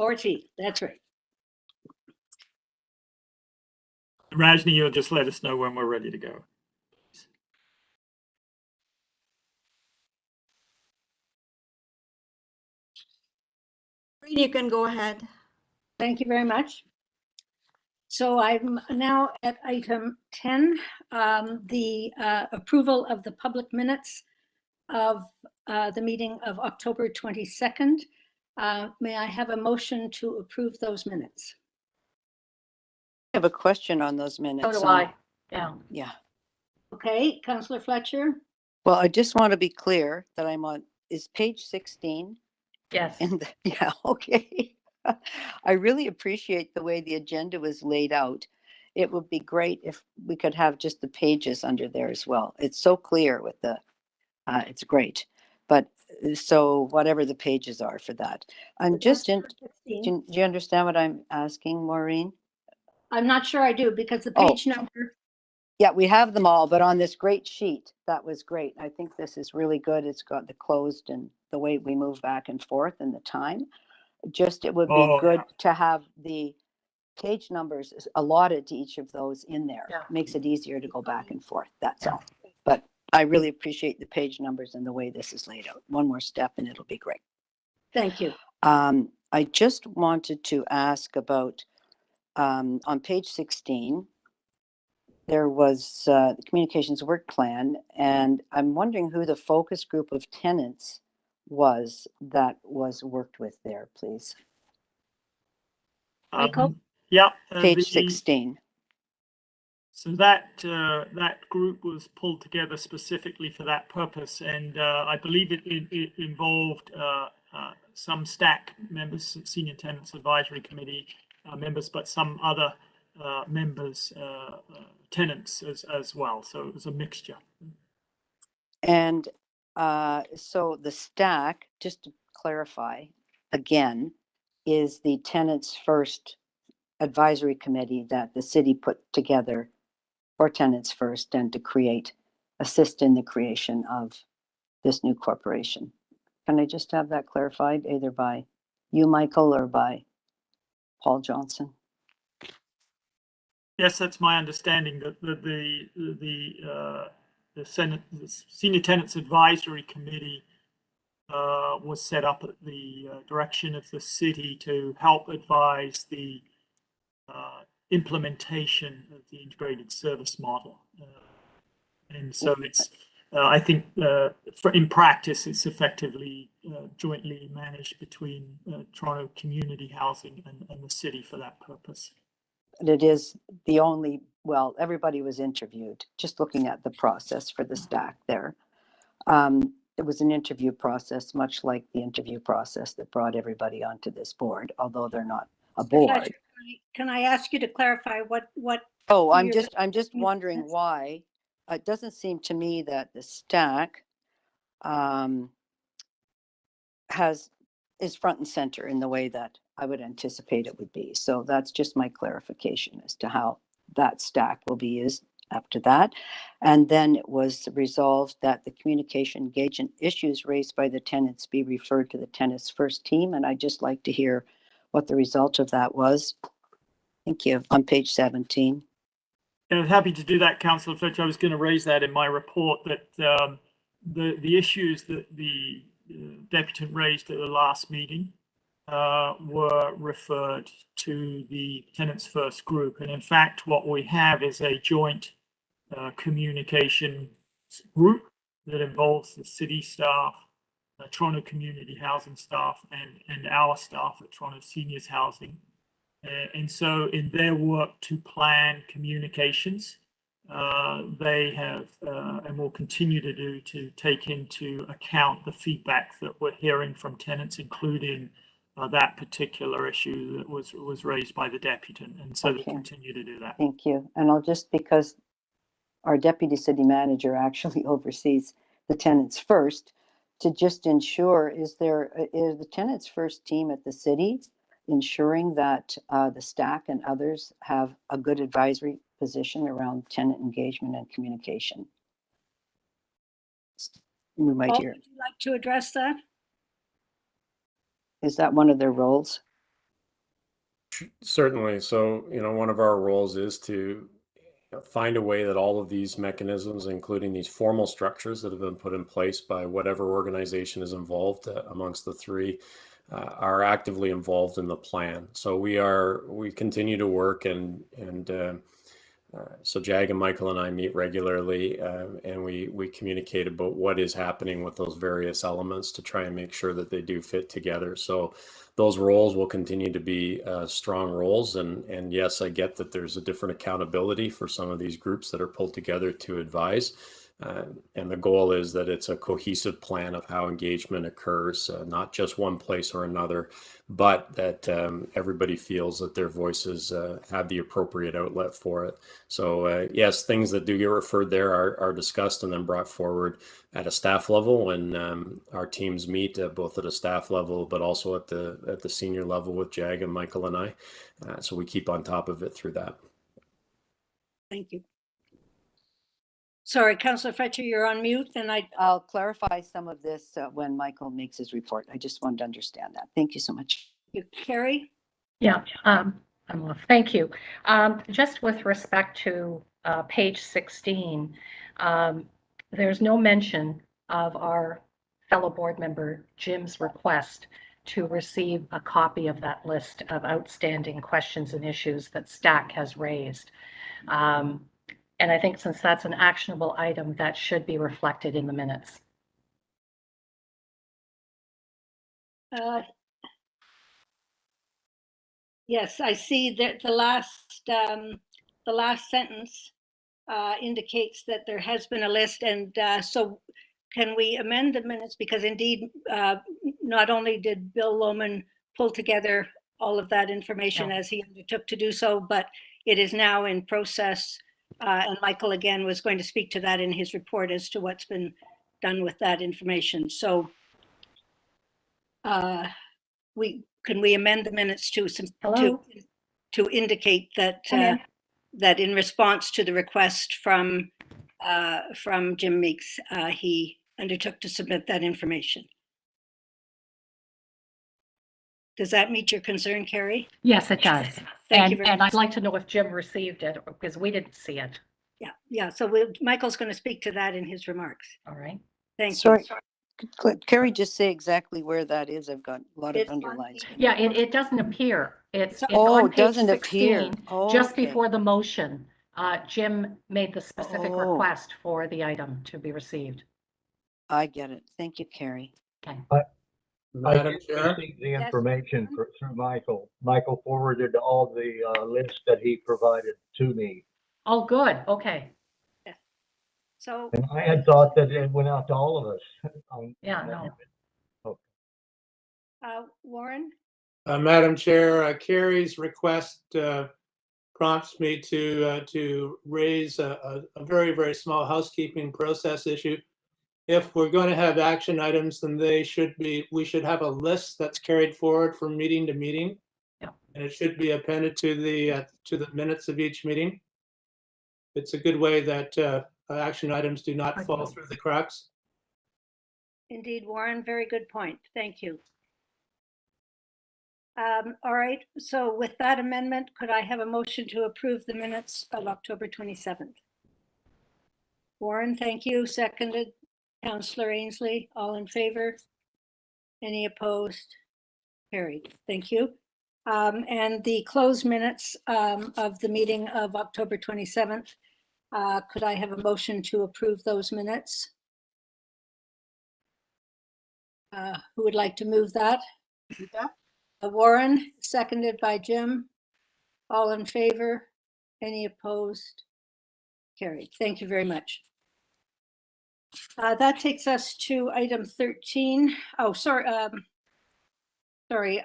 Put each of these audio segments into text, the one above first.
Ortiz, that's right. Rajni, you'll just let us know when we're ready to go. You can go ahead. Thank you very much. So I'm now at item 10, the approval of the public minutes of the meeting of October 22nd. May I have a motion to approve those minutes? I have a question on those minutes. So do I. Yeah. Yeah. Okay, Councillor Fletcher? Well, I just want to be clear that I'm on, is page 16? Yes. Yeah, okay. I really appreciate the way the agenda was laid out. It would be great if we could have just the pages under there as well. It's so clear with the, it's great. But so whatever the pages are for that. I'm just in, do you understand what I'm asking, Maureen? I'm not sure I do, because the page number. Yeah, we have them all, but on this great sheet, that was great. I think this is really good. It's got the closed and the way we move back and forth and the time. Just, it would be good to have the page numbers allotted to each of those in there. Yeah. Makes it easier to go back and forth, that's all. But I really appreciate the page numbers and the way this is laid out. One more step and it'll be great. Thank you. I just wanted to ask about, on page 16, there was the communications work plan, and I'm wondering who the focus group of tenants was that was worked with there, please. Michael? Yeah. Page 16. So that that group was pulled together specifically for that purpose, and I believe it involved some STAC members, Senior Tenants Advisory Committee members, but some other members, tenants as well. So it was a mixture. And So the STAC, just to clarify again, is the Tenants First Advisory Committee that the city put together for Tenants First and to assist in the creation of this new corporation. Can I just have that clarified either by you, Michael, or by Paul Johnson? Yes, that's my understanding, that the Senior Tenants Advisory Committee was set up at the direction of the city to help advise the implementation of the integrated service model. And so it's, I think in practice, it's effectively jointly managed between Toronto Community Housing and the city for that purpose. It is the only, well, everybody was interviewed, just looking at the process for the STAC there. It was an interview process, much like the interview process that brought everybody onto this board, although they're not a board. Can I ask you to clarify what? Oh, I'm just wondering why. It doesn't seem to me that the STAC is front and center in the way that I would anticipate it would be. So that's just my clarification as to how that STAC will be used after that. And then it was resolved that the communication engagement issues raised by the tenants be referred to the Tenants First team. And I'd just like to hear what the result of that was. Thank you. On page 17. I'm happy to do that, Councillor Fletcher. I was going to raise that in my report, that the issues that the deputant raised at the last meeting were referred to the Tenants First group. And in fact, what we have is a joint communication group that involves the city staff, Toronto Community Housing staff, and our staff at Toronto Seniors Housing. And so in their work to plan communications, they have and will continue to do, to take into account the feedback that we're hearing from tenants, including that particular issue that was raised by the deputant. And so they continue to do that. Thank you. And I'll just, because our deputy city manager actually oversees the Tenants First, to just ensure, is the Tenants First team at the city ensuring that the STAC and others have a good advisory position around tenant engagement and communication? We might hear. Would you like to address that? Is that one of their roles? Certainly. So, one of our roles is to find a way that all of these mechanisms, including these formal structures that have been put in place by whatever organization is involved amongst the three, are actively involved in the plan. So we continue to work so Jag and Michael and I meet regularly, and we communicate about what is happening with those various elements to try and make sure that they do fit together. So those roles will continue to be strong roles. And yes, I get that there's a different accountability for some of these groups that are pulled together to advise. And the goal is that it's a cohesive plan of how engagement occurs, not just one place or another, but that everybody feels that their voices have the appropriate outlet for it. So yes, things that do get referred there are discussed and then brought forward at a staff level when our teams meet both at a staff level, but also at the senior level with Jag and Michael and I. So we keep on top of it through that. Thank you. Sorry, Councillor Fletcher, you're on mute, and I'll clarify some of this when Michael makes his report. I just wanted to understand that. Thank you so much. Carrie? Yeah, thank you. Just with respect to page 16, there's no mention of our fellow board member Jim's request to receive a copy of that list of outstanding questions and issues that STAC has raised. And I think since that's an actionable item, that should be reflected in the minutes. Yes, I see that the last sentence indicates that there has been a list, and so can we amend the minutes? Because indeed, not only did Bill Lohman pull together all of that information as he undertook to do so, but it is now in process. And Michael again was going to speak to that in his report as to what's been done with that information. So can we amend the minutes to indicate that that in response to the request from Jim Meeks, he undertook to submit that information. Does that meet your concern, Carrie? Yes, it does. Thank you very and much. I'd like to know if Jim received it because we didn't see it. Yeah. So Michael's going to speak to that in his remarks. All right. Thank Sorry. you. Could Carrie just say exactly where that is? I've got a lot of underlines. Yeah, it doesn't appear. It's Oh, on it page doesn't 16, appear. Oh, just okay. before the motion. Jim made the specific Oh. request for the item to be received. I get it. Thank you, Carrie. Okay. Madam Chair, received the information through Michael. Michael forwarded all the lists that he provided to me. Oh, good. Okay. Yeah. So. And I had thought that it went out to all of us. Yeah, no. Warren? Madam Chair, Carrie's request prompts me to raise a very, very small housekeeping process issue. If we're going to have action items, then we should have a list that's carried forward from meeting to meeting. Yeah. And it should be appended to the minutes of each meeting. It's a good way that action items do not fall through the cracks. Indeed, Warren, very good point. Thank you. All right, so with that amendment, could I have a motion to approve the minutes of October 27th? Warren, thank you. Seconded. Councillor Ainsley, all in favor? Any opposed? Carried. Thank you. And the closed minutes of the meeting of October 27th, could I have a motion to approve those minutes? Who would like to move that? Warren, seconded by Jim. All in favor? Any opposed? Carried. Thank you very much. That takes us to item 13. Oh, sorry. Sorry,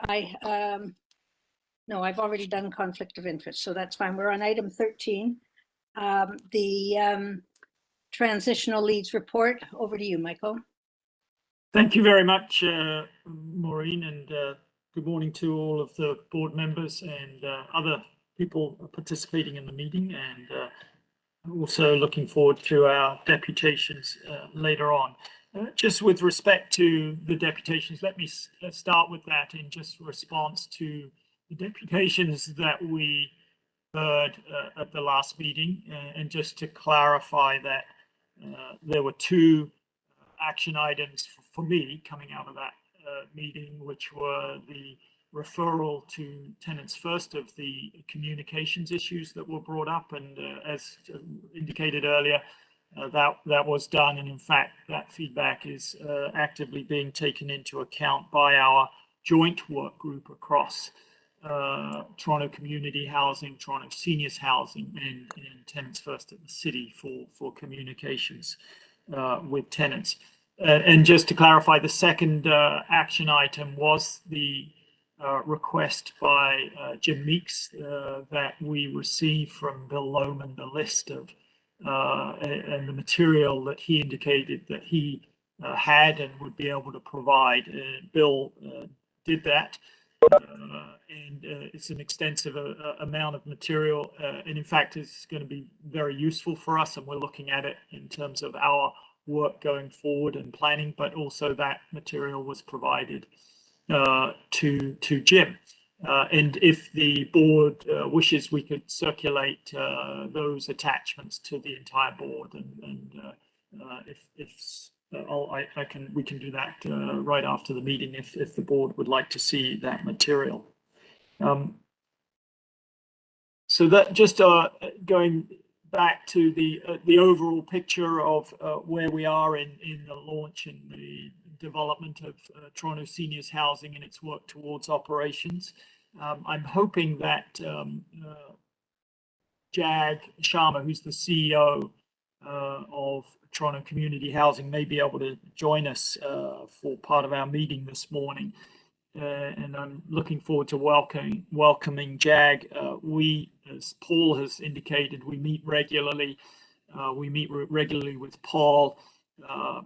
no, I've already done conflict of interest, so that's fine. We're on item 13. The transitional leads report. Over to you, Michael. Thank you very much, Maureen, and good morning to all of the board members and other people participating in the meeting, and also looking forward to our deputations later on. Just with respect to the deputations, let me start with that in just response to the deputations that we heard at the last meeting, and just to clarify that there were two action items for me coming out of that meeting, which were the referral to tenants first of the communications issues that were brought up, and as indicated earlier, that was done, and in fact that feedback is actively being taken into account by our joint work group across Toronto Community Housing, Toronto Seniors Housing, and Tenants First at the City for communications with tenants. And just to clarify, the second action item was the request by Jim Meeks that we receive from Bill Lohman the list of and the material that he indicated that he had and would be able to provide. Bill did that. And it's an extensive amount of material, and in fact it's going to be very useful for us, and we're looking at it in terms of our work going forward and planning, but also that material was provided to Jim. And if the board wishes, we could circulate those attachments to the entire board, and we can do that right after the meeting if the board would like to see that material. So that just going back to the overall picture of where we are in the launch and the development of Toronto Seniors Housing and its work towards operations. I'm hoping that Jag Sharma, who's the CEO of Toronto Community Housing, may be able to join us for part of our meeting this morning. And I'm looking forward to welcoming Jag. We, as Paul has indicated, we meet regularly. We meet regularly with Paul,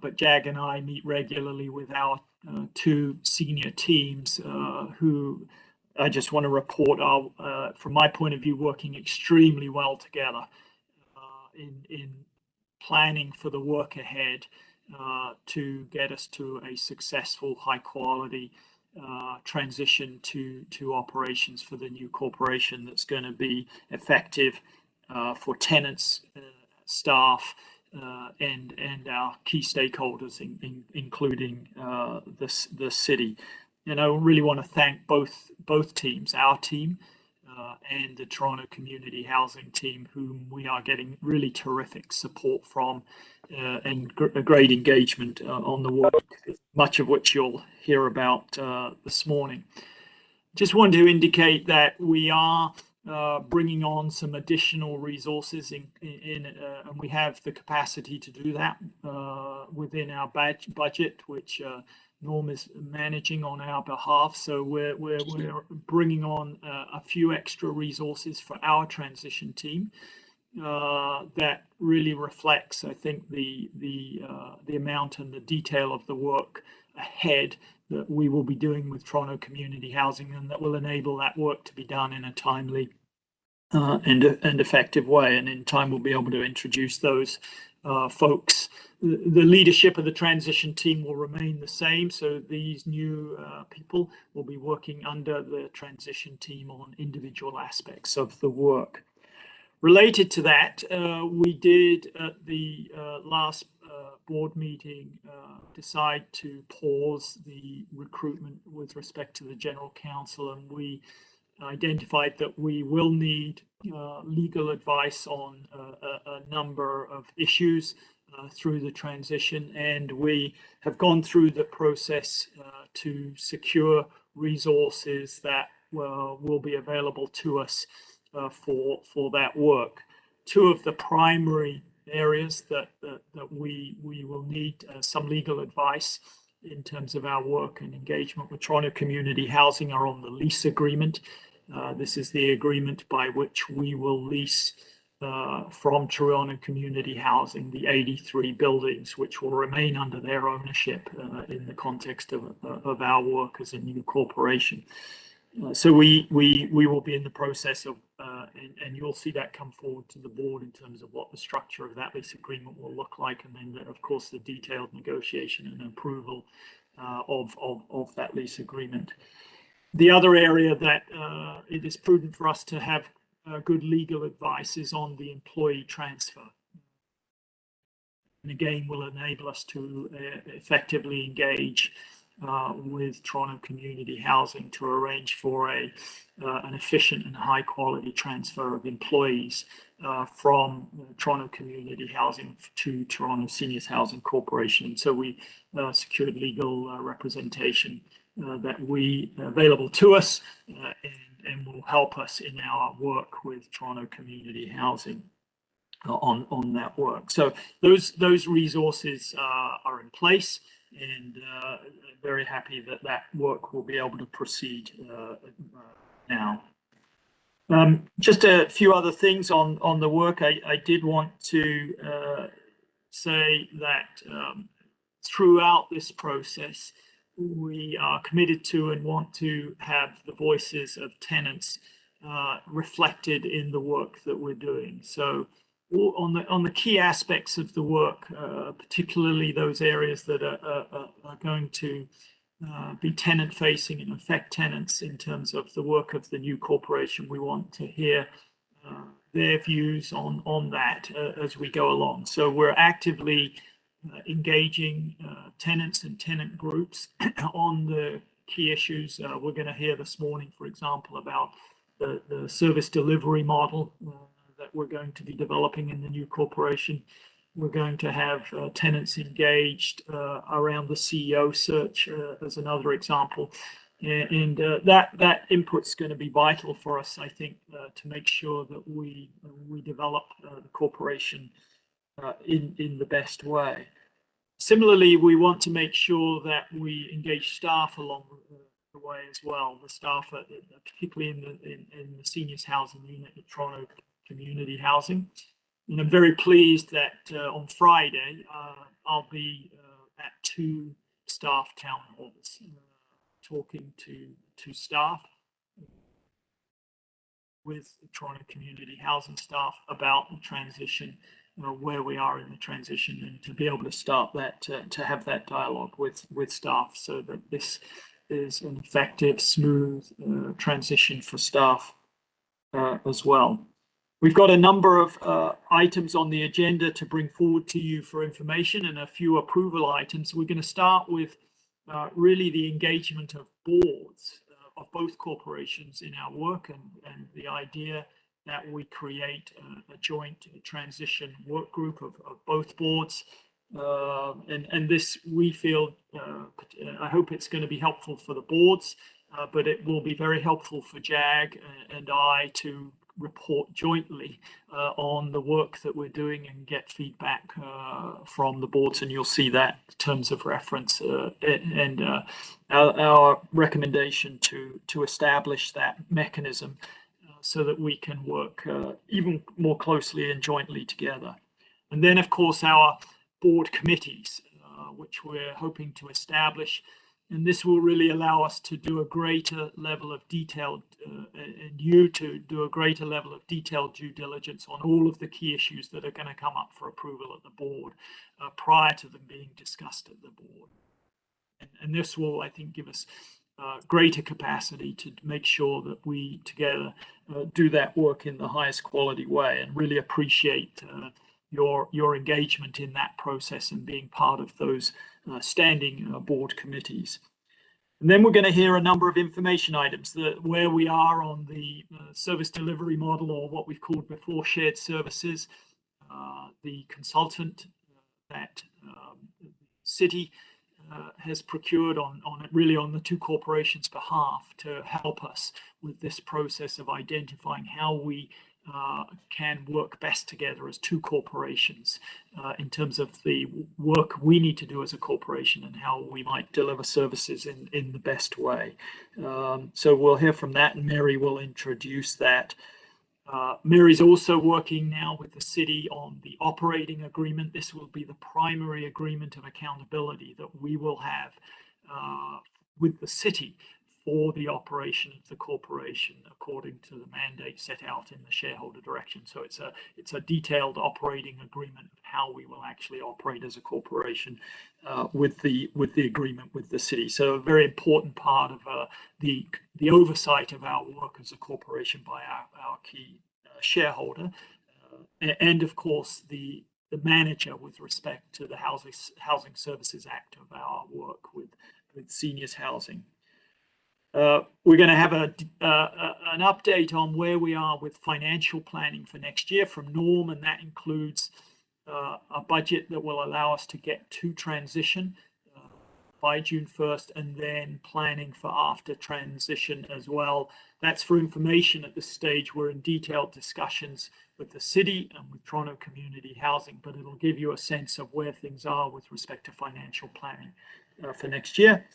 but Jag and I meet regularly with our two senior teams who I just want to report are, from my point of view, working extremely well together in planning for the work ahead to get us to a successful, high quality transition to operations for the new corporation that's going to be effective for tenants, staff, and our key stakeholders, including the city. And I really want to thank both teams, our team and the Toronto Community Housing team, whom we are getting really terrific support from and a great engagement on the work, much of which you'll hear about this morning. Just wanted to indicate that we are bringing on some additional resources and we have the capacity to do that within our budget, which Norm is managing on our behalf. So we're bringing on a few extra resources for our transition team that really reflects, I think, the amount and the detail of the work ahead that we will be doing with Toronto Community Housing, and that will enable that work to be done in a timely and effective way. And in time, we'll be able to introduce those folks. The leadership of the transition team will remain the same. So these new people will be working under the transition team on individual aspects of the work. Related to that, we did at the last board meeting decide to pause the recruitment with respect to the general counsel, and we identified that we will need legal advice on a number of issues through the transition, and we have gone through the process to secure resources that will be available to us for that work. Two of the primary areas that we will need some legal advice in terms of our work and engagement with Toronto Community Housing are on the lease agreement. This is the agreement by which we will lease from Toronto Community Housing the 83 buildings, which will remain under their ownership in the context of our work as a new corporation. So we will be in the process of, and you'll see that come forward to the board in terms of what the structure of that lease agreement will look like, and then of course the detailed negotiation and approval of that lease agreement. The other area that it is prudent for us to have good legal advice is on the employee transfer. And again, will enable us to effectively engage with Toronto Community Housing to arrange for an efficient and high quality transfer of employees from Toronto Community Housing to Toronto Seniors Housing Corporation. And so we secured legal representation that we available to us and will help us in our work with Toronto Community Housing on that work. So those resources are in place, and very happy that that work will be able to proceed now. Just a few other things on the work. I did want to say that throughout this process, we are committed to and want to have the voices of tenants reflected in the work that we're doing. So on the key aspects of the work, particularly those areas that are going to be tenant facing and affect tenants in terms of the work of the new corporation, we want to hear their views on that as we go along. So we're actively engaging tenants and tenant groups on the key issues. We're going to hear this morning, for example, about the service delivery model that we're going to be developing in the new corporation. We're going to have tenants engaged around the CEO search as another example. And that input's going to be vital for us, I think, to make sure that we develop the corporation in the best way. Similarly, we want to make sure that we engage staff along the way as well. The staff, particularly in the seniors housing unit at Toronto Community Housing. And I'm very pleased that on Friday, I'll be at 2 staff town halls talking to staff with Toronto Community Housing staff about the transition, where we are in the transition, and to be able to start that, to have that dialogue with staff so that this is an effective, smooth transition for staff as well. We've got a number of items on the agenda to bring forward to you for information and a few approval items. We're going to start with really the engagement of boards of both corporations in our work, and the idea that we create a joint transition work group of both boards. And this, we feel, I hope it's going to be helpful for the boards, but it will be very helpful for JAG and I to report jointly on the work that we're doing and get feedback from the boards, and you'll see that in terms of reference and our recommendation to establish that mechanism so that we can work even more closely and jointly together. And then, of course, our board committees, which we're hoping to establish. And this will really allow us to do a greater level of detailed, and you to do a greater level of detailed due diligence on all of the key issues that are going to come up for approval at the board prior to them being discussed at the board. And this will, I think, give us greater capacity to make sure that we together do that work in the highest quality way, and really appreciate your engagement in that process and being part of those standing board committees. And then we're going to hear a number of information items, where we are on the service delivery model, or what we've called before shared services, the consultant that City has procured on the two corporations' behalf to help us with this process of identifying how we can work best together as two corporations in terms of the work we need to do as a corporation and how we might deliver services in the best way. So we'll hear from that, and Mary will introduce that. Mary's also working now with the city on the operating agreement. This will be the primary agreement of accountability that we will have with the city for the operation of the corporation according to the mandate set out in the shareholder direction. So it's a detailed operating agreement of how we will actually operate as a corporation with the agreement with the city. So a very important part of the oversight of our work as a corporation by our key shareholder, and of course the manager with respect to the Housing Services Act of our work with seniors housing. We're going to have an update on where we are with financial planning for next year from Norm, and that includes a budget that will allow us to get to transition by June 1st, and then planning for after transition as well. That's for information at this stage. We're in detailed discussions with the city and with Toronto Community Housing, but it'll give you a sense of where things are with respect to financial planning for next year.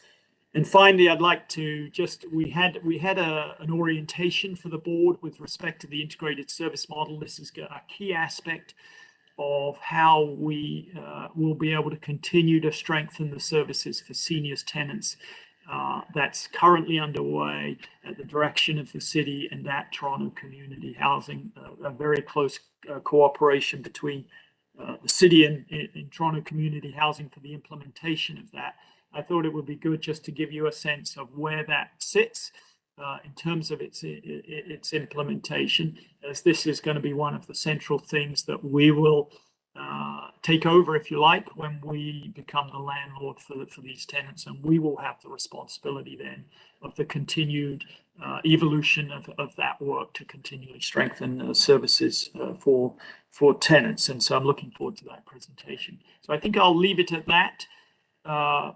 And finally, I'd like to we had an orientation for the board with respect to the integrated service model. This is a key aspect of how we will be able to continue to strengthen the services for seniors tenants. That's currently underway at the direction of the city and at Toronto Community Housing. A very close cooperation between the city and Toronto Community Housing for the implementation of that. I thought it would be good just to give you a sense of where that sits in terms of its implementation, as this is going to be one of the central things that we will take over, if you like, when we become the landlord for these tenants, and we will have the responsibility then of the continued evolution of that work to continually strengthen services for tenants. And so I'm looking forward to that presentation. So I think I'll leave it at that,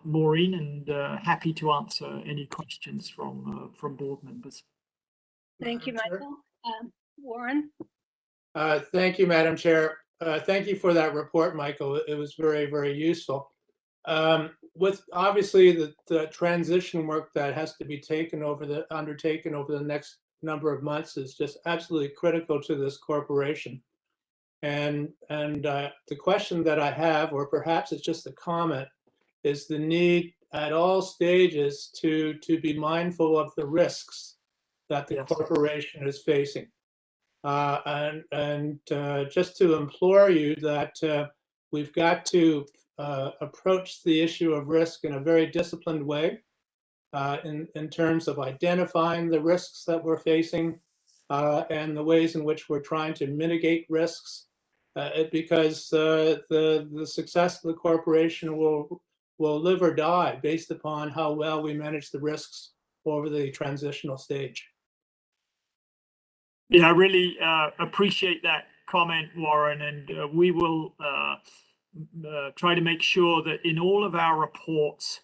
Maureen, and happy to answer any questions from board members. Thank you, Michael. Warren? Thank you, Madam Chair. Thank you for that report, Michael. It was very, very useful. With obviously the transition work that has to be undertaken over the next number of months is just absolutely critical to this corporation. And the question that I have, or perhaps it's just a comment, is the need at all stages to be mindful of the risks that the corporation is facing. And just to implore you that we've got to approach the issue of risk in a very disciplined way in terms of identifying the risks that we're facing and the ways in which we're trying to mitigate risks, because the success of the corporation will live or die based upon how well we manage the risks over the transitional stage. Yeah, I really appreciate that comment, Warren, and we will try to make sure that in all of our reports,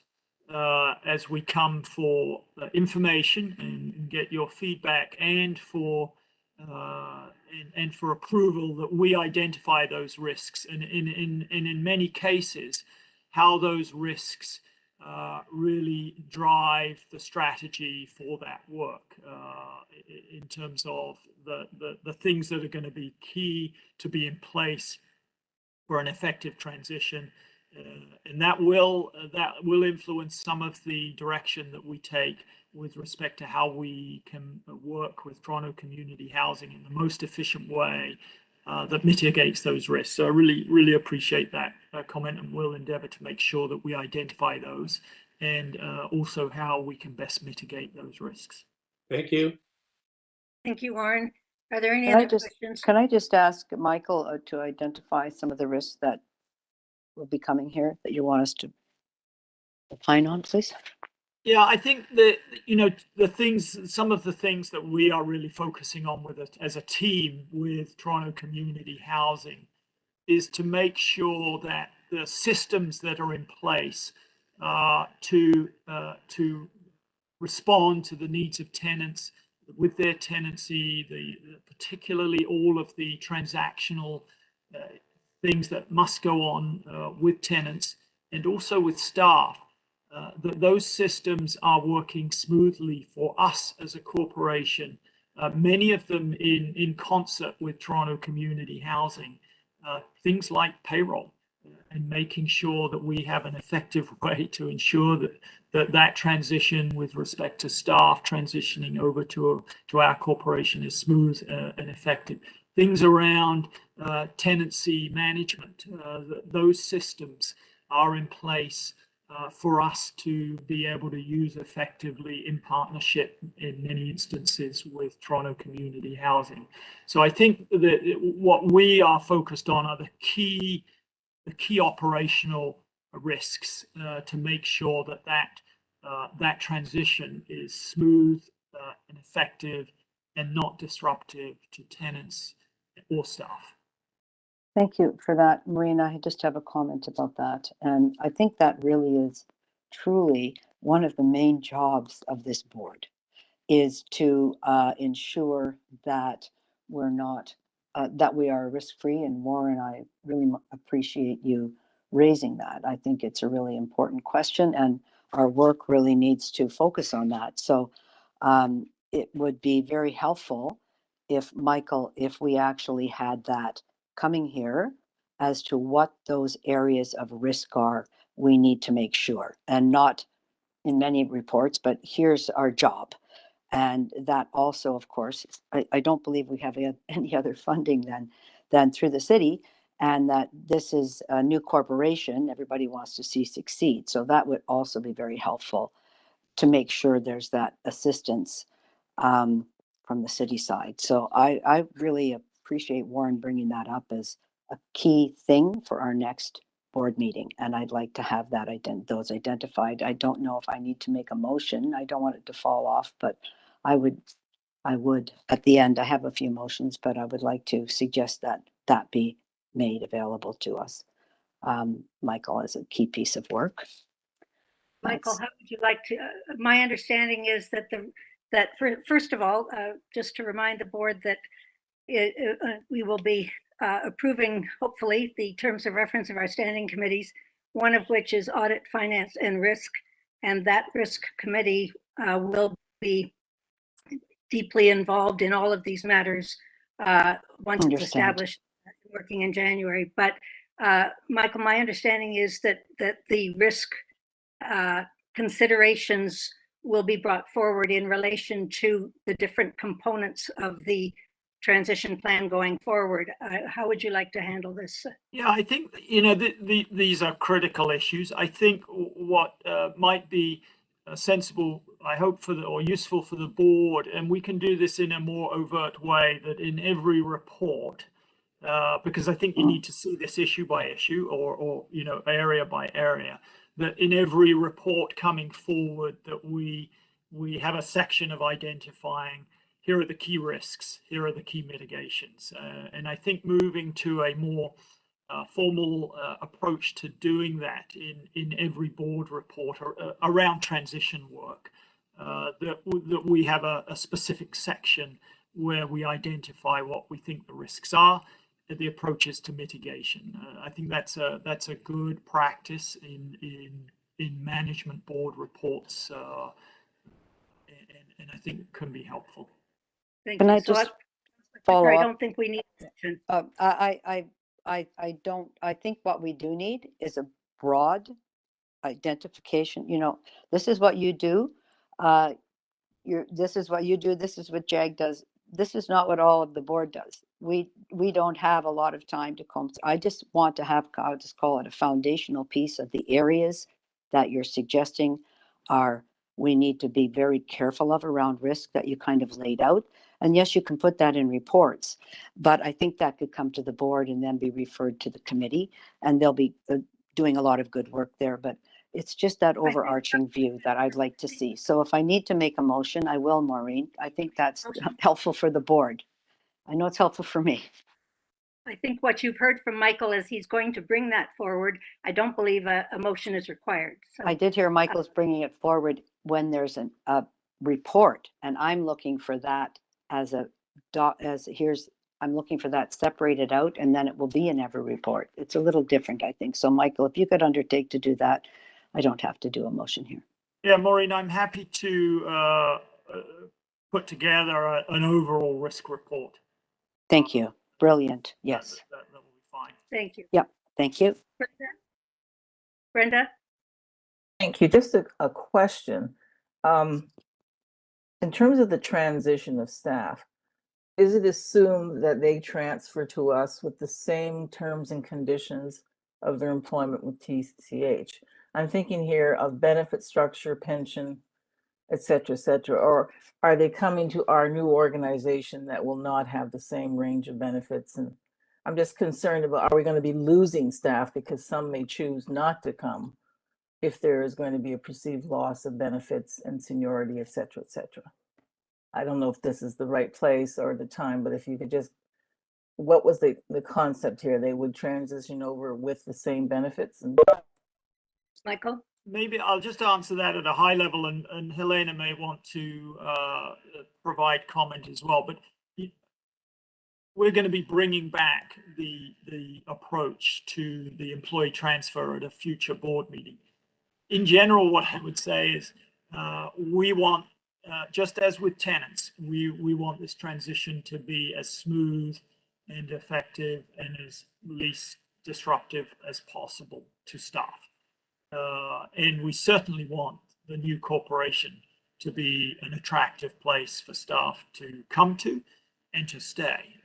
as we come for information and get your feedback, and for approval, that we identify those risks, and in many cases, how those risks really drive the strategy for that work in terms of the things that are going to be key to be in place for an effective transition, and that will influence some of the direction that we take with respect to how we can work with Toronto Community Housing in the most efficient way that mitigates those risks. So I really appreciate that comment, and will endeavor to make sure that we identify those, and also how we can best mitigate those risks. Thank you. Thank you, Warren. Are there any other questions? Can I just ask Michael to identify some of the risks that will be coming here that you want us to opine on, please? Yeah, I think that, some of the things that we are really focusing on as a team with Toronto Community Housing is to make sure that the systems that are in place to respond to the needs of tenants with their tenancy, particularly all of the transactional things that must go on with tenants and also with staff, that those systems are working smoothly for us as a corporation, many of them in concert with Toronto Community Housing, things like payroll, and making sure that we have an effective way to ensure that transition with respect to staff transitioning over to our corporation is smooth and effective. things around tenancy management. Those systems are in place for us to be able to use effectively in partnership in many instances with Toronto Community Housing. So I think that what we are focused on are the key operational risks to make sure that transition is smooth and effective and not disruptive to tenants or staff. Thank you for that, Marina. I just have a comment about that. And I think that really is truly one of the main jobs of this board, is to ensure that we're not, that we are risk-free. And Warren, I really appreciate you raising that. I think it's a really important question, and our work really needs to focus on that. So it would be very helpful if, Michael, if we actually had that coming here as to what those areas of risk are we need to make sure, and not in many reports, but here's our job. And that also, of course, I don't believe we have any other funding than through the city, and that this is a new corporation everybody wants to see succeed. So that would also be very helpful to make sure there's that assistance from the city side. So I really appreciate Warren bringing that up as a key thing for our next board meeting. And I'd like to have that those identified. I don't know if I need to make a motion. I don't want it to fall off, but I would at the end, I have a few motions, but I would like to suggest that that be made available to us, Michael, as a key piece of work. Michael, how would you like to, my understanding is that first of all, just to remind the board that we will be approving, hopefully, the terms of reference of our standing committees, one of which is audit, finance, and risk. And that risk committee will be deeply involved in all of these matters once it's established, working in January. But Michael, my understanding is that the risk considerations will be brought forward in relation to the different components of the transition plan going forward. How would you like to handle this? Yeah, I think, you know, these are critical issues. I think what might be sensible, I hope, or useful for the board, and we can do this in a more overt way, that in every report, because I think you need to see this issue by issue or you know, area by area, that in every report coming forward that we have a section of identifying here are the key risks, here are the key mitigations. And I think moving to a more formal approach to doing that in every board report around transition work, that we have a specific section where we identify what we think the risks are, the approaches to mitigation. I think that's a good practice in management board reports, and I think can be helpful. Thank Can you. I So just follow I up? don't think we need action. I don't, I think what we do need is a broad identification. You know, this is what you do. This is what you do. This is what JAG does. This is not what all of the board does. We don't have a lot of time to come. I just want to have, I'll just call it a foundational piece of the areas that you're suggesting we need to be very careful of around risk that you kind of laid out. And yes, you can put that in reports, but I think that could come to the board and then be referred to the committee, and they'll be doing a lot of good work there. But it's just that overarching view that I'd like to see. So if I need to make a motion, I will, Maureen. I think that's helpful for the board. I know it's helpful for me. I think what you've heard from Michael is he's going to bring that forward. I don't believe a motion is required. So, I did hear Michael's bringing it forward when there's a report, and I'm looking for that I'm looking for that separated out, and then it will be in every report. It's a little different, I think. So Michael, if you could undertake to do that, I don't have to do a motion here. Yeah, Maureen, I'm happy to put together an overall risk report. Thank you. Brilliant. Yes. That will be fine. thank you. Yep. Thank you. Brenda? Thank you. Just a question. In terms of the transition of staff, is it assumed that they transfer to us with the same terms and conditions of their employment with TCH? I'm thinking here of benefit structure, pension, et cetera, or are they coming to our new organization that will not have the same range of benefits? And I'm just concerned about, are we going to be losing staff because some may choose not to come if there is going to be a perceived loss of benefits and seniority, et cetera, et cetera? I don't know if this is the right place or the time, but if you could just, what was the concept here? They would transition over with the same benefits? And Michael? Maybe I'll just answer that at a high level, and Helena may want to provide comment as well. But we're going to be bringing back the approach to the employee transfer at a future board meeting. In general, what I would say is we want, just as with tenants, we want this transition to be as smooth and effective and as least disruptive as possible to staff. And we certainly want the new corporation to be an attractive place for staff to come to and to stay.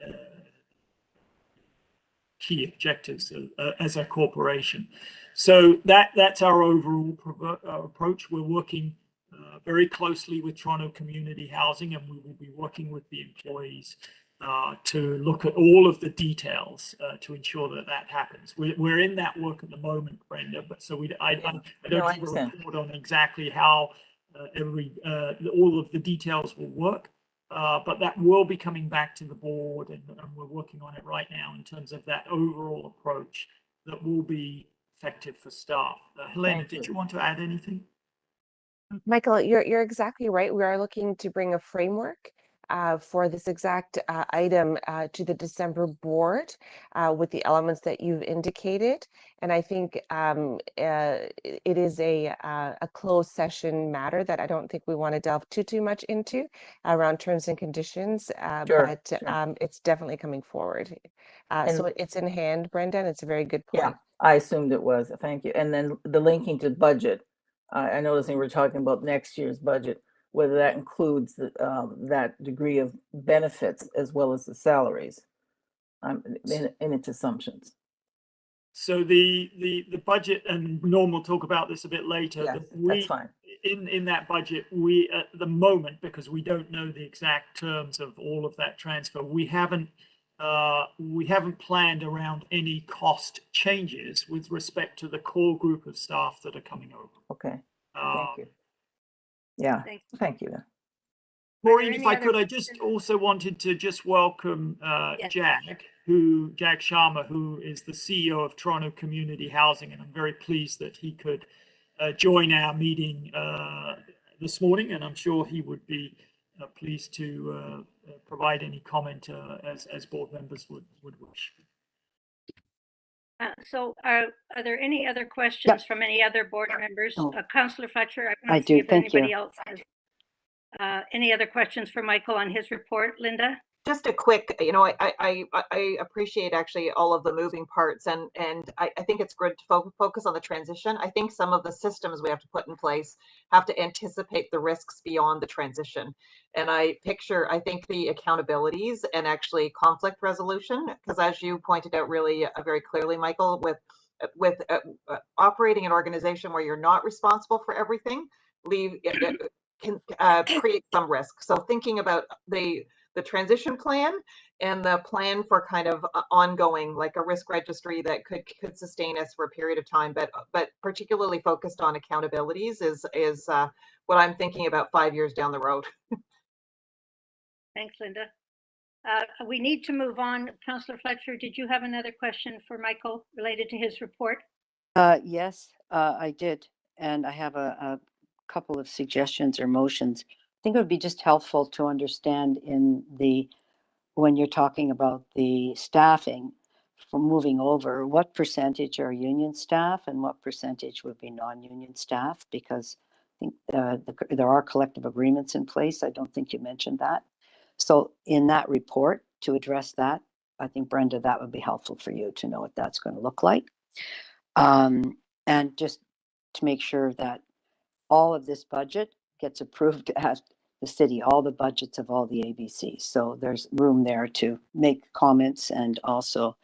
Key objectives as a corporation. So that's our overall approach. We're working very closely with Toronto Community Housing, and we will be working with the employees to look at all of the details to ensure that that happens. We're in that work at the moment, Brenda, but so I don't have a report on exactly how all of the details will work. But that will be coming back to the board, and we're working on it right now in terms of that overall approach that will be effective for staff. Helena, did you want to add anything? Michael, you're exactly right. We are looking to bring a framework for this exact item to the December board with the elements that you've indicated. And I think it is a closed session matter that I don't think we want to delve too much into around terms and conditions, but it's definitely coming forward. So it's in hand, Brenda, and it's a very good point. Yeah, I assumed it was. Thank you. And then the linking to budget. I noticed we were talking about next year's budget, whether that includes that degree of benefits as well as the salaries in its assumptions. So the budget, and Norm will talk about this a bit later. Yes, that's fine. In that budget, we at the moment, because we don't know the exact terms of all of that transfer, we haven't planned around any cost changes with respect to the core group of staff that are coming over. Okay, thank you. Yeah, thank you. Maureen, if I could, I just also wanted to just welcome Jag Sharma, who is the CEO of Toronto Community Housing, and I'm very pleased that he could join our meeting this morning, and I'm sure he would be pleased to provide any comment as board members would wish. So are there any other questions from any other board members? Councillor Fletcher, I do. Thank you. Else has any other questions for Michael on his report? Linda? Just a quick, I appreciate actually all of the moving parts, and I think it's good to focus on the transition. I think some of the systems we have to put in place have to anticipate the risks beyond the transition. And I think the accountabilities and actually conflict resolution, because as you pointed out really very clearly, Michael, with operating an organization where you're not responsible for everything, can create some risk. So thinking about the transition plan and the plan for kind of ongoing, like a risk registry that could sustain us for a period of time, but particularly focused on accountabilities is what I'm thinking about 5 years down the road. Thanks, Linda. We need to move on. Councillor Fletcher, did you have another question for Michael related to his report? Yes, I did. And I have a couple of suggestions or motions. I think it would be just helpful to understand when you're talking about the staffing for moving over, what percentage are union staff and what percentage would be non-union staff? Because I think there are collective agreements in place. I don't think you mentioned that. So in that report, to address that, I think, Brenda, that would be helpful for you to know what that's going to look like. And just to make sure that all of this budget gets approved at the city, all the budgets of all the ABCs. So there's room there to make comments and also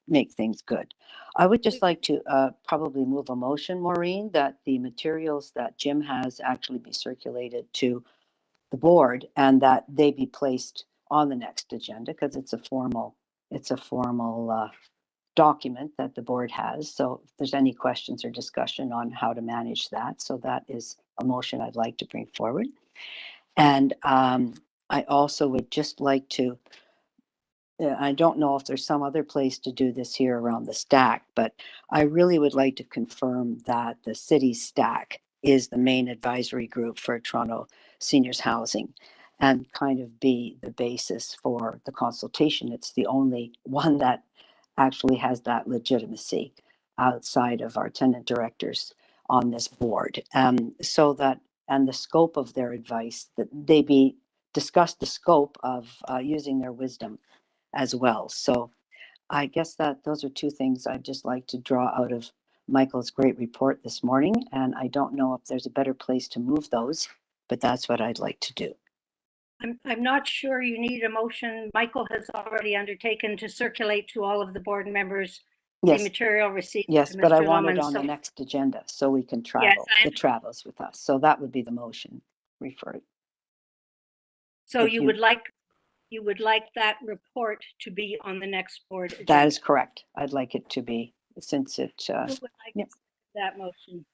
make things good. I would just like to probably move a motion, Maureen, that the materials that Jim has actually be circulated to the board and that they be placed on the next agenda because it's a formal document that the board has. So if there's any questions or discussion on how to manage that, so that is a motion I'd like to bring forward. And I also would just like to, I don't know if there's some other place to do this here around the stack, but I really would like to confirm that the city stack is the main advisory group for Toronto seniors housing and kind of be the basis for the consultation. It's the only one that actually has that legitimacy outside of our tenant directors on this board. So that, and the scope of their advice, that they be discuss the scope of using their wisdom as well. So I guess that those are two things I'd just like to draw out of Michael's great report this morning. And I don't know if there's a better place to move those, but that's what I'd like to do. I'm not sure you need a motion. Michael has already undertaken to circulate to all of the board members the Yes, material received. yes, to but I Mr. want it Lohman, on so- the next agenda so we can Yes, travel. It travels with us. So that would be the motion referred. So if you would like that report to be on the next board agenda? That is correct. I'd like it to be, since it, Who would like yep. that motion?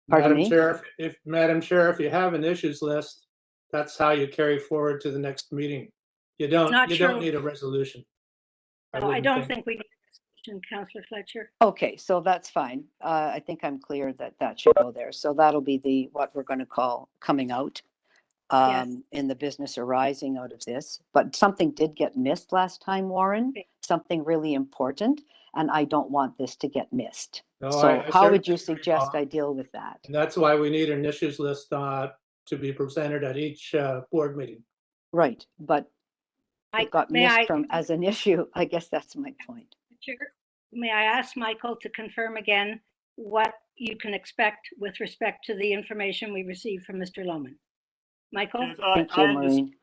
Pardon Madam me? Chair, Madam Chair, if you have an issues list, that's how you carry forward to the next meeting. You don't need a resolution. No, I wouldn't don't think we need a resolution, Councillor Fletcher. Okay, so that's fine. I think I'm clear that that should go there. So that'll be what we're going to call coming out in the business arising out of this. But something did get missed last time, Warren, Okay. something really important, and I don't want this to get missed. No, So I how would you certainly agree, suggest Bob. I deal with that? And that's why we need an issues list to be presented at each board meeting. Right, but it got May missed I- from as an issue. I guess that's my point. May I ask Michael to confirm again what you can expect with respect to the information we received from Mr. Lohman? Michael? Yes, Thank you, Maureen.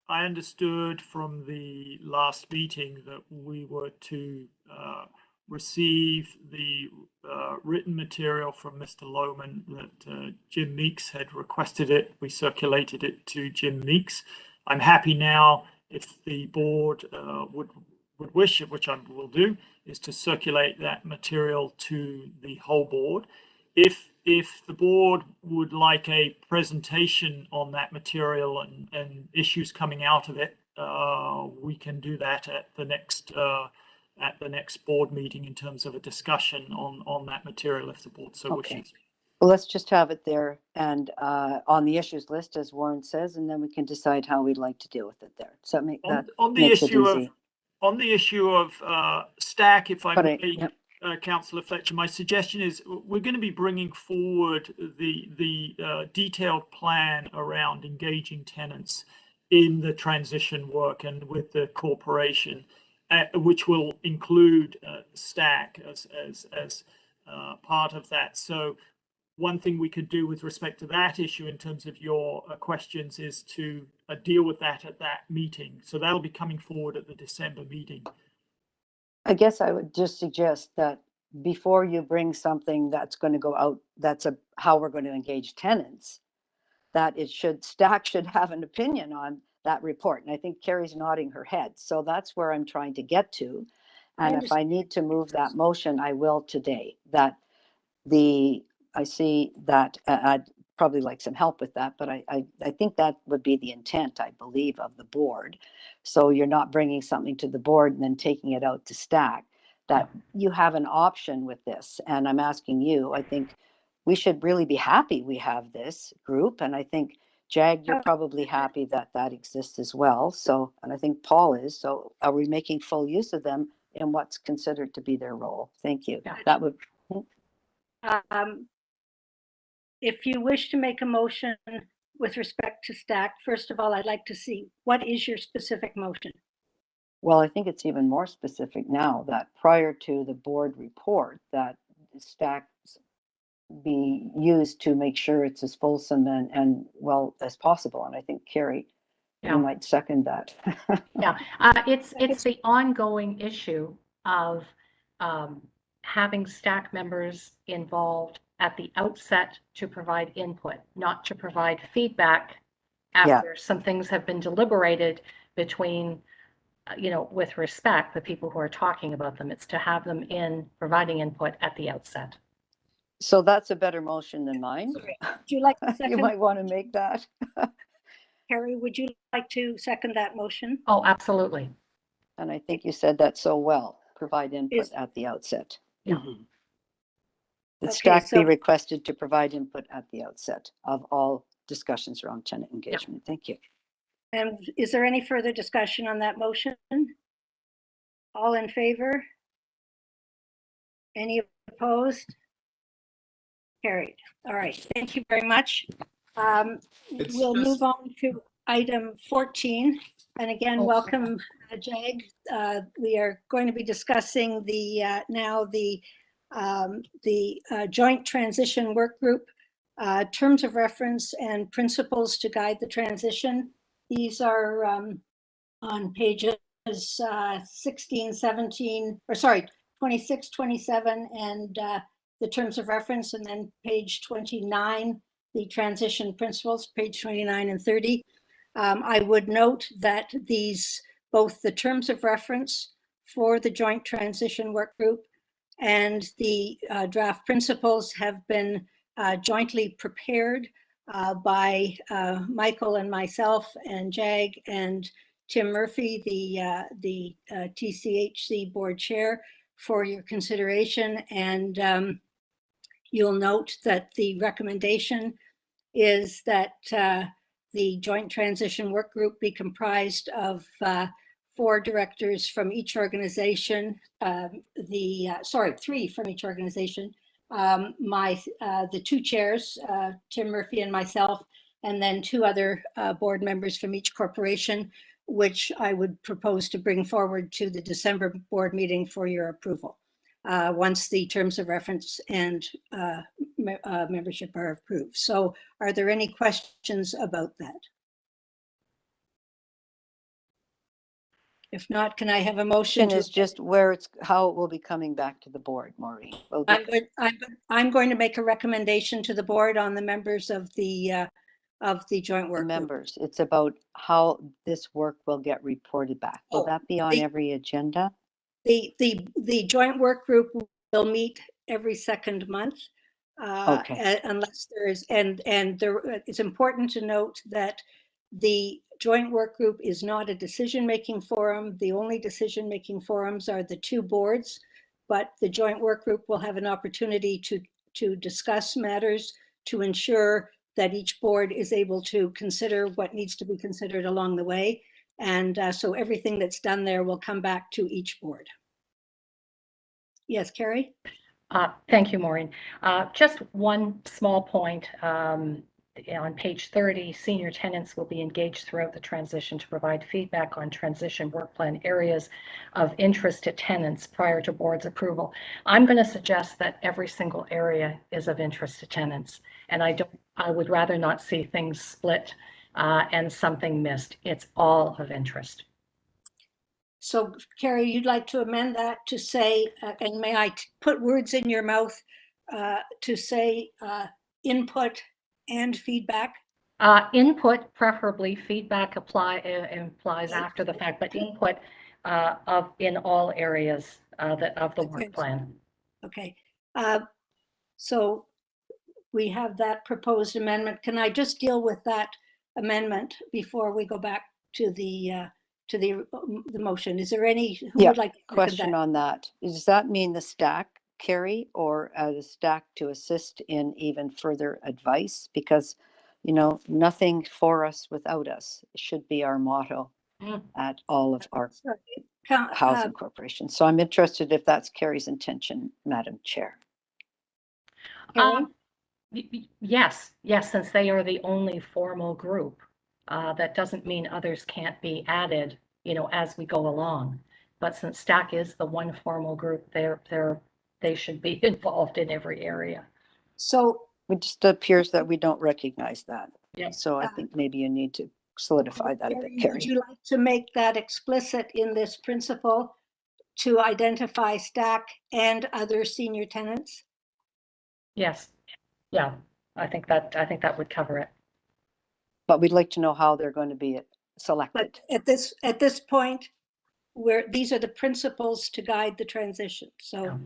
I understood from the last meeting that we were to receive the written material from Mr. Lohman, that Jim Meeks had requested it. We circulated it to Jim Meeks. I'm happy now, if the board would wish, which I will do, is to circulate that material to the whole board. If the board would like a presentation on that material and issues coming out of it, we can do that at the next board meeting in terms of a discussion on that material if the board so wishes. Well, let's just have it there and on the issues list, as Warren says, and then we can decide how we'd like to deal with it there. So make that makes it easy. On the issue of stack, if I may, Yep. Councillor Fletcher, my suggestion is we're going to be bringing forward the detailed plan around engaging tenants in the transition work and with the corporation, which will include stack as part of that. So one thing we could do with respect to that issue in terms of your questions is to deal with that at that meeting. So that'll be coming forward at the December meeting. I guess I would just suggest that before you bring something that's going to go out, that's how we're going to engage tenants, that stack should have an opinion on that report. And I think Carrie's nodding her head. So that's where I'm trying to get to. And if I need to move that motion, I will today. I see that I'd probably like some help with that, but I think that would be the intent, I believe, of the board. So you're not bringing something to the board and then taking it out to stack, that you have an option with this. And I'm asking you, I think we should really be happy we have this group. And I think, Jag, you're probably happy that that exists as well. So, and I think Paul is. So are we making full use of them in what's considered to be their role? Thank you. Yeah. That would. If you wish to make a motion with respect to stack, first of all, I'd like to see what is your specific motion? Well, I think it's even more specific now that prior to the board report, that stack's be used to make sure it's as fulsome and well as possible. And I think Carrie, Yeah. you might second that. Yeah, it's the ongoing issue of having staff members involved at the outset to provide input, not to provide feedback after some things have been deliberated between, with respect, the people who are talking about them. It's to have them in providing input at the outset. So that's a better motion than mine. Sorry. Would you like to You second? might want to make that. Carrie, would you like to second that motion? Oh, absolutely. And I think you said that so well. Provide input Is- at the outset. Yeah. The Okay, staff be so- requested to provide input at the outset of all discussions around tenant engagement. Thank you. And is there any further discussion on that motion? All in favor? Any opposed? Carried. All right, thank you very much. We'll move on to item 14. And again, welcome, Jag. We are going to be discussing the Joint Transition Work Group, terms of reference and principles to guide the transition. These are on pages 16, 17, or sorry, 26, 27, and the terms of reference, and then page 29, the transition principles, page 29 and 30. I would note that both the terms of reference for the Joint Transition Work Group and the draft principles have been jointly prepared by Michael and myself and Jag and Tim Murphy, the TSHC board chair, for your consideration. And you'll note that the recommendation is that the Joint Transition Work Group be comprised of 4 directors from each organization, 3 from each organization, the 2 chairs, Tim Murphy and myself, and then 2 other board members from each corporation, which I would propose to bring forward to the December board meeting for your approval, once the terms of reference and membership are approved. So are there any questions about that? If not, can I have a motion? Is just how it will be coming back to the board, Maureen. I'm going to make a recommendation to the board on the members of the joint work group. Members, it's about how this work will get reported back. Will that be on every agenda? The joint work group will meet every second month. Okay. Unless there is, it's important to note that the joint work group is not a decision-making forum. The only decision-making forums are the 2 boards, but the joint work group will have an opportunity to discuss matters to ensure that each board is able to consider what needs to be considered along the way. And so everything that's done there will come back to each board. Yes, Carrie? Thank you, Maureen. Just one small point. On page 30, senior tenants will be engaged throughout the transition to provide feedback on transition work plan areas of interest to tenants prior to board's approval. I'm going to suggest that every single area is of interest to tenants, and I would rather not see things split and something missed. It's all of interest. So Carrie, you'd like to amend that to say, and may I put words in your mouth, to say input and feedback? Input, preferably. Feedback implies after the fact, but input in all areas of the work plan. Okay. So we have that proposed amendment. Can I just deal with that amendment before we go back to the motion? Is there any who would like to question on that? Does that mean the stack, Carrie, or the stack to assist in even further advice? Because, nothing for us without us should be our motto at all of our housing corporations. So I'm interested if that's Carrie's intention, Madam Chair. Yes, since they are the only formal group. That doesn't mean others can't be added, as we go along. But since STAC is the one formal group, they should be involved in every area. So It just appears that we don't recognize that. Yeah. So I think maybe you need to solidify that a bit, Would Carrie. you like to make that explicit in this principle to identify Stack and other senior tenants? Yes, yeah, I think that would cover it. But we'd like to know how they're going to be selected. But at this point, these are the principles to guide the transition. So, Yeah.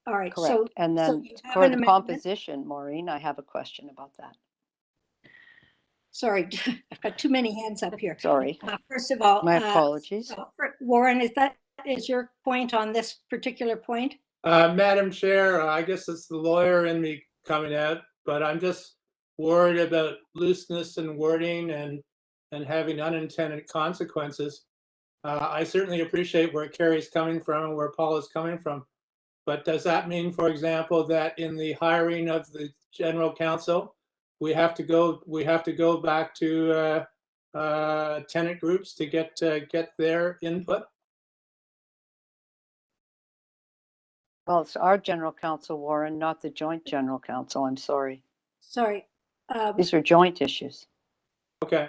all right. Correct. So, And so then you have for an the amendment? composition, Maureen, I have a question about that. Sorry, I've got too many hands up here. Sorry. First of all, My apologies. so, Warren, is your point on this particular point? Madam Chair, I guess it's the lawyer in me coming out, but I'm just worried about looseness and wording and having unintended consequences. I certainly appreciate where Carrie's coming from and where Paul is coming from. But does that mean, for example, that in the hiring of the general counsel, we have to go back to tenant groups to get their input? Well, it's our general counsel, Warren, not the joint general counsel. I'm sorry. Sorry. These are joint issues. Okay.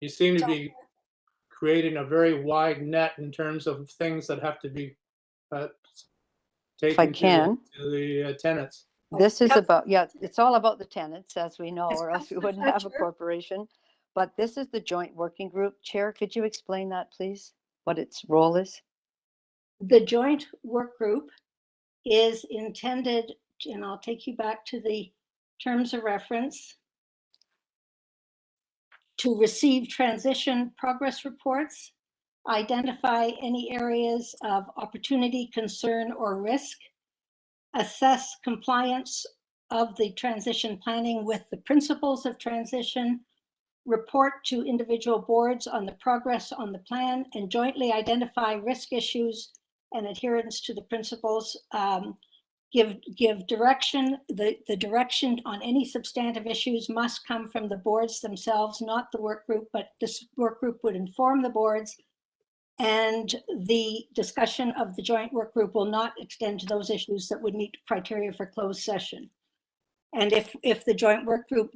You seem to be creating a very wide net in terms of things that have to be taken can. to the tenants. This is Yep. about, yeah, it's all about the tenants, as we know, Yes, or else we Councillor wouldn't have a Fletcher. corporation. But this is the joint working group. Chair, could you explain that, please? What its role is? The joint work group is intended, and I'll take you back to the terms of reference, to receive transition progress reports, identify any areas of opportunity, concern, or risk, assess compliance of the transition planning with the principles of transition, report to individual boards on the progress on the plan, and jointly identify risk issues and adherence to the principles. Give direction. The direction on any substantive issues must come from the boards themselves, not the work group, but this work group would inform the boards. And the discussion of the joint work group will not extend to those issues that would meet criteria for closed session. And if the joint work group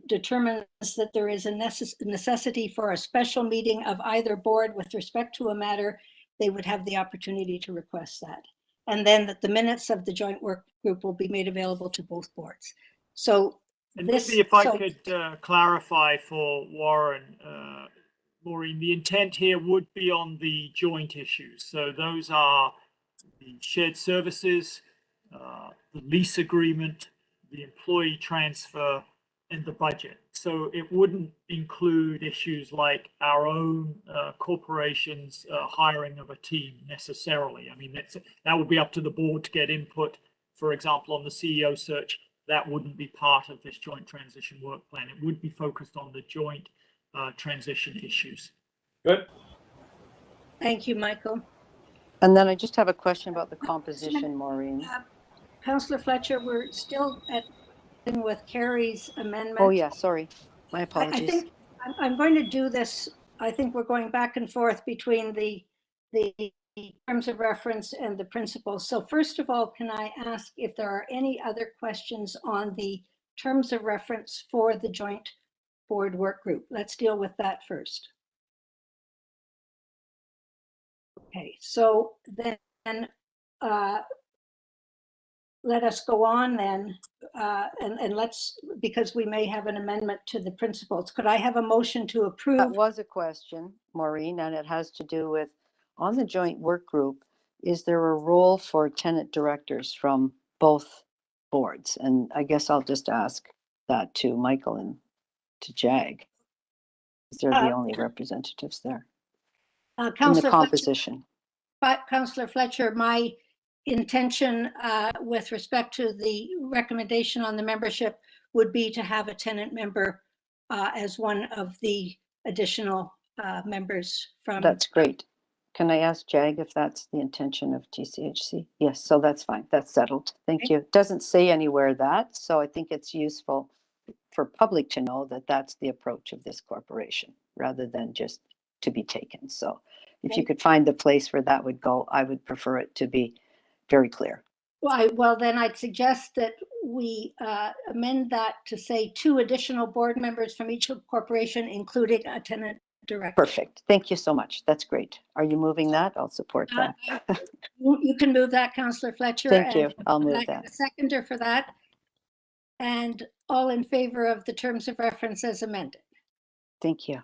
determines that there is a necessity for a special meeting of either board with respect to a matter, they would have the opportunity to request that. And then that the minutes of the joint work group will be made available to both boards. So And this, maybe if I could clarify for Warren, Maureen, the intent here would be on the joint issues. So those are the shared services, the lease agreement, the employee transfer, and the budget. So it wouldn't include issues like our own corporation's hiring of a team necessarily. I mean, that would be up to the board to get input. For example, on the CEO search, that wouldn't be part of this joint transition work plan. It would be focused on the joint transition issues. Good. thank you, Michael. And then I just have a question about the composition, Maureen. Councillor Fletcher, we're still with Carrie's amendment. Oh, yeah, sorry. My I apologies. think I'm going to do this. I think we're going back and forth between the terms of reference and the principles. So first of all, can I ask if there are any other questions on the terms of reference for the joint board work group? Let's deal with that first. Okay, so then let us go on then, and let's, because we may have an amendment to the principles. Could I have a motion to approve? That was a question, Maureen, and it has to do with, on the joint work group, is there a role for tenant directors from both boards? And I guess I'll just ask that to Michael and to Jag. They're the only representatives there in the Councillor composition. But Councillor Fletcher, my intention with respect to the recommendation on the membership would be to have a tenant member as one of the additional members from. That's great. Can I ask Jag if that's the intention of TSHC? Yes, so that's fine. That's settled. Thank you. It doesn't say anywhere that, so I think it's useful for public to know that that's the approach of this corporation rather than just to be taken. So if you could find the place where that would go, I would prefer it to be very clear. Well, then I'd suggest that we amend that to say 2 additional board members from each corporation, including a tenant director. Perfect. Thank you so much. That's great. Are you moving that? I'll support that. You can move that, Councillor Fletcher. Thank you. And I'll can move I get that. a seconder for that? And all in favor of the terms of reference as amended? Thank you.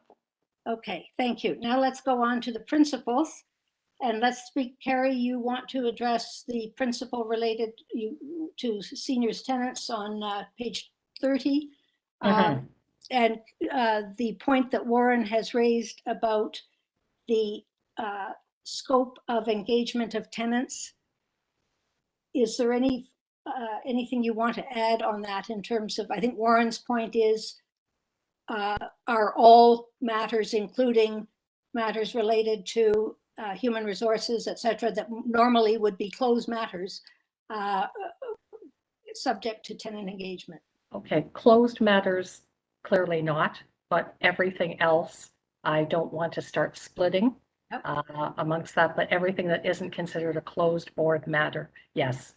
Okay, thank you. Now let's go on to the principles. And let's speak, Carrie, you want to address the principle related to seniors tenants on page 30. And the point that Warren has raised about the scope of engagement of tenants. Is there anything you want to add on that in terms of, I think Warren's point is, are all matters, including matters related to human resources, et cetera, that normally would be closed matters, subject to tenant engagement? Okay, closed matters, clearly not, but everything else, I don't want to start splitting amongst that, but everything that isn't considered a closed board matter, yes.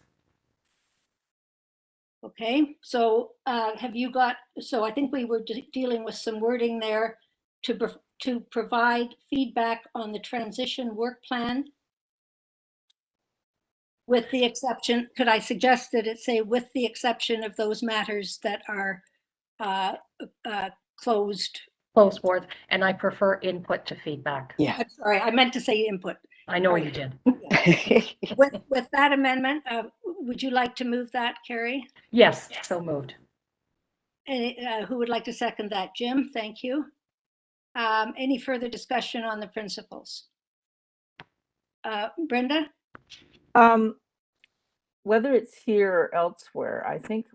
Okay, so have you got, so I think we were dealing with some wording there to provide feedback on the transition work plan. With the exception, could I suggest that it say with the exception of those matters that are closed? Closed boards, and I prefer input to feedback. Yeah. I'm sorry, I meant to say input. I know you did. With that amendment, would you like to move that, Carrie? Yes, so moved. And who would like to second that? Jim, thank you. Any further discussion on the principles? Brenda? Whether it's here or elsewhere, I think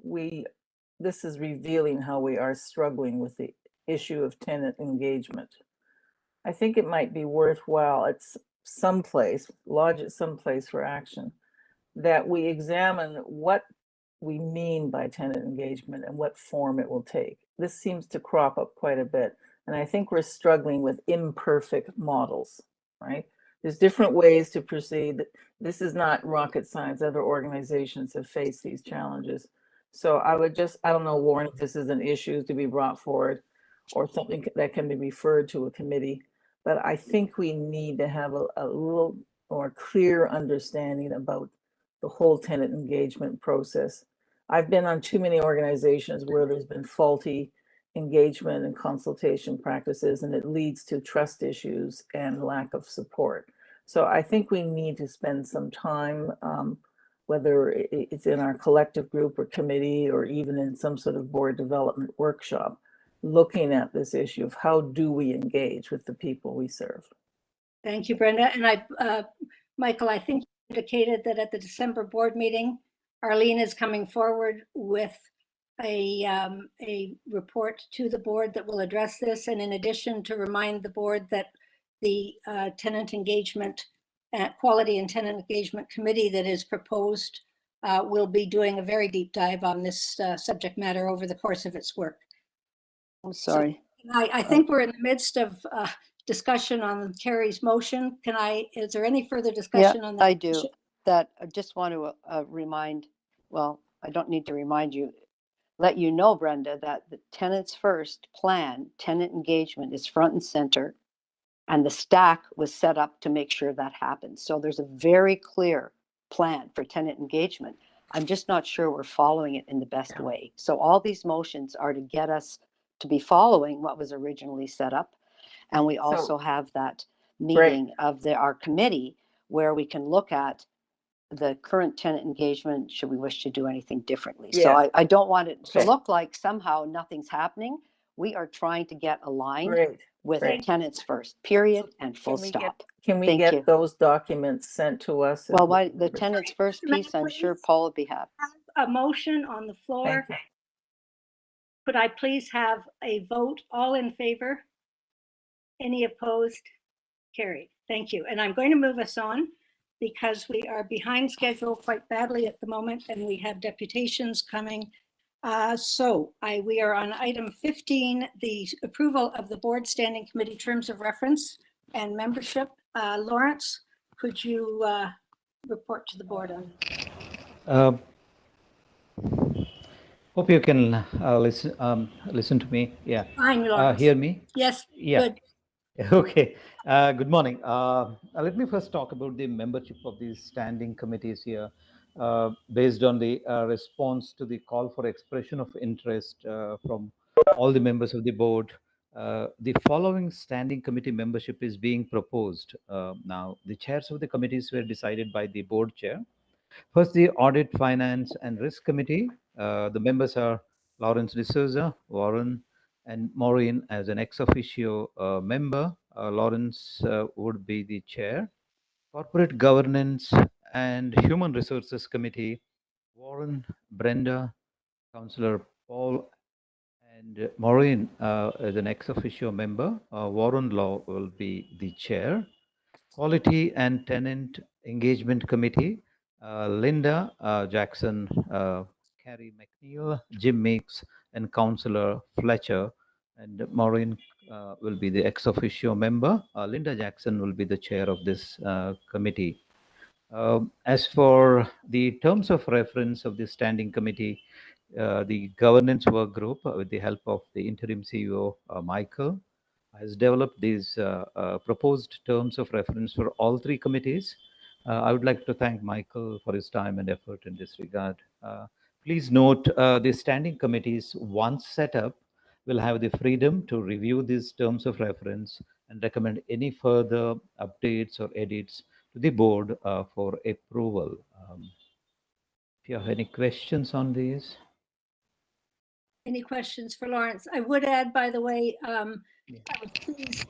this is revealing how we are struggling with the issue of tenant engagement. I think it might be worthwhile at someplace, lodge it someplace for action, that we examine what we mean by tenant engagement and what form it will take. This seems to crop up quite a bit. And I think we're struggling with imperfect models, right? There's different ways to proceed. This is not rocket science. Other organizations have faced these challenges. So I don't know, Warren, if this is an issue to be brought forward or something that can be referred to a committee, but I think we need to have a little more clear understanding about the whole tenant engagement process. I've been on too many organizations where there's been faulty engagement and consultation practices, and it leads to trust issues and lack of support. So I think we need to spend some time, whether it's in our collective group or committee, or even in some sort of board development workshop, looking at this issue of how do we engage with the people we serve. Thank you, Brenda. And Michael, I think you indicated that at the December board meeting, Arlene is coming forward with a report to the board that will address this. And in addition, to remind the board that the tenant engagement, quality and tenant engagement committee that is proposed will be doing a very deep dive on this subject matter over the course of its work. I'm sorry. So, I think we're in the midst of discussion on Carrie's motion. Is there any further discussion on that? I do. That I just want to remind, well, I don't need to remind you, let you know, Brenda, that the tenants first plan, tenant engagement is front and center, and the stack was set up to make sure that happens. So there's a very clear plan for tenant engagement. I'm just not sure we're following it in the best way. So all these motions are to get us to be following what was originally set up. And we also have that meeting of our committee where we can look at the current tenant engagement, should we wish to do anything differently. Yes. So I don't want it to look like somehow nothing's happening. We are trying to get aligned with tenants first, period, and full stop. Can we get those documents sent to us? Well, the tenants first piece, I'm sure Paul would be happy. A motion on the floor. Could I please have a vote? All in favor? Any opposed? Carried. Thank you. And I'm going to move us on because we are behind schedule quite badly at the moment, and we have deputations coming. We are on item 15, the approval of the board standing committee terms of reference and membership. Lawrence, could you report to the board on? Hope you can listen to me. Yeah. Fine, Lawrence. Hear me? Yes, Yeah. good. Okay. Good morning. Let me first talk about the membership of these standing committees here. Based on the response to the call for expression of interest from all the members of the board, the following standing committee membership is being proposed. Now, the chairs of the committees were decided by the board chair. First, the Audit, Finance and Risk Committee. The members are Lawrence D'Souza, Warren, and Maureen as an ex officio member. Lawrence would be the chair. Corporate Governance and Human Resources Committee, Warren, Brenda, Councillor Paul, and Maureen as an ex officio member. Warren Law will be the chair. Quality and Tenant Engagement Committee, Linda Jackson, Carrie McNeil, Jim Meeks, and Councillor Fletcher. And Maureen will be the ex officio member. Linda Jackson will be the chair of this committee. As for the terms of reference of the standing committee, the governance work group, with the help of the interim CEO, Michael, has developed these proposed terms of reference for all three committees. I would like to thank Michael for his time and effort in this regard. Please note the standing committees, once set up, will have the freedom to review these terms of reference and recommend any further updates or edits to the board for approval. If you have any questions on these. Any questions for Lawrence? I would add, by the way, I was pleased,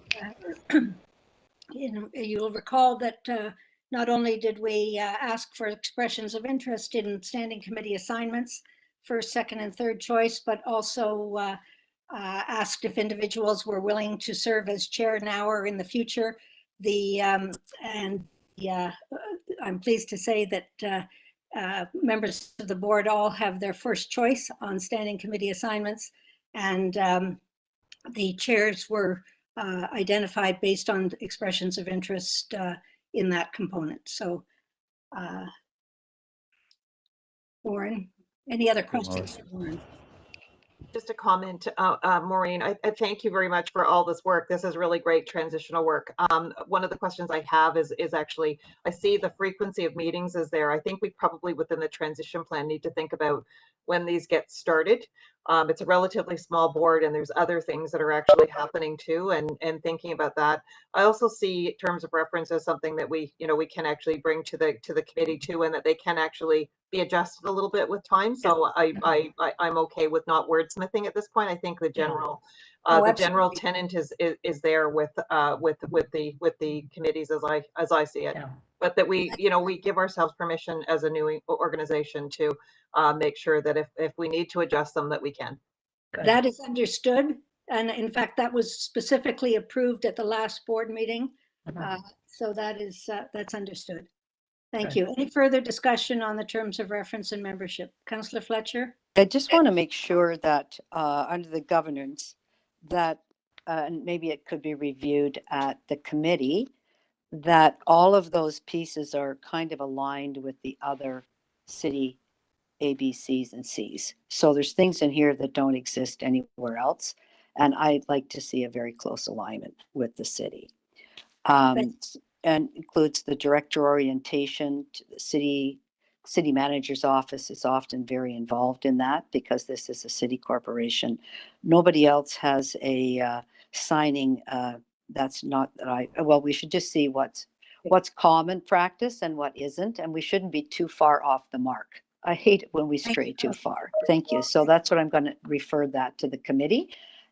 you'll recall that not only did we ask for expressions of interest in standing committee assignments, first, second, and third choice, but also asked if individuals were willing to serve as chair now or in the future. I'm pleased to say that members of the board all have their first choice on standing committee assignments, and the chairs were identified based on expressions of interest in that component. So, Warren, any other questions for Warren? Just a comment, Maureen, I thank you very much for all this work. This is really great transitional work. One of the questions I have is actually, I see the frequency of meetings is there. I think we probably within the transition plan need to think about when these get started. It's a relatively small board and there's other things that are actually happening too, and thinking about that. I also see terms of reference as something that we can actually bring to the committee too, and that they can actually be adjusted a little bit with time. So I'm okay with not wordsmithing at this point. I think the general general tenant is there with the committees as I see it. Yeah. But that we give ourselves permission as a new organization to make sure that if we need to adjust them, that we can. Good. That is understood. And in fact, that was specifically approved at the last board meeting. So that's understood. Thank you. Any further discussion on the terms of reference and membership? Councillor Fletcher? I just want to make sure that under the governance that, and maybe it could be reviewed at the committee, that all of those pieces are kind of aligned with the other city A, B, Cs, and Cs. So there's things in here that don't exist anywhere else. And I'd like to see a very close alignment with the city. And includes the director orientation to the city manager's office is often very involved in that because this is a city corporation. Nobody else has a signing. That's not that well, we should just see what's common practice and what isn't, and we shouldn't be too far off the mark. I hate it when we stray too far. Thank you. So that's what I'm going to refer that to the committee,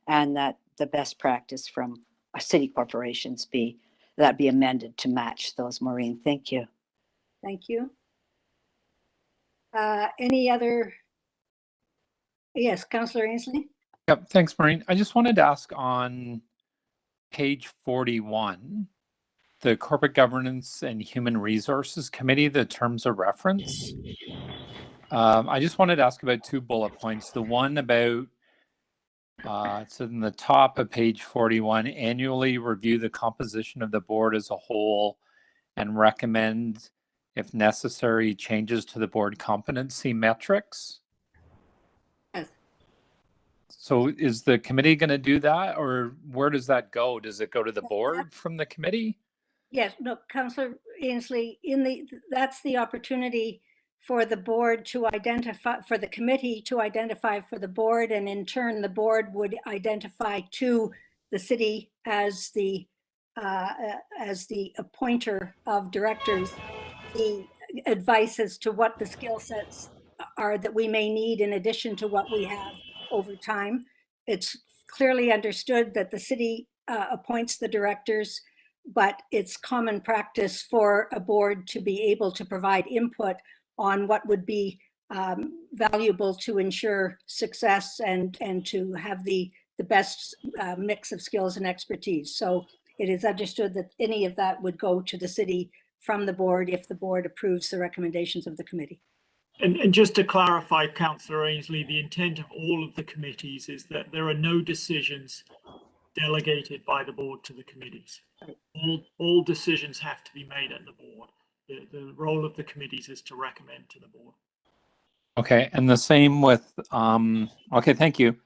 and that the best practice from city corporations be amended to match those, Maureen. Thank you. Thank you. Any other? Yes, Councillor Ainsley. Yep, thanks, Maureen. I just wanted to ask on page 41, the Corporate Governance and Human Resources Committee, the terms of reference. I just wanted to ask about two bullet points. The one about, it's in the top of page 41, annually review the composition of the board as a whole and recommend if necessary, changes to the board competency metrics. Yes. So is the committee going to do that, or where does that go? Does it go to the board from the committee? Yes, no, Councillor Ainsley, that's the opportunity for the board to identify, for the committee to identify for the board, and in turn, the board would identify to the city as the appointer of directors, the advice as to what the skill sets are that we may need in addition to what we have over time. It's clearly understood that the city appoints the directors, but it's common practice for a board to be able to provide input on what would be valuable to ensure success and to have the best mix of skills and expertise. So it is understood that any of that would go to the city from the board if the board approves the recommendations of the committee. And just to clarify, Councillor Ainsley, the intent of all of the committees is that there are no decisions delegated by the board to the committees. All decisions have to be made at the board. The role of the committees is to recommend to the board. Okay, and the same with, okay, thank you.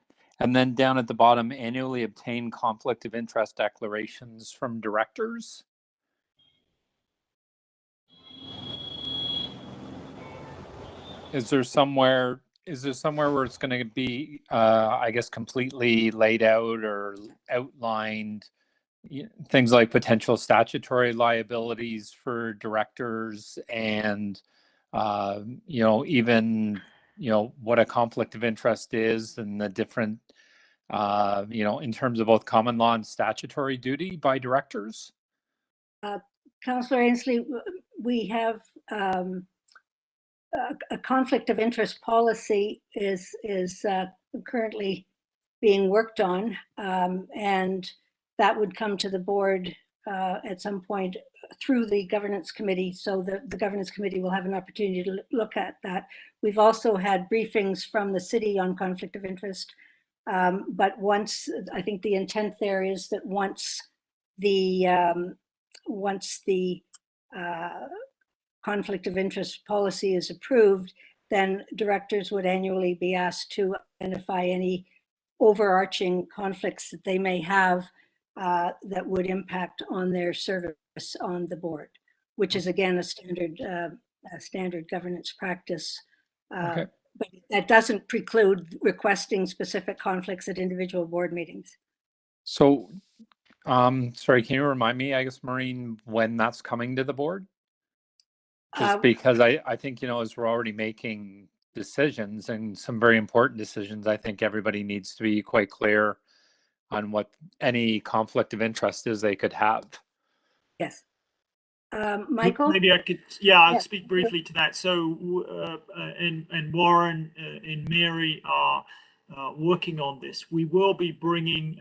And then down at the bottom, annually obtain conflict of interest declarations from directors. Is there somewhere where it's going to be, I guess, completely laid out or outlined, things like potential statutory liabilities for directors and, even, what a conflict of interest is and the different, in terms of both common law and statutory duty by directors? Councillor Ainsley, we have a conflict of interest policy is currently being worked on, and that would come to the board at some point through the governance committee. So the governance committee will have an opportunity to look at that. We've also had briefings from the city on conflict of interest. But I think the intent there is that once the conflict of interest policy is approved, then directors would annually be asked to identify any overarching conflicts that they may have that would impact on their service on the board, which is again a standard governance practice. Okay. But that doesn't preclude requesting specific conflicts at individual board meetings. So, sorry, can you remind me, I guess, Maureen, when that's coming to the board? Just because I think, as we're already making decisions and some very important decisions, I think everybody needs to be quite clear on what any conflict of interest is they could have. Yes. Michael? Maybe I could, I'll speak briefly to that. So, and Warren and Mary are working on this. We will be bringing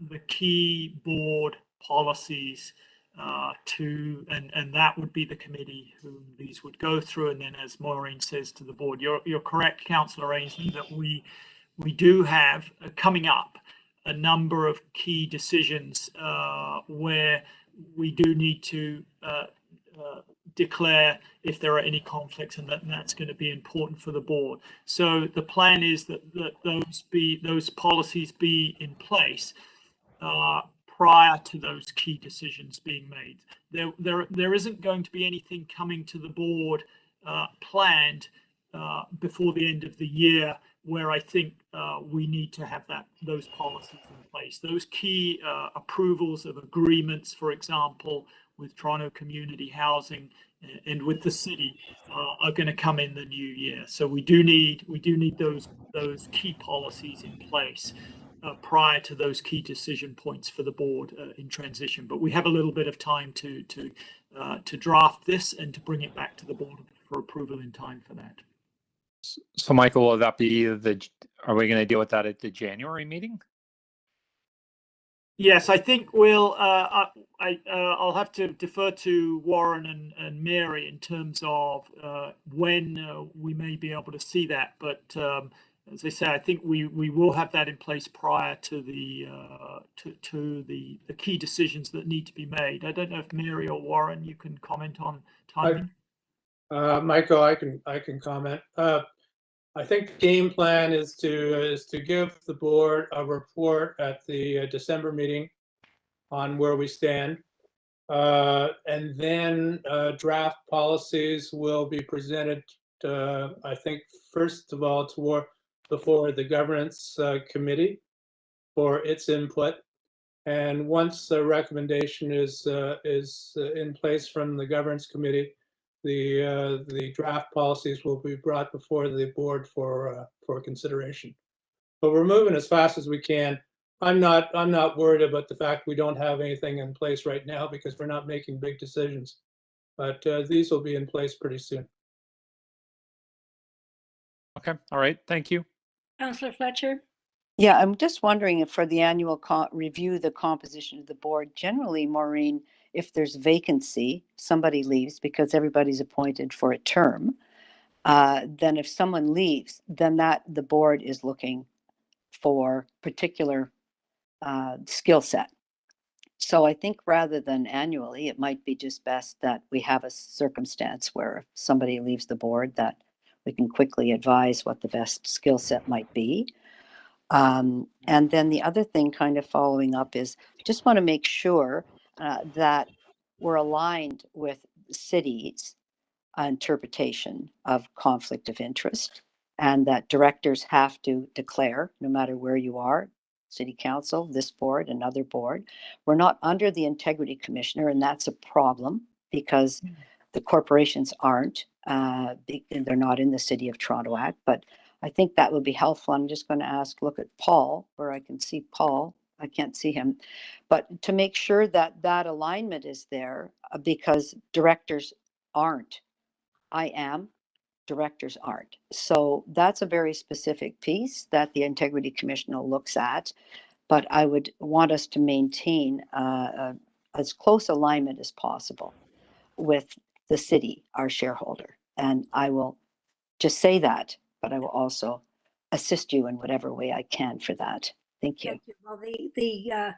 the key board policies and that would be the committee whom these would go through. And then, as Maureen says, to the board. You're correct, Councillor Ainsley, that we do have coming up a number of key decisions where we do need to declare if there are any conflicts, and that's going to be important for the board. So the plan is that those policies be in place prior to those key decisions being made. There isn't going to be anything coming to the board planned before the end of the year where I think we need to have those policies in place. Those key approvals of agreements, for example, with Toronto Community Housing and with the city are going to come in the new year. So we do need those key policies in place prior to those key decision points for the board in transition. But we have a little bit of time to draft this and to bring it back to the board for approval in time for that. So, Michael, will that be are we going to deal with that at the January meeting? Yes, I think we'll. I'll have to defer to Warren and Mary in terms of when we may be able to see that. But as I say, I think we will have that in place prior to the key decisions that need to be made. I don't know if Mary or Warren, you can comment on timing. Michael, I can comment. I think the game plan is to give the board a report at the December meeting on where we stand. And then draft policies will be presented, I think, first of all, before the governance committee for its input. And once the recommendation is in place from the governance committee, the draft policies will be brought before the board for consideration. But we're moving as fast as we can. I'm not worried about the fact we don't have anything in place right now because we're not making big decisions. But these will be in place pretty soon. Okay, all right, thank you. Councillor Fletcher? Yeah, I'm just wondering if for the annual review, the composition of the board, generally, Maureen, if there's vacancy, somebody leaves because everybody's appointed for a term. Then if someone leaves, then the board is looking for particular skill set. So I think rather than annually, it might be just best that we have a circumstance where if somebody leaves the board, that we can quickly advise what the best skill set might be. And then the other thing kind of following up is just want to make sure that we're aligned with the city's interpretation of conflict of interest, and that directors have to declare, no matter where you are, city council, this board, another board. We're not under the integrity commissioner, and that's a problem because the corporations aren't, they're not in the City of Toronto Act, but I think that would be helpful. I'm just going to look at Paul, where I can see Paul. I can't see him, but to make sure that that alignment is there, because directors aren't. I am, directors aren't. So that's a very specific piece that the Integrity Commissioner looks at, but I would want us to maintain as close alignment as possible with the city, our shareholder. And I will just say that, but I will also assist you in whatever way I can for that. Thank you. Thank you. Well,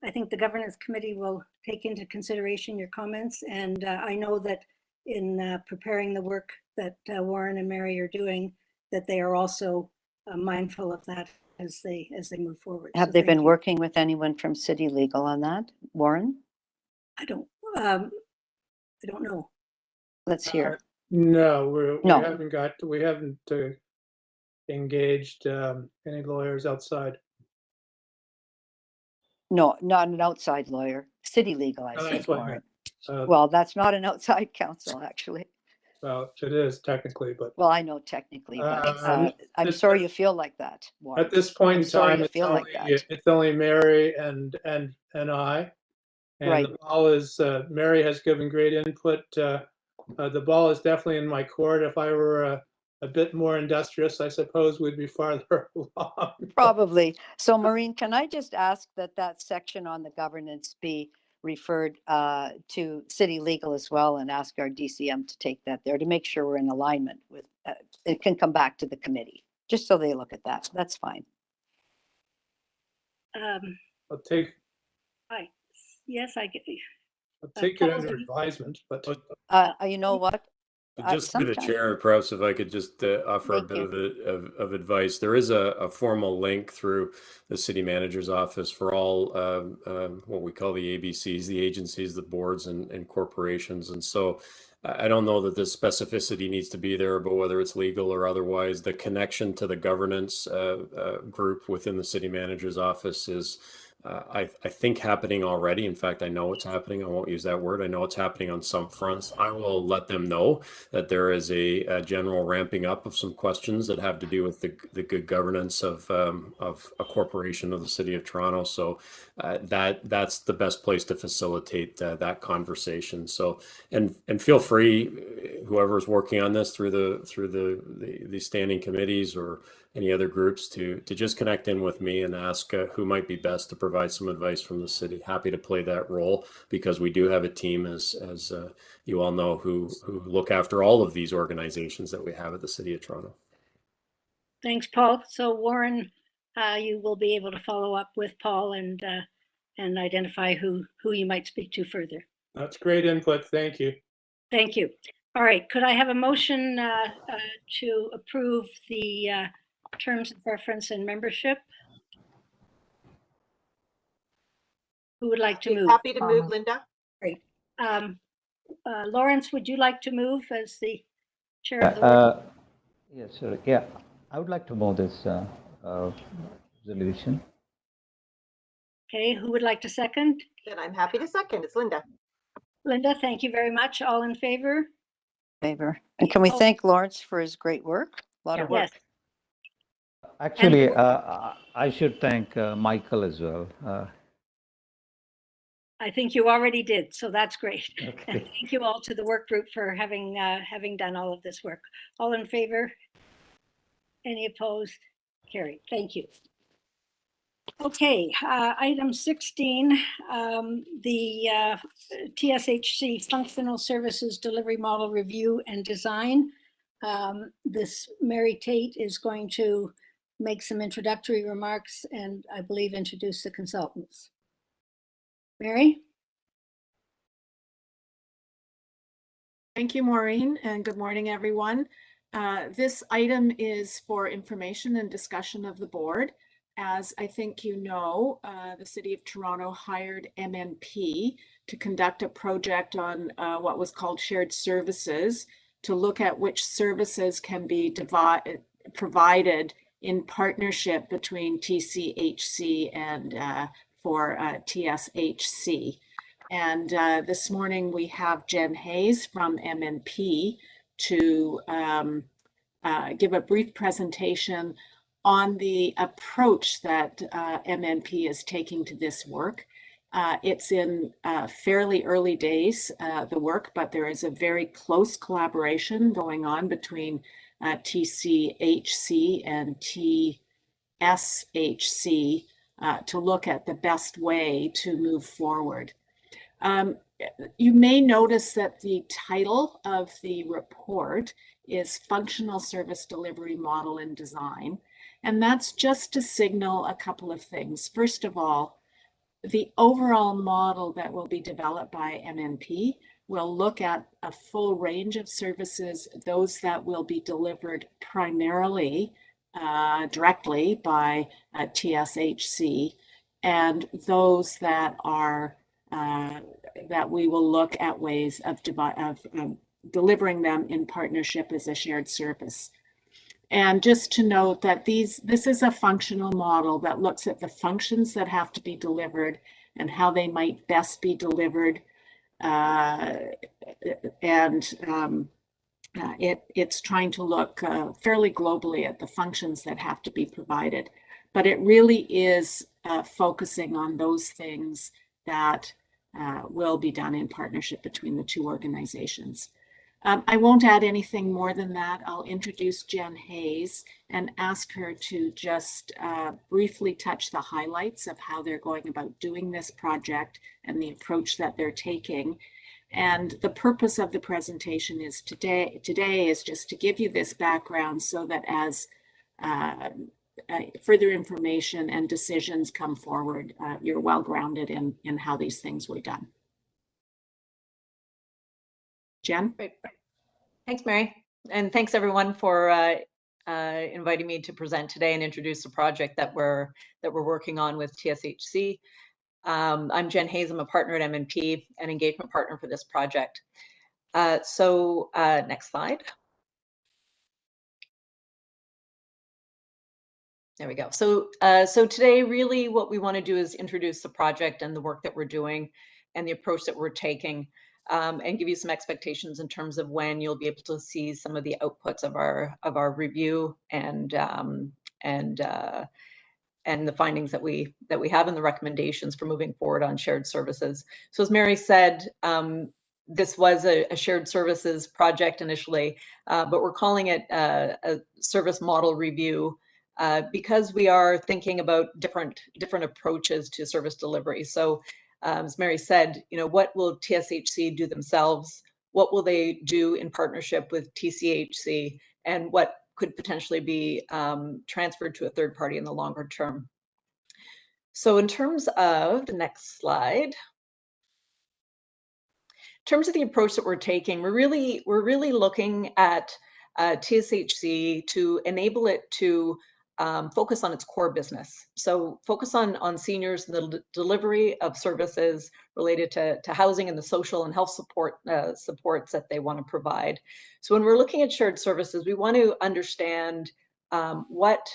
I think the governance committee will take into consideration your comments, and I know that in preparing the work that Warren and Mary are doing, that they are also mindful of that as they move forward. Have So they thank been you. working with anyone from City Legal on that, Warren? I don't know. Let's hear. No, No. we haven't engaged any lawyers outside. No, not an outside lawyer. City Legal, I Oh, said, that's what I Warren. meant. Well, that's not an outside counsel, actually. Well, it is technically, but Well, I know technically, but I'm it's sorry you feel like that, Warren. at this point I'm in sorry time, you feel like that. it's only Mary and I. And Right. the ball is, Mary has given great input. The ball is definitely in my court. If I were a bit more industrious, I suppose we'd be farther along. Probably. So Maureen, can I just ask that section on the governance be referred to City Legal as well, and ask our DCM to take that there to make sure we're in alignment with, it can come back to the committee, just so they look at that. That's fine. I'll take Yes, I get. I'll take it under advisement, but You know what? Just to the sometimes- chair, perhaps if I could just offer a Thank bit of advice. There is a formal link through the city manager's office for all what we call the ABCs, the agencies, the boards and corporations. And so I don't know that the specificity needs to be there, but whether it's legal or otherwise, the connection to the governance group within the city manager's office is I think happening already. In fact, I know it's happening. I won't use that word. I know it's happening on some fronts. I will let them know that there is a general ramping up of some questions that have to do with the good governance of a corporation of the City of Toronto. So that's the best place to facilitate that conversation. So and feel free, whoever's working on this through the standing committees or any other groups to just connect in with me and ask who might be best to provide some advice from the city. Happy to play that role because we do have a team, as you all know, who look after all of these organizations that we have at the City of Toronto. Thanks, Paul. So Warren, you will be able to follow up with Paul and identify who you might speak to further. that's great input. Thank you. Thank you. All right, could I have a motion to approve the terms of reference and membership? Who would like to move? Happy to move, Linda. Great. Lawrence, would you like to move as the chair of the work? Yes, sir. Yeah, I would like to move this resolution. Okay, who would like to second? Then I'm happy to second. It's Linda. Linda, thank you very much. All in favor? Favor. And can we thank Lawrence for his great work? A lot of Yes. work. Actually, I should thank Michael as well. I think you already did, so that's great. Okay. And thank you all to the work group for having done all of this work. All in favor? Any opposed? Carried. Thank you. Okay, item 16, the TSHC Functional Services Delivery Model Review and Design. This Mary Tate is going to make some introductory remarks and I believe introduce the consultants. Mary? Thank you, Maureen, and good morning, everyone. This item is for information and discussion of the board. As I think you know, the City of Toronto hired MNP to conduct a project on what was called shared services to look at which services can be provided in partnership between TSHC and for TSHC. And this morning we have Jen Hayes from MNP to give a brief presentation on the approach that MNP is taking to this work. It's in fairly early days, the work, but there is a very close collaboration going on between TSHC and TSHC to look at the best way to move forward. You may notice that the title of the report is Functional Service Delivery Model and Design. And that's just to signal a couple of things. First of all, the overall model that will be developed by MNP will look at a full range of services, those that will be delivered primarily directly by TSHC, and those that are that we will look at ways of delivering them in partnership as a shared service. And just to note that this is a functional model that looks at the functions that have to be delivered and how they might best be delivered. It's trying to look fairly globally at the functions that have to be provided. But it really is focusing on those things that will be done in partnership between the two organizations. I won't add anything more than that. I'll introduce Jen Hayes and ask her to just briefly touch the highlights of how they're going about doing this project and the approach that they're taking. And the purpose of the presentation is today is just to give you this background so that as further information and decisions come forward, you're well grounded in how these things were done. Jen? Great. Thanks, Mary. And thanks everyone for inviting me to present today and introduce the project that we're working on with TSHC. I'm Jen Hayes. I'm a partner at MNP, an engagement partner for this project. Next slide. There we go. So today, really what we want to do is introduce the project and the work that we're doing and the approach that we're taking, and give you some expectations in terms of when you'll be able to see some of the outputs of our review and the findings that we have and the recommendations for moving forward on shared services. So as Mary said, this was a shared services project initially, but we're calling it a service model review because we are thinking about different approaches to service delivery. So as Mary said, what will TSHC do themselves? What will they do in partnership with TSHC? And what could potentially be transferred to a third party in the longer term? So in terms of the next slide, in terms of the approach that we're taking, we're really looking at TSHC to enable it to focus on its core business. So focus on seniors and the delivery of services related to housing and the social and health supports that they want to provide. So when we're looking at shared services, we want to understand what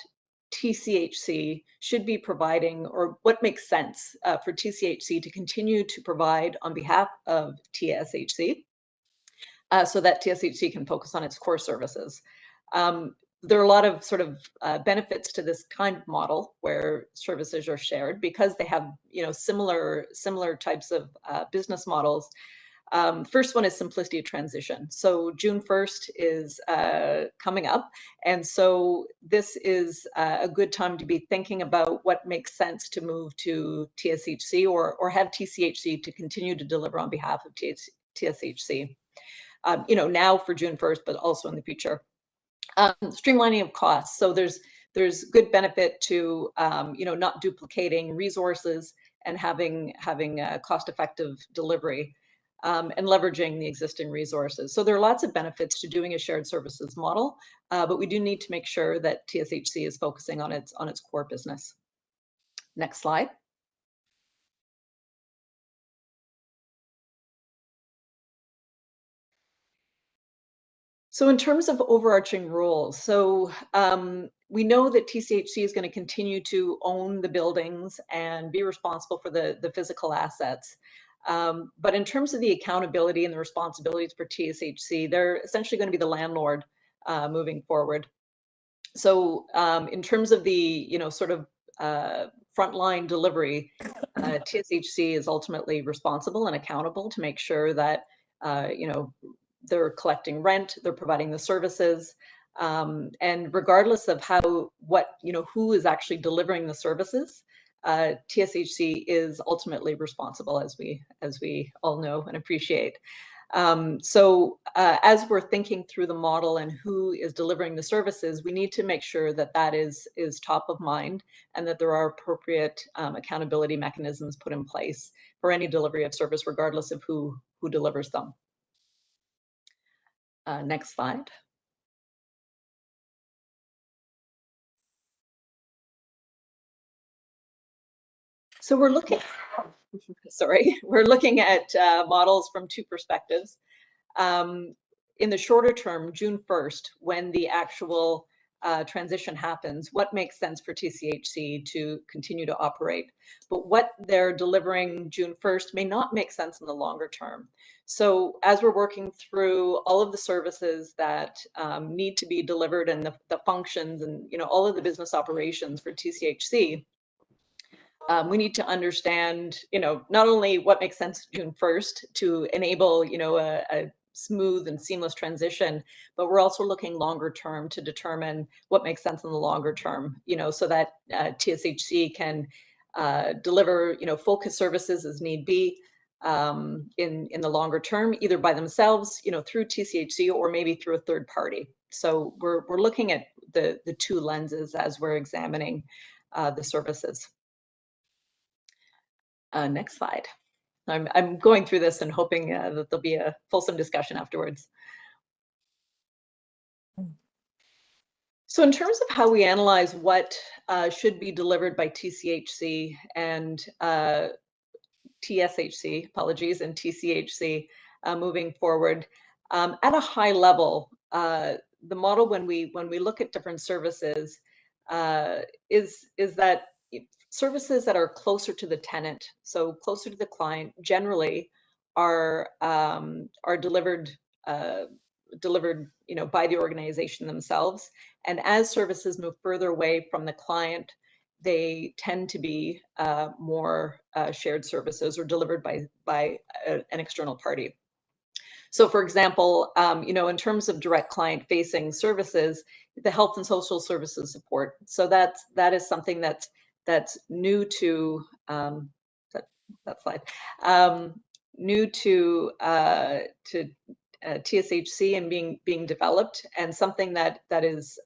TCHC should be providing, or what makes sense for TCHC to continue to provide on behalf of TSHC, so that TSHC can focus on its core services. There are a lot of sort of benefits to this kind of model where services are shared because they have, you know, similar types of business models. First one is simplicity of transition. So June 1st is coming up. And so this is a good time to be thinking about what makes sense to move to TSHC or have TCHC to continue to deliver on behalf of TSHC. You know, now for June 1st, but also in the future. Streamlining of costs. So there's good benefit to, you know, not duplicating resources and having cost-effective delivery. And leveraging the existing resources. So there are lots of benefits to doing a shared services model, but we do need to make sure that TSHC is focusing on its core business. Next slide. So in terms of overarching roles, so we know that TCHC is going to continue to own the buildings and be responsible for the physical assets. But in terms of the accountability and the responsibilities for TSHC, they're essentially going to be the landlord moving forward. So in terms of the, you know, sort of frontline delivery, TSHC is ultimately responsible and accountable to make sure that, you know, they're collecting rent, they're providing the services, and regardless of who is actually delivering the services, TSHC is ultimately responsible, as we all know and appreciate. So as we're thinking through the model and who is delivering the services, we need to make sure that that is top of mind and that there are appropriate accountability mechanisms put in place for any delivery of service, regardless of who delivers them. Next slide. So we're looking, we're looking at models from two perspectives. In the shorter term, June 1st, when the actual transition happens, what makes sense for TCHC to continue to operate? But what they're delivering June 1st may not make sense in the longer term. So as we're working through all of the services that need to be delivered and the functions and, you know, all of the business operations for TCHC, we need to understand, you know, not only what makes sense June 1st to enable, you know, a smooth and seamless transition, but we're also looking longer term to determine what makes sense in the longer term, you know, so that TSHC can deliver, you know, focused services as need be in the longer term, either by themselves, you know, through TSHC or maybe through a third party. So we're looking at the two lenses as we're examining the services. Next slide. I'm going through this and hoping that there'll be a fulsome discussion afterwards. So in terms of how we analyze what should be delivered by TCHC and TSHC, apologies, and TCHC moving forward, at a high level, the model when we look at different services is that services that are closer to the tenant, so closer to the client, generally are delivered you know, by the organization themselves. And as services move further away from the client, they tend to be more shared services or delivered by an external party. So for example, you know, in terms of direct client facing services, the health and social services support. So that is something that's new to that slide, new to TSHC and being developed, and something that is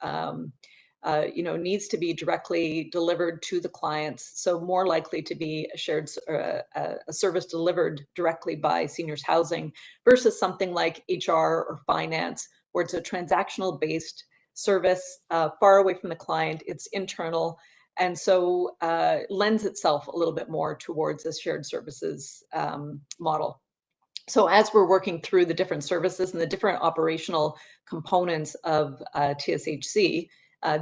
needs to be directly delivered to the clients. So more likely to be a shared a service delivered directly by seniors housing versus something like HR or finance, where it's a transactional based service, far away from the client, it's internal, and so lends itself a little bit more towards a shared services model. So as we're working through the different services and the different operational components of TSHC,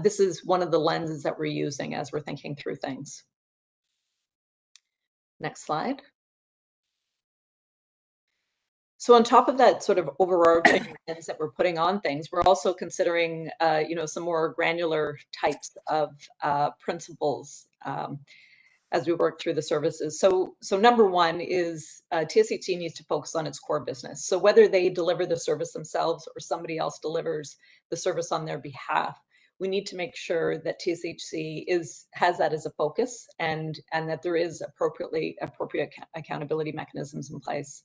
this is one of the lenses that we're using as we're thinking through things. Next slide. So on top of that sort of overarching lens that we're putting on things, we're also considering, some more granular types of principles as we work through the services. So number one is TSHC needs to focus on its core business. So whether they deliver the service themselves or somebody else delivers the service on their behalf, we need to make sure that TSHC has that as a focus and that there is appropriate accountability mechanisms in place.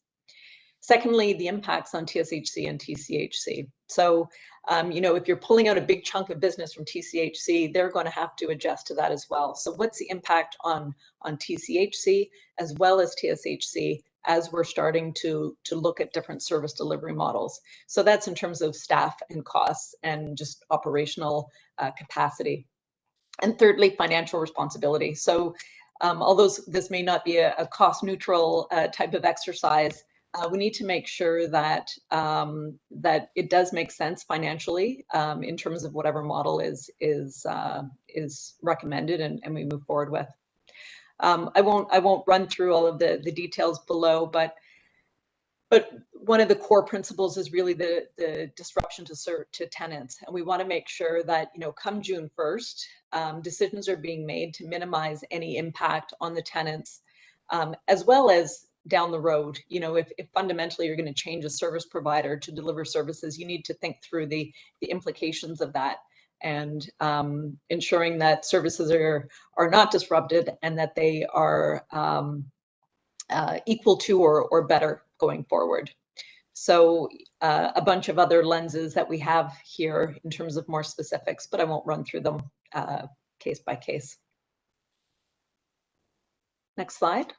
Secondly, the impacts on TSHC and TCHC. So, if you're pulling out a big chunk of business from TCHC, they're going to have to adjust to that as well. So what's the impact on TCHC as well as TSHC as we're starting to look at different service delivery models? So that's in terms of staff and costs and just operational capacity. And thirdly, financial responsibility. So although this may not be a cost neutral type of exercise, we need to make sure that that it does make sense financially in terms of whatever model is recommended and we move forward with. I won't run through all of the details below, but one of the core principles is really the disruption to tenants, and we want to make sure that come June 1st, decisions are being made to minimize any impact on the tenants, as well as down the road. If fundamentally you're going to change a service provider to deliver services, you need to think through the implications of that and ensuring that services are not disrupted and that they are equal to or better going forward. So a bunch of other lenses that we have here in terms of more specifics, but I won't run through them case by case. Next slide.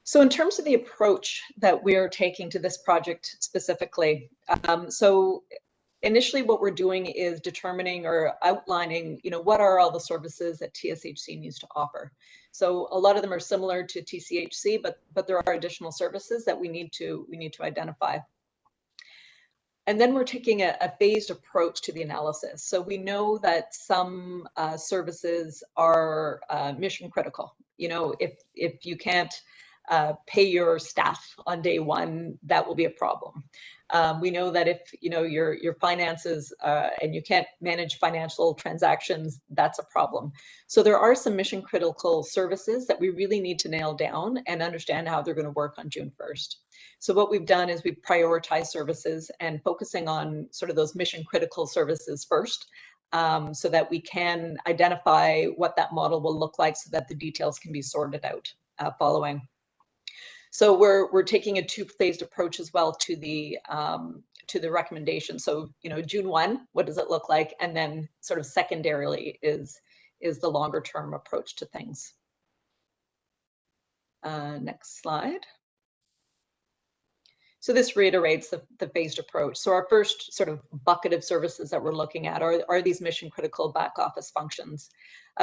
So in terms of the approach that we're taking to this project specifically, so initially what we're doing is determining or outlining, what are all the services that TSHC needs to offer. So a lot of them are similar to TCHC, but there are additional services that we need to identify. And then we're taking a phased approach to the analysis. So we know that some services are mission critical. If you can't pay your staff on day one, that will be a problem. We know that if your finances and you can't manage financial transactions, that's a problem. So there are some mission critical services that we really need to nail down and understand how they're going to work on June 1st. So what we've done is we've prioritized services and focusing on sort of those mission critical services first, so that we can identify what that model will look like so that the details can be sorted out following. So we're taking a two-phased approach as well to the recommendation. So June 1, what does it look like? And then sort of secondarily is the longer term approach to things. Next slide. So this reiterates the phased approach. So our first sort of bucket of services that we're looking at are these mission critical back office functions.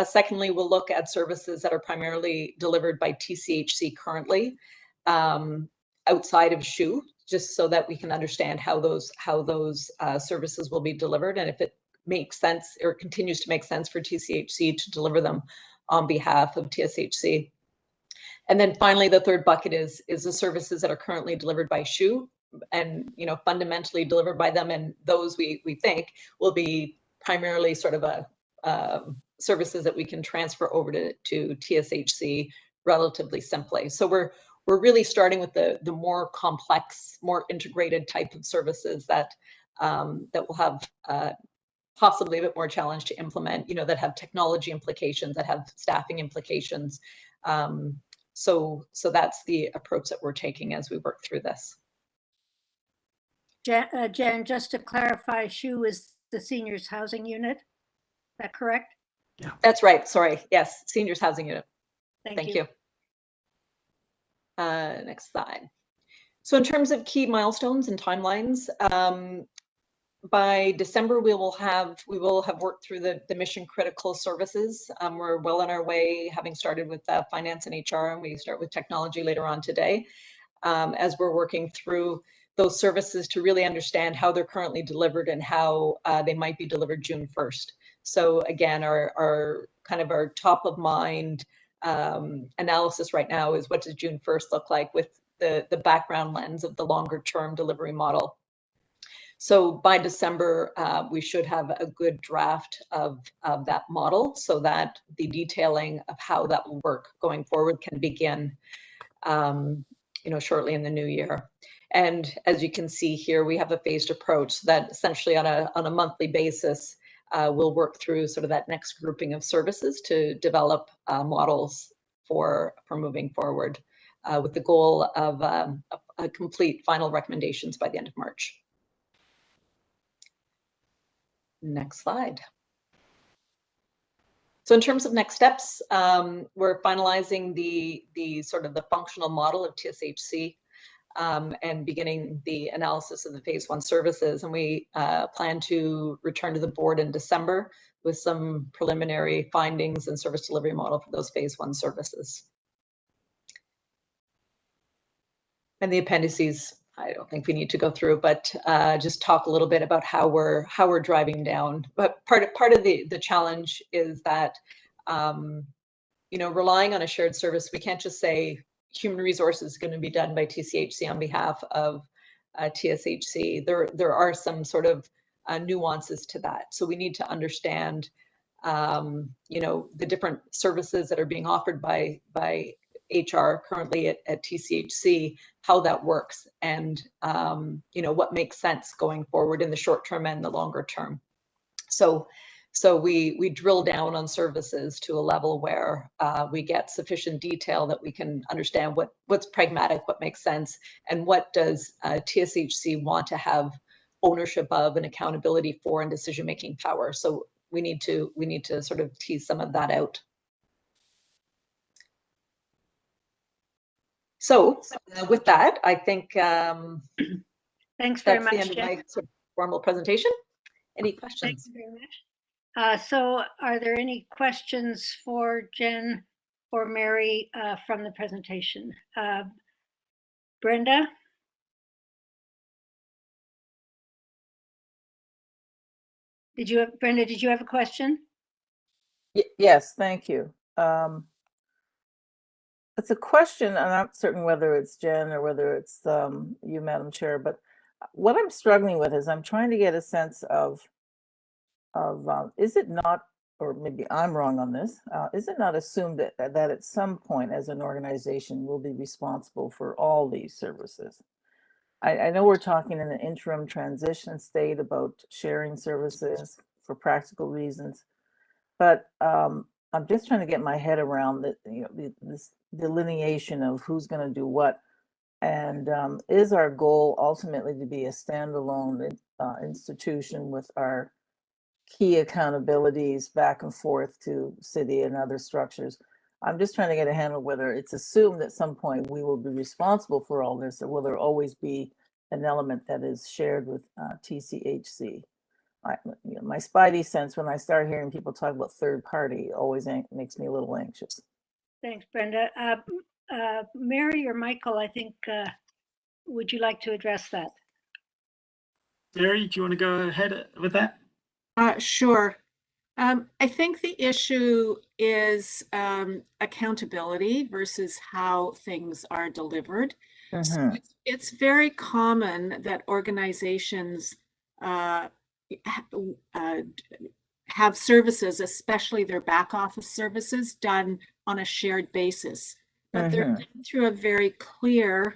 Secondly, we'll look at services that are primarily delivered by TCHC currently, outside of SHU, just so that we can understand how those services will be delivered and if it makes sense or continues to make sense for TCHC to deliver them on behalf of TSHC. And then finally, the third bucket is the services that are currently delivered by SHU and fundamentally delivered by them, and those we think will be primarily sort of a services that we can transfer over to TSHC relatively simply. So we're really starting with the more complex, more integrated type of services that will have possibly a bit more challenge to implement, that have technology implications, that have staffing implications. So that's the approach that we're taking as we work through this. Jen, just to clarify, SHU is the seniors housing unit. Is that correct? That's right. Sorry. Yes, seniors housing unit. Thank you. you. Next slide. So in terms of key milestones and timelines, by December, we will have worked through the mission critical services. We're well on our way, having started with finance and HR, and we start with technology later on today, as we're working through those services to really understand how they're currently delivered and how they might be delivered June 1st. So again, our kind of our top of mind analysis right now is what does June 1st look like with the background lens of the longer term delivery model. So by December, we should have a good draft of that model so that the detailing of how that will work going forward can begin shortly in the new year. And as you can see here, we have a phased approach that essentially on a monthly basis, we'll work through sort of that next grouping of services to develop models for moving forward with the goal of a complete final recommendations by the end of March. Next slide. So in terms of next steps, we're finalizing the sort of the functional model of TSHC and beginning the analysis of the phase 1 services. And we plan to return to the board in December with some preliminary findings and service delivery model for those phase 1 services. And the appendices, I don't think we need to go through, but just talk a little bit about how we're driving down. But part of the challenge is that relying on a shared service, we can't just say human resources is going to be done by TSHC on behalf of TSHC. There are some sort of nuances to that, so we need to understand the different services that are being offered by HR currently at TSHC, how that works, and what makes sense going forward in the short term and the longer term. So we drill down on services to a level where we get sufficient detail that we can understand what's pragmatic, what makes sense, and what does TSHC want to have ownership of and accountability for and decision-making power. So we need to sort of tease some of that out. So with that, I think thanks very much, that's the end of my sort of formal presentation. Any questions? Thank you very much. So are there any questions for Jen or Mary from the presentation? Brenda? Brenda, did you have a question? Yes, thank you. It's a question, I'm not certain whether it's Jen or whether it's you, Madam Chair, but what I'm struggling with is I'm trying to get a sense of is it not, or maybe I'm wrong on this, is it not assumed that at some point as an organization we'll be responsible for all these services? I know we're talking in an interim transition state about sharing services for practical reasons, but I'm just trying to get my head around this delineation of who's going to do what, and is our goal ultimately to be a standalone institution with our key accountabilities back and forth to city and other structures? I'm just trying to get a handle whether it's assumed at some point we will be responsible for all this, or will there always be an element that is shared with TSHC? My spidey sense when I start hearing people talk about third party always makes me a little anxious. Thanks, Brenda. Mary or Michael, I think, would you like to address that? Mary, do you want to go ahead with that? Sure. I think the issue is accountability versus how things are delivered. So it's very common that organizations have services, especially their back office services, done on a shared basis, but they're done through a very clear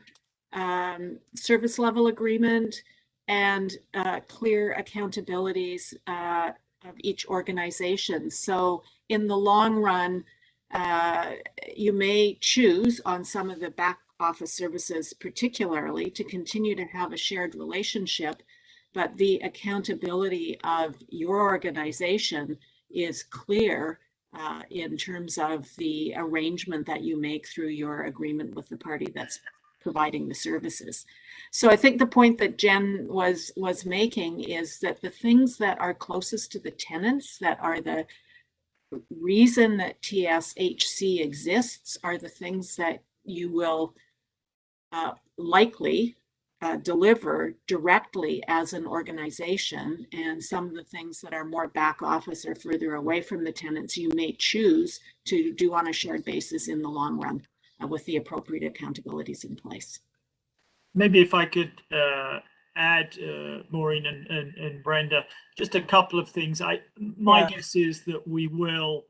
service level agreement and clear accountabilities of each organization. So in the long run, you may choose on some of the back office services particularly to continue to have a shared relationship, but the accountability of your organization is clear in terms of the arrangement that you make through your agreement with the party that's providing the services. So I think the point that Jen was making is that the things that are closest to the tenants, that are the reason that TSHC exists, are the things that you will likely deliver directly as an organization, and some of the things that are more back office or further away from the tenants you may choose to do on a shared basis in the long run with the appropriate accountabilities in place. Maybe if I could add, Maureen and Brenda, just a couple of things. My guess is that we will,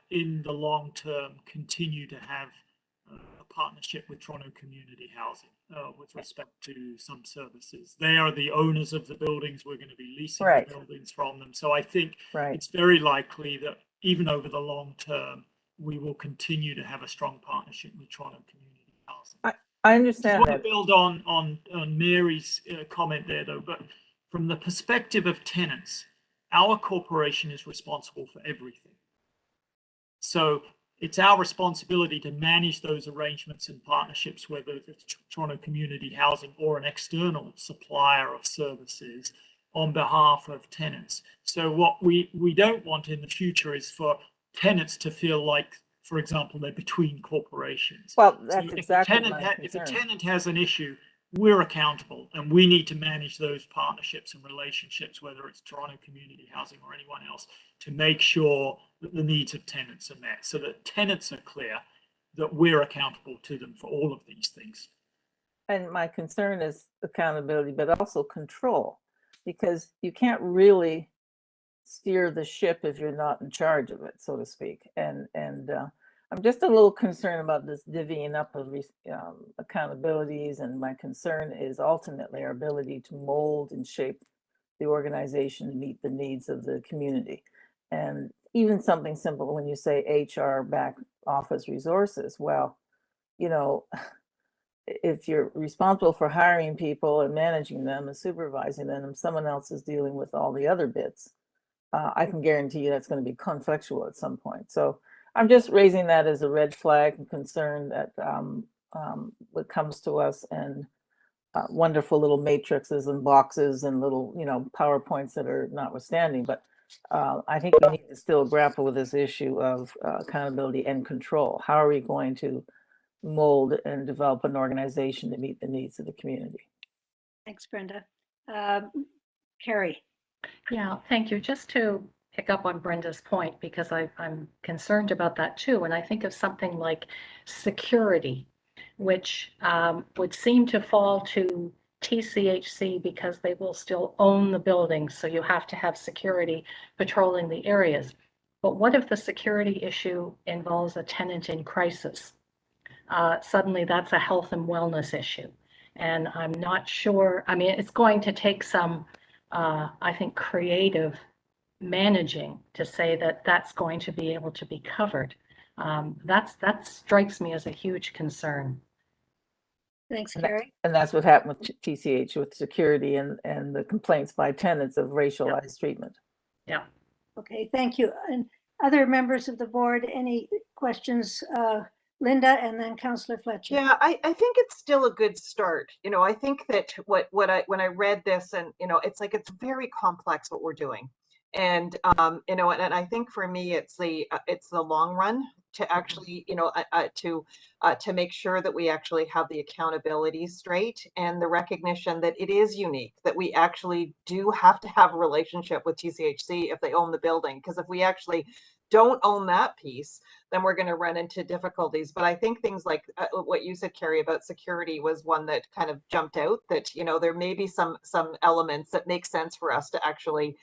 in the long term, continue to have a partnership with Toronto Community Housing with respect to some services. They are the owners of the buildings. We're going to be leasing the buildings from them. So I think it's very likely that even over the long term, we will continue to have a strong partnership with Toronto Community Housing. I understand that. I want to build on Mary's comment there, though, but from the perspective of tenants, our corporation is responsible for everything. So it's our responsibility to manage those arrangements and partnerships, whether it's Toronto Community Housing or an external supplier of services, on behalf of tenants. So what we don't want in the future is for tenants to feel like, for example, they're between corporations. Well, that's so exactly if a tenant has an issue, we're accountable, and we need to manage those partnerships and relationships, whether it's Toronto Community Housing or anyone else, to make sure that the needs of tenants are met, so that tenants are clear that we're accountable to them for all of these things. And my concern is accountability, but also control, because you can't really steer the ship if you're not in charge of it, so to speak. And I'm just a little concerned about this divvying up of accountabilities, and my concern is ultimately our ability to mold and shape the organization to meet the needs of the community. And even something simple, when you say HR back office resources, well, you know, if you're responsible for hiring people and managing them and supervising them, and someone else is dealing with all the other bits, I can guarantee you that's going to be conflictual at some point. So I'm just raising that as a red flag and concern that what comes to us, and wonderful little matrices and boxes and little, you know, PowerPoints that are notwithstanding. But I think we need to still grapple with this issue of accountability and control. How are we going to mold and develop an organization to meet the needs of the community? Thanks, Brenda. Carrie. Yeah, thank you. Just to pick up on Brenda's point, because I'm concerned about that too. And I think of something like security, which would seem to fall to TCHC because they will still own the buildings. So you have to have security patrolling the areas. But what if the security issue involves a tenant in crisis? Suddenly that's a health and wellness issue. And I'm not sure, I mean, it's going to take some, I think, creative managing to say that that's going to be able to be covered. That strikes me as a huge concern. Thanks, Carrie. And that's what happened with TCH, with security and the complaints by tenants of racialized treatment. Yeah. Okay, thank you. And other members of the board, any questions? Linda, and then Councillor Fletcher. Yeah, I think it's still a good start. You know, I think that when I read this, and you know, it's like it's very complex what we're doing, and you know, and I think for me it's the long run to actually, you know, to make sure that we actually have the accountability straight, and the recognition that it is unique, that we actually do have to have a relationship with TCHC if they own the building, because if we actually don't own that piece, then we're going to run into difficulties. But I think things like what you said, Carrie, about security was one that kind of jumped out, that, you know, there may be some elements that make sense for us to actually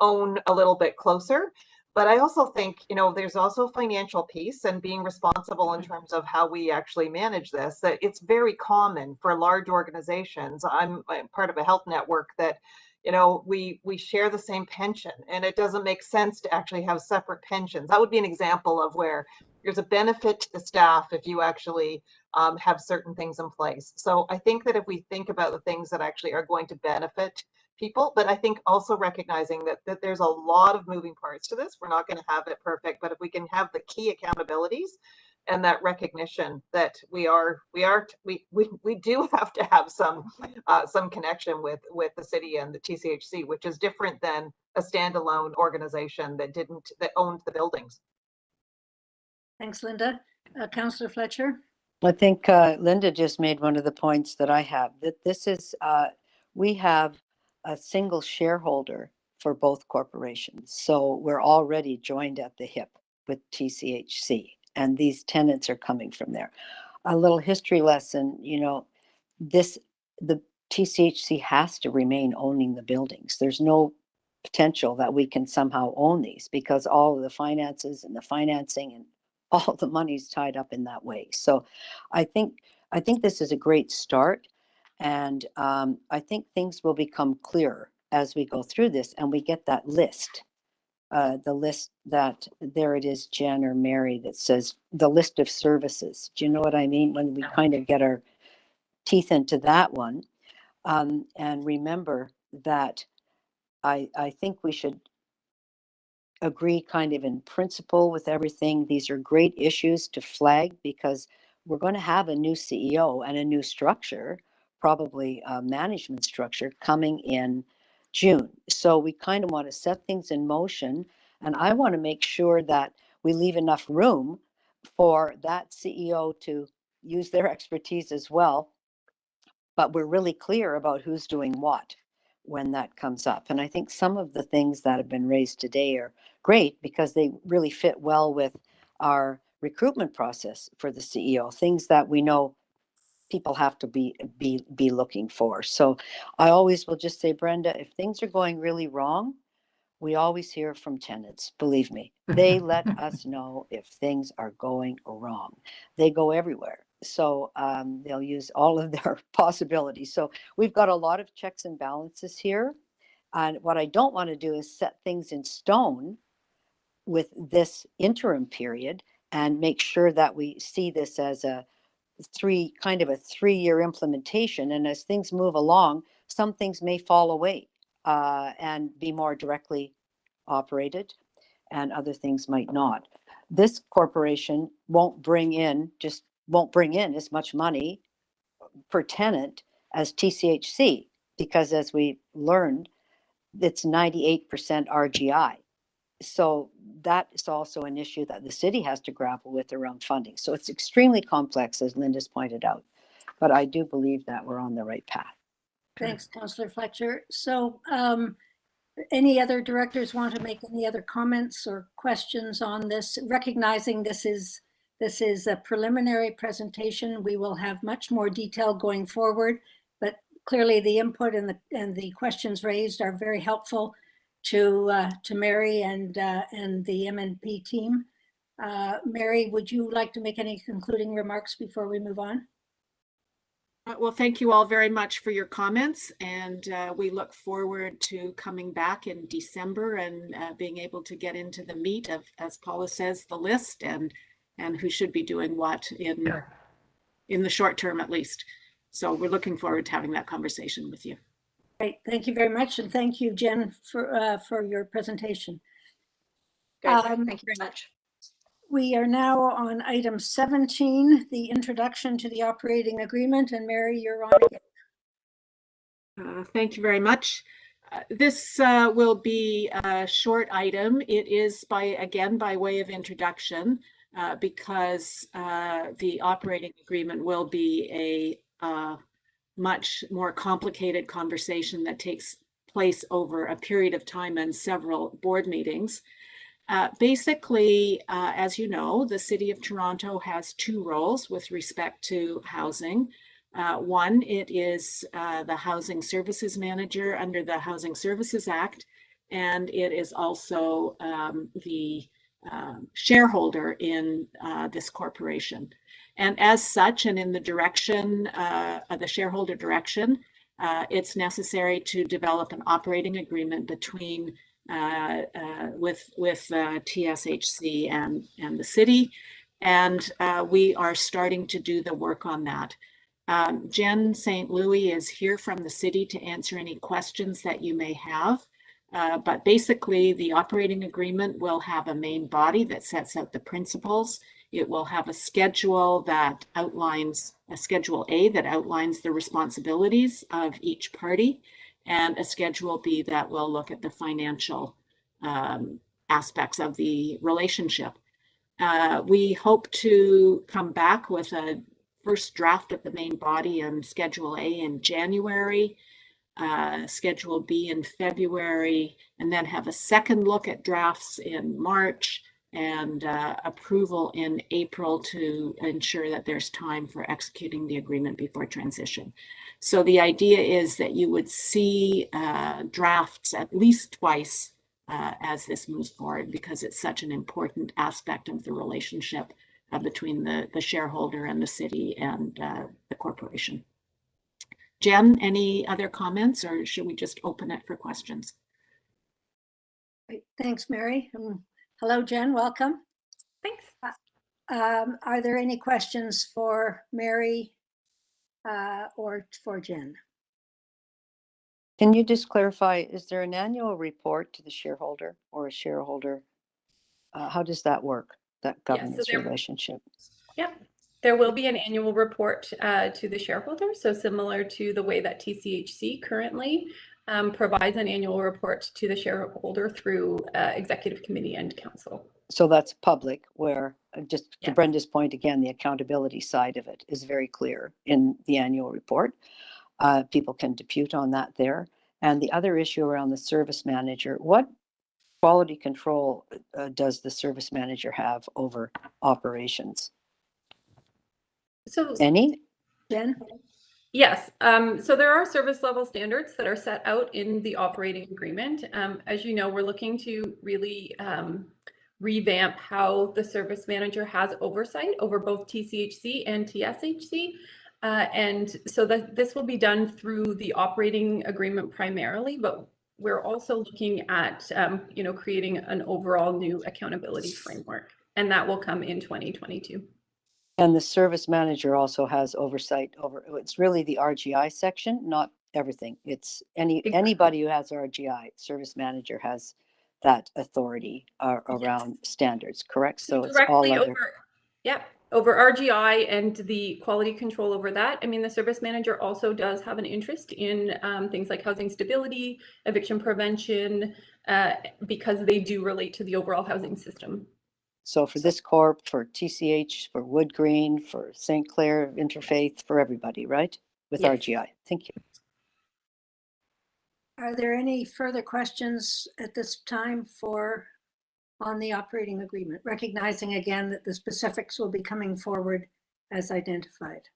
own a little bit closer. But I also think, you know, there's also a financial piece and being responsible in terms of how we actually manage this, that it's very common for large organizations. I'm part of a health network that, you know, we share the same pension, and it doesn't make sense to actually have separate pensions. That would be an example of where there's a benefit to the staff if you actually have certain things in place. So I think that if we think about the things that actually are going to benefit people, but I think also recognizing that there's a lot of moving parts to this. We're not going to have it perfect, but if we can have the key accountabilities and that recognition that we do have to have some connection with the city and the TSHC, which is different than a standalone organization that owned the buildings. Thanks, Linda. Councillor Fletcher. I think Linda just made one of the points that I have, that this is, we have a single shareholder for both corporations. So we're already joined at the hip with TSHC, and these tenants are coming from there. A little history lesson, you know, the TSHC has to remain owning the buildings. There's no potential that we can somehow own these because all of the finances and the financing and all the money's tied up in that way. So I think this is a great start. And I think things will become clearer as we go through this and we get that list. The list that, there it is, Jen or Mary, that says the list of services. Do you know what I mean? When we kind of get our teeth into that one. And remember that I think we should agree kind of in principle with everything. These are great issues to flag because we're going to have a new CEO and a new structure, probably a management structure, coming in June. So we kind of want to set things in motion, and I want to make sure that we leave enough room for that CEO to use their expertise as well, but we're really clear about who's doing what when that comes up. And I think some of the things that have been raised today are great because they really fit well with our recruitment process for the CEO, things that we know people have to be looking for. So I always will just say, Brenda, if things are going really wrong, we always hear from tenants, believe me. They let us know if things are going wrong. They go everywhere. So they'll use all of their possibilities. So we've got a lot of checks and balances here. And what I don't want to do is set things in stone with this interim period and make sure that we see this as a three-year implementation. And as things move along, some things may fall away and be more directly operated, and other things might not. This corporation won't bring in as much money per tenant as TSHC, because as we learned, it's 98% RGI. So that is also an issue that the city has to grapple with around funding. So it's extremely complex, as Linda's pointed out, but I do believe that we're on the right path. Thanks, Councillor Fletcher. So any other directors want to make any other comments or questions on this? Recognizing this is a preliminary presentation, we will have much more detail going forward, but clearly the input and the questions raised are very helpful to Mary and the MNP team. Mary, would you like to make any concluding remarks before we move on? Well, thank you all very much for your comments, and we look forward to coming back in December and being able to get into the meat of, as Paula says, the list and who should be doing what in the short term, at least. So we're looking forward to having that conversation with you. Great, thank you very much, and thank you, Jen, for your presentation. Thank you very much. We are now on item 17, the introduction to the operating agreement, and Mary, you're on again. Thank you very much. This will be a short item. It is by way of introduction because the operating agreement will be a much more complicated conversation that takes place over a period of time and several board meetings. Basically, as you know, the City of Toronto has two roles with respect to housing. One, it is the Housing Services Manager under the Housing Services Act, and it is also the shareholder in this corporation. And as such, and in the direction, the shareholder direction, it's necessary to develop an operating agreement between with TSHC and the city, and we are starting to do the work on that. Jen St. Louis is here from the city to answer any questions that you may have. But basically, the operating agreement will have a main body that sets out the principles. It will have a schedule that outlines, a Schedule A that outlines the responsibilities of each party, and a Schedule B that will look at the financial aspects of the relationship. We hope to come back with a first draft of the main body and Schedule A in January, Schedule B in February, and then have a second look at drafts in March and approval in April to ensure that there's time for executing the agreement before transition. So the idea is that you would see drafts at least twice as this moves forward, because it's such an important aspect of the relationship between the shareholder and the city and the corporation. Jen, any other comments, or should we just open it for questions? Great. Thanks, Mary. Hello, Jen, welcome. Thanks. Are there any questions for Mary or for Jen? Can you just clarify, is there an annual report to the shareholder or a shareholder? How does that work, that governance relationship? Yep. There will be an annual report to the shareholder. So similar to the way that TCHC currently provides an annual report to the shareholder through executive committee and council. So that's public, where just to Brenda's point again, the accountability side of it is very clear in the annual report. People can depute on that there. And the other issue around the service manager, what quality control does the service manager have over operations? So any? Jen? Yes. So there are service level standards that are set out in the operating agreement. As you know, we're looking to really revamp how the service manager has oversight over both TCHC and TSHC. And so that this will be done through the operating agreement primarily, but we're also looking at, creating an overall new accountability framework, and that will come in 2022. And the service manager also has oversight over, it's really the RGI section, not everything. It's anybody who has RGI, service manager has that authority around standards, correct? So it's all other. Over RGI and the quality control over that. I mean, the service manager also does have an interest in things like housing stability, eviction prevention, because they do relate to the overall housing system. So for this corp, for TCH, for Wood Green, for St. Clair Interfaith, for everybody, right? With RGI. Thank you. Are there any further questions at this time on the operating agreement, recognizing again that the specifics will be coming forward as identified?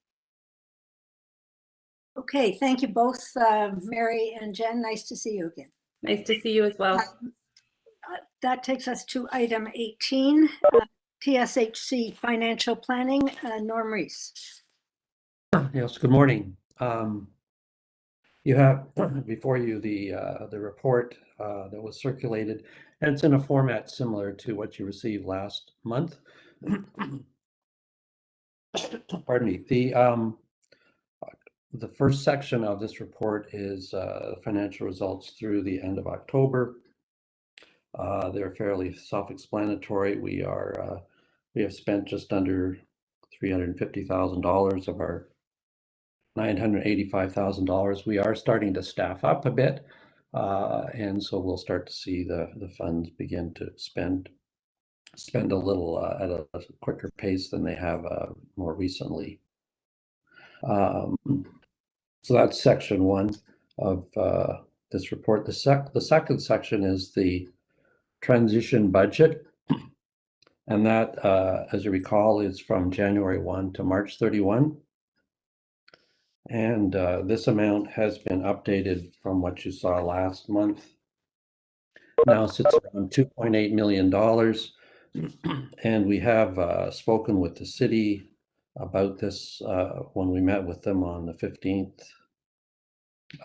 Okay, thank you both, Mary and Jen. Nice to see you again. Nice to see you as well. That takes us to item 18, TSHC financial planning. Norm Reese. Yes, good morning. You have before you the report that was circulated, and it's in a format similar to what you received last month. Pardon me. The first section of this report is financial results through the end of October. They're fairly self-explanatory. We have spent just under $350,000 of our $985,000. We are starting to staff up a bit, and so we'll start to see the funds begin to spend a little at a quicker pace than they have more recently. So that's section one of this report. The second section is the transition budget, and that, as you recall, is from January 1 to March 31. And this amount has been updated from what you saw last month. Now sits around $2.8 million. And we have spoken with the city about this when we met with them on the 15th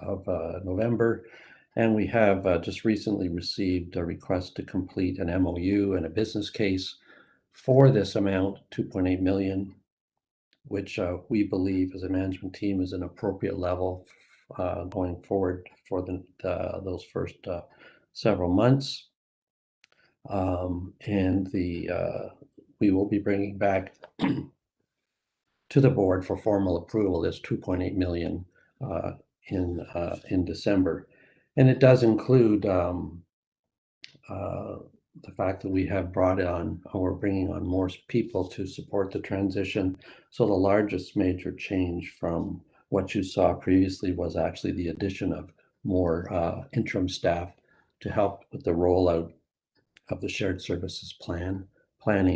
of November. And we have just recently received a request to complete an MOU and a business case for this amount, 2.8 million, which we believe as a management team is an appropriate level going forward for those first several months. And we will be bringing back to the board for formal approval this 2.8 million in December. And it does include the fact that we have brought on, or we're bringing on more people to support the transition. So the largest major change from what you saw previously was actually the addition of more interim staff to help with the rollout of the shared services planning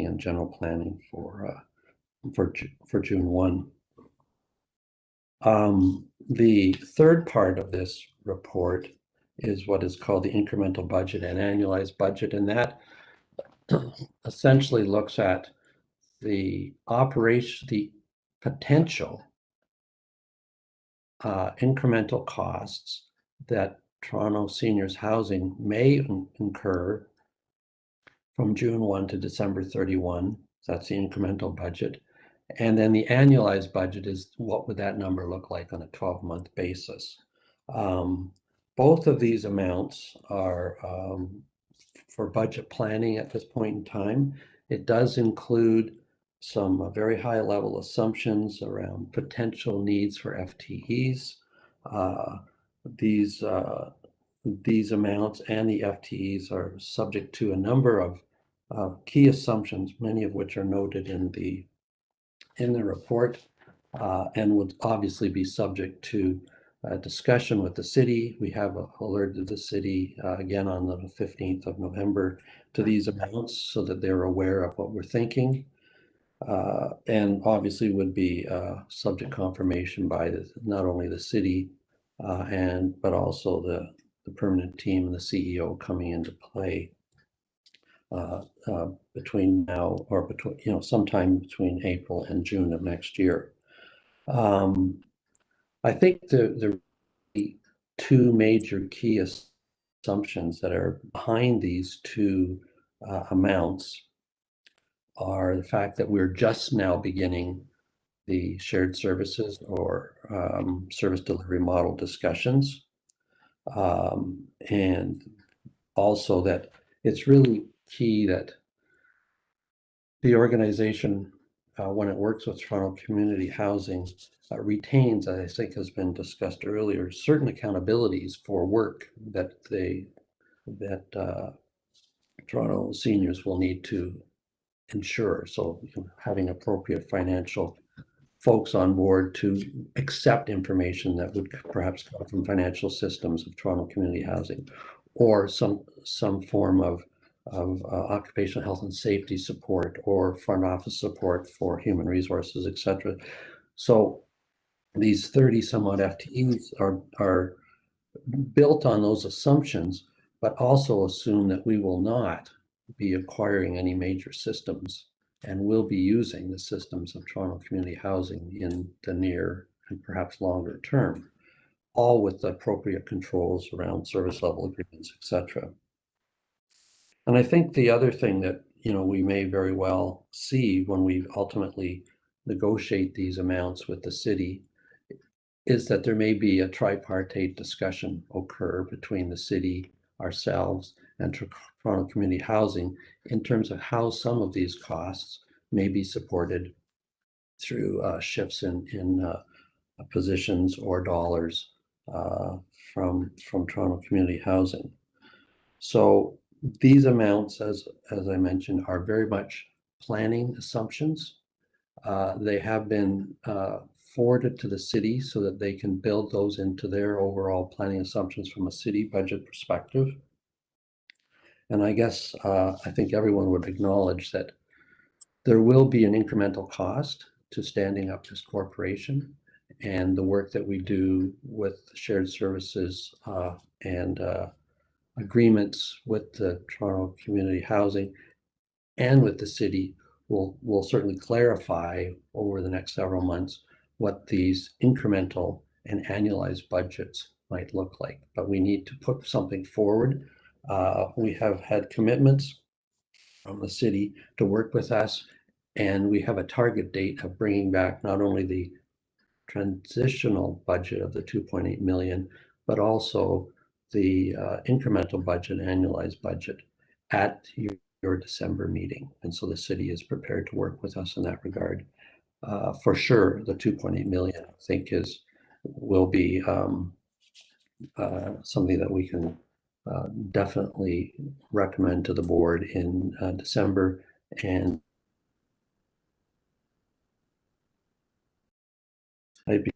and general planning for June 1. The third part of this report is what is called the incremental budget and annualized budget, and that essentially looks at the potential incremental costs that Toronto Seniors Housing may incur from June 1 to December 31. That's the incremental budget. And then the annualized budget is what would that number look like on a 12-month basis. Both of these amounts are for budget planning at this point in time. It does include some very high level assumptions around potential needs for FTEs. These amounts and the FTEs are subject to a number of key assumptions, many of which are noted in the report, and would obviously be subject to discussion with the city. We have alerted the city again on the 15th of November to these amounts so that they're aware of what we're thinking, and obviously would be subject confirmation by not only the city but also the permanent team and the CEO coming into play between now or sometime between April and June of next year. I think the two major key assumptions that are behind these two amounts are the fact that we're just now beginning the shared services or service delivery model discussions, and also that it's really key that the organization, when it works with Toronto Community Housing, retains, I think has been discussed earlier, certain accountabilities for work that Toronto seniors will need to ensure. So having appropriate financial folks on board to accept information that would perhaps come from financial systems of Toronto Community Housing, or some form of occupational health and safety support or front office support for human resources, etc. So these 30 some odd FTEs are built on those assumptions, but also assume that we will not be acquiring any major systems and will be using the systems of Toronto Community Housing in the near and perhaps longer term, all with the appropriate controls around service level agreements, etc. And I think the other thing that we may very well see when we ultimately negotiate these amounts with the city is that there may be a tripartite discussion occur between the city, ourselves, and Toronto Community Housing in terms of how some of these costs may be supported through shifts in positions or dollars from Toronto Community Housing. So these amounts, as I mentioned, are very much planning assumptions. They have been forwarded to the city so that they can build those into their overall planning assumptions from a city budget perspective. And I guess I think everyone would acknowledge that there will be an incremental cost to standing up this corporation, and the work that we do with shared services and agreements with the Toronto Community Housing and with the city will certainly clarify over the next several months what these incremental and annualized budgets might look like, but we need to put something forward. We have had commitments from the city to work with us, and we have a target date of bringing back not only the transitional budget of the 2.8 million, but also the incremental budget, annualized budget at your December meeting. And so the city is prepared to work with us in that regard. For sure, the 2.8 million, I think, will be something that we can definitely recommend to the board in December. And I'd be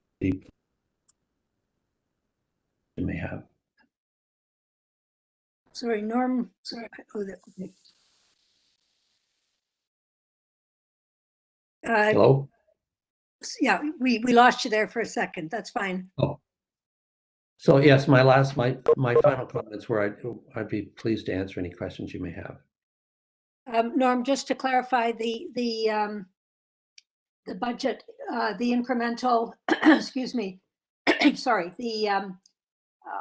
you may have. Sorry, Norm. Sorry. Oh, okay. Hello? Yeah, we lost you there for a second. That's fine. Oh. So yes, my final comments were I'd be pleased to answer any questions you may have. Norm, just to clarify the budget, the incremental, excuse me, sorry, the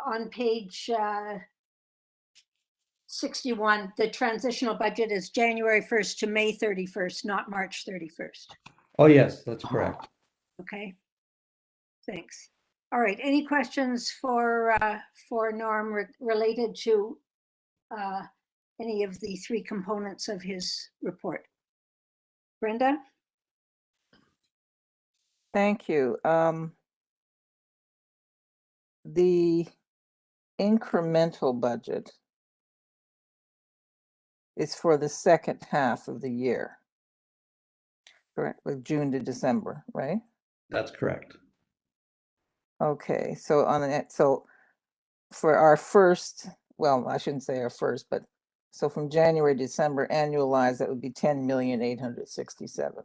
on page 61, the transitional budget is January 1st to May 31st, not March 31st. Oh, yes, that's correct. Okay, thanks. All right, any questions for Norm related to any of the three components of his report? Brenda? Thank you. The incremental budget is for the second half of the year, correct? With June to December, right? That's correct. Okay, so so for our first, well, I shouldn't say our first, but so from January to December annualized, that would be 10,867,000.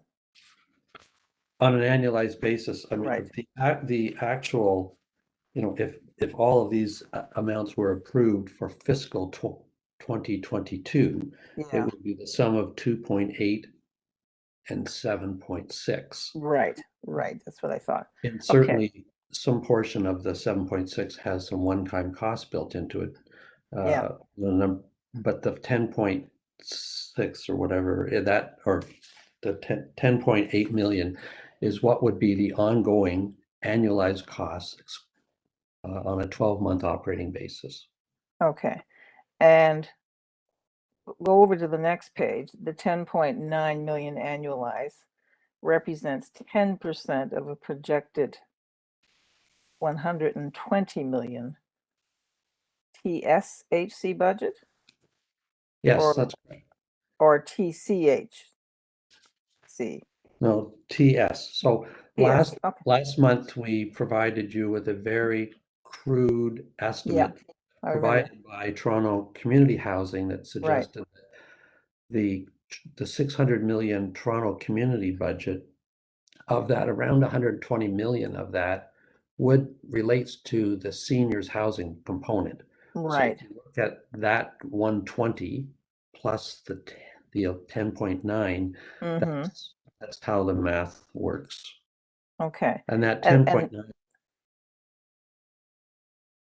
On an annualized basis, I mean, Right. the actual, if all of these amounts were approved for fiscal 2022, it Yeah, would be the sum of 2.8 and 7.6. right, that's what I thought. And Okay, certainly some portion of the 7.6 has some one-time cost built into it. Yeah. But the 10.6 or whatever, or the 10.8 million is what would be the ongoing annualized costs on a 12-month operating basis. okay. And go over to the next page. The 10.9 million annualized represents 10% of a projected 120 million TSHC budget? Yes, that's correct. Or TCHC? No, TS. So TS, okay. last month, we provided you with a very crude estimate I remember. provided by Toronto Community Housing that suggested that the 600 million Toronto community budget, of that, around 120 million of that relates to the seniors housing component. Right. So if you look at that 120 plus the 10.9, that's how the math works. Okay. And that 10.9.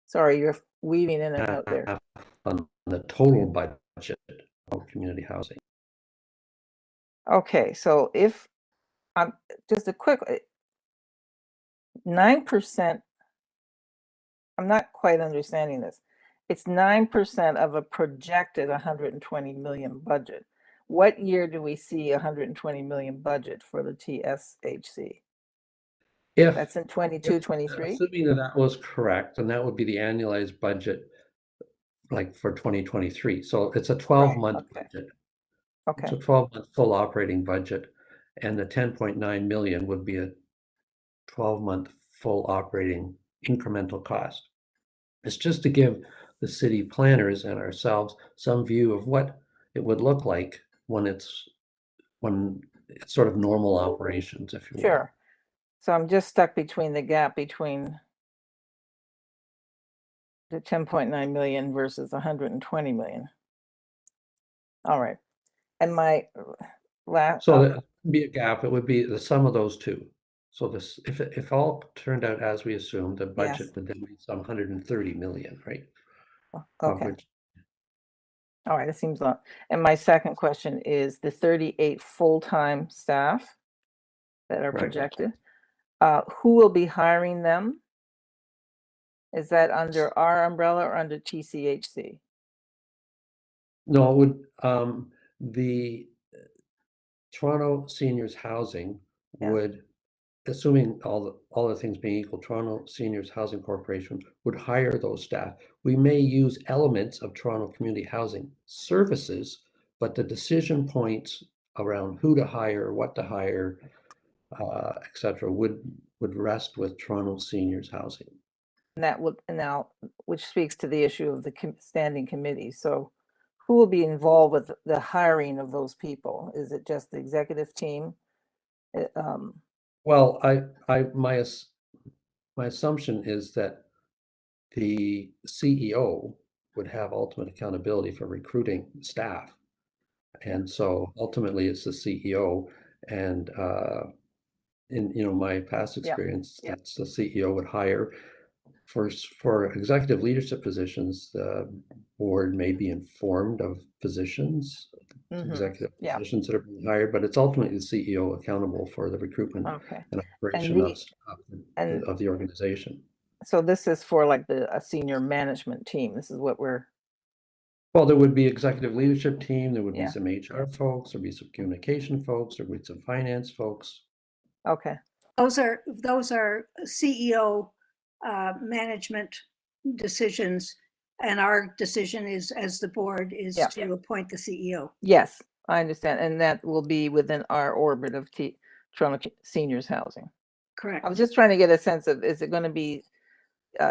Sorry, you're weaving in and out there. On the total budget of community housing. Okay, so if just a quick 9%, I'm not quite understanding this. It's 9% of a projected 120 million budget. What year do we see 120 million budget for the TSHC? That's in 22, 23? Assuming that was correct, and that would be the annualized budget like for 2023. So it's a 12-month budget. Okay. It's a 12-month full operating budget, and the 10.9 million would be a 12-month full operating incremental cost. It's just to give the city planners and ourselves some view of what it would look like when it's sort of normal operations, if you will. Sure. So I'm just stuck between the gap between the 10.9 million versus 120 million. All right. And my last. So there would be a gap. It would be the sum of those two. So this, if all turned out as we assumed, the Yes. budget would then be some 130 million, right? Of Okay. which, All right, it seems long. And my second question is the 38 full-time staff that are Right. projected. Who will be hiring them? Is that under our umbrella or under TCHC? no, it would, the Toronto Seniors Housing Yeah. would, assuming all the things being equal, Toronto Seniors Housing Corporation would hire those staff. We may use elements of Toronto Community Housing Services, but the decision points around who to hire, what to hire, et cetera, would rest with Toronto Seniors Housing. And that would now, which speaks to the issue of the standing committee. So who will be involved with the hiring of those people? Is it just the executive team? Well, my assumption is that the CEO would have ultimate accountability for recruiting staff. And so ultimately it's the CEO, and in my past experience, that's the CEO would hire. For executive leadership positions, the board may be informed of positions, executive positions that are being hired, but it's ultimately the CEO accountable for the recruitment and operation of the organization. So this is for like a senior management team. This is what we're. Well, there would be executive leadership team, there would be some HR folks, there'd be some communication folks, there'd be some finance folks. Okay. Those are CEO management decisions, and our decision is, as the board, is to appoint the CEO. Yes, I understand, and that will be within our orbit of Toronto Seniors Housing. Correct. I was just trying to get a sense of, is it going to be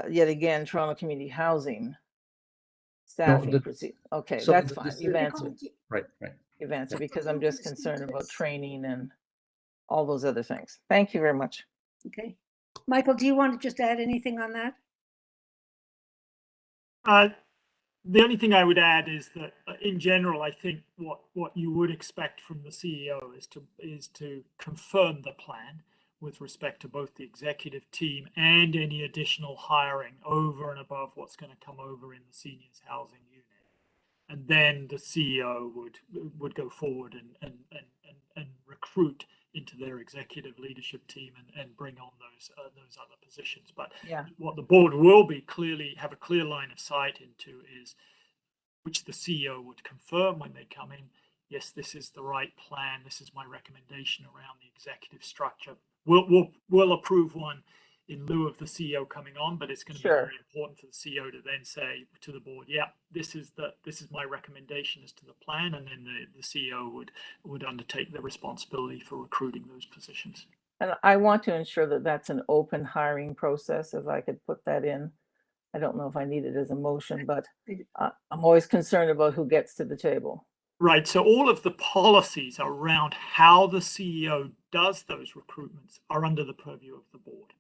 yet again Toronto Community Housing staffing procedure? Okay, so that's fine. You've answered. Right. You've answered, because I'm just concerned about training and all those other things. Thank you very much. Okay. Michael, do you want to just add anything on that? The only thing I would add is that in general, I think what you would expect from the CEO is to confirm the plan with respect to both the executive team and any additional hiring over and above what's going to come over in the seniors housing unit. And then the CEO would go forward and recruit into their executive leadership team and bring on those other positions. But what the board will have a clear line of sight into is, which the CEO would confirm when they come in, yes, this is the right plan, this is my recommendation around the executive structure. We'll approve one in lieu of the CEO coming on, but it's going to be very important for the CEO to then say to the board, yeah, this is my recommendation as to the plan, and then the CEO would undertake the responsibility for recruiting those positions. And I want to ensure that that's an open hiring process, if I could put that in. I don't know if I need it as a motion, but I'm always concerned about who gets to the table. Right. So all of the policies around how the CEO does those recruitments are under the purview of the board.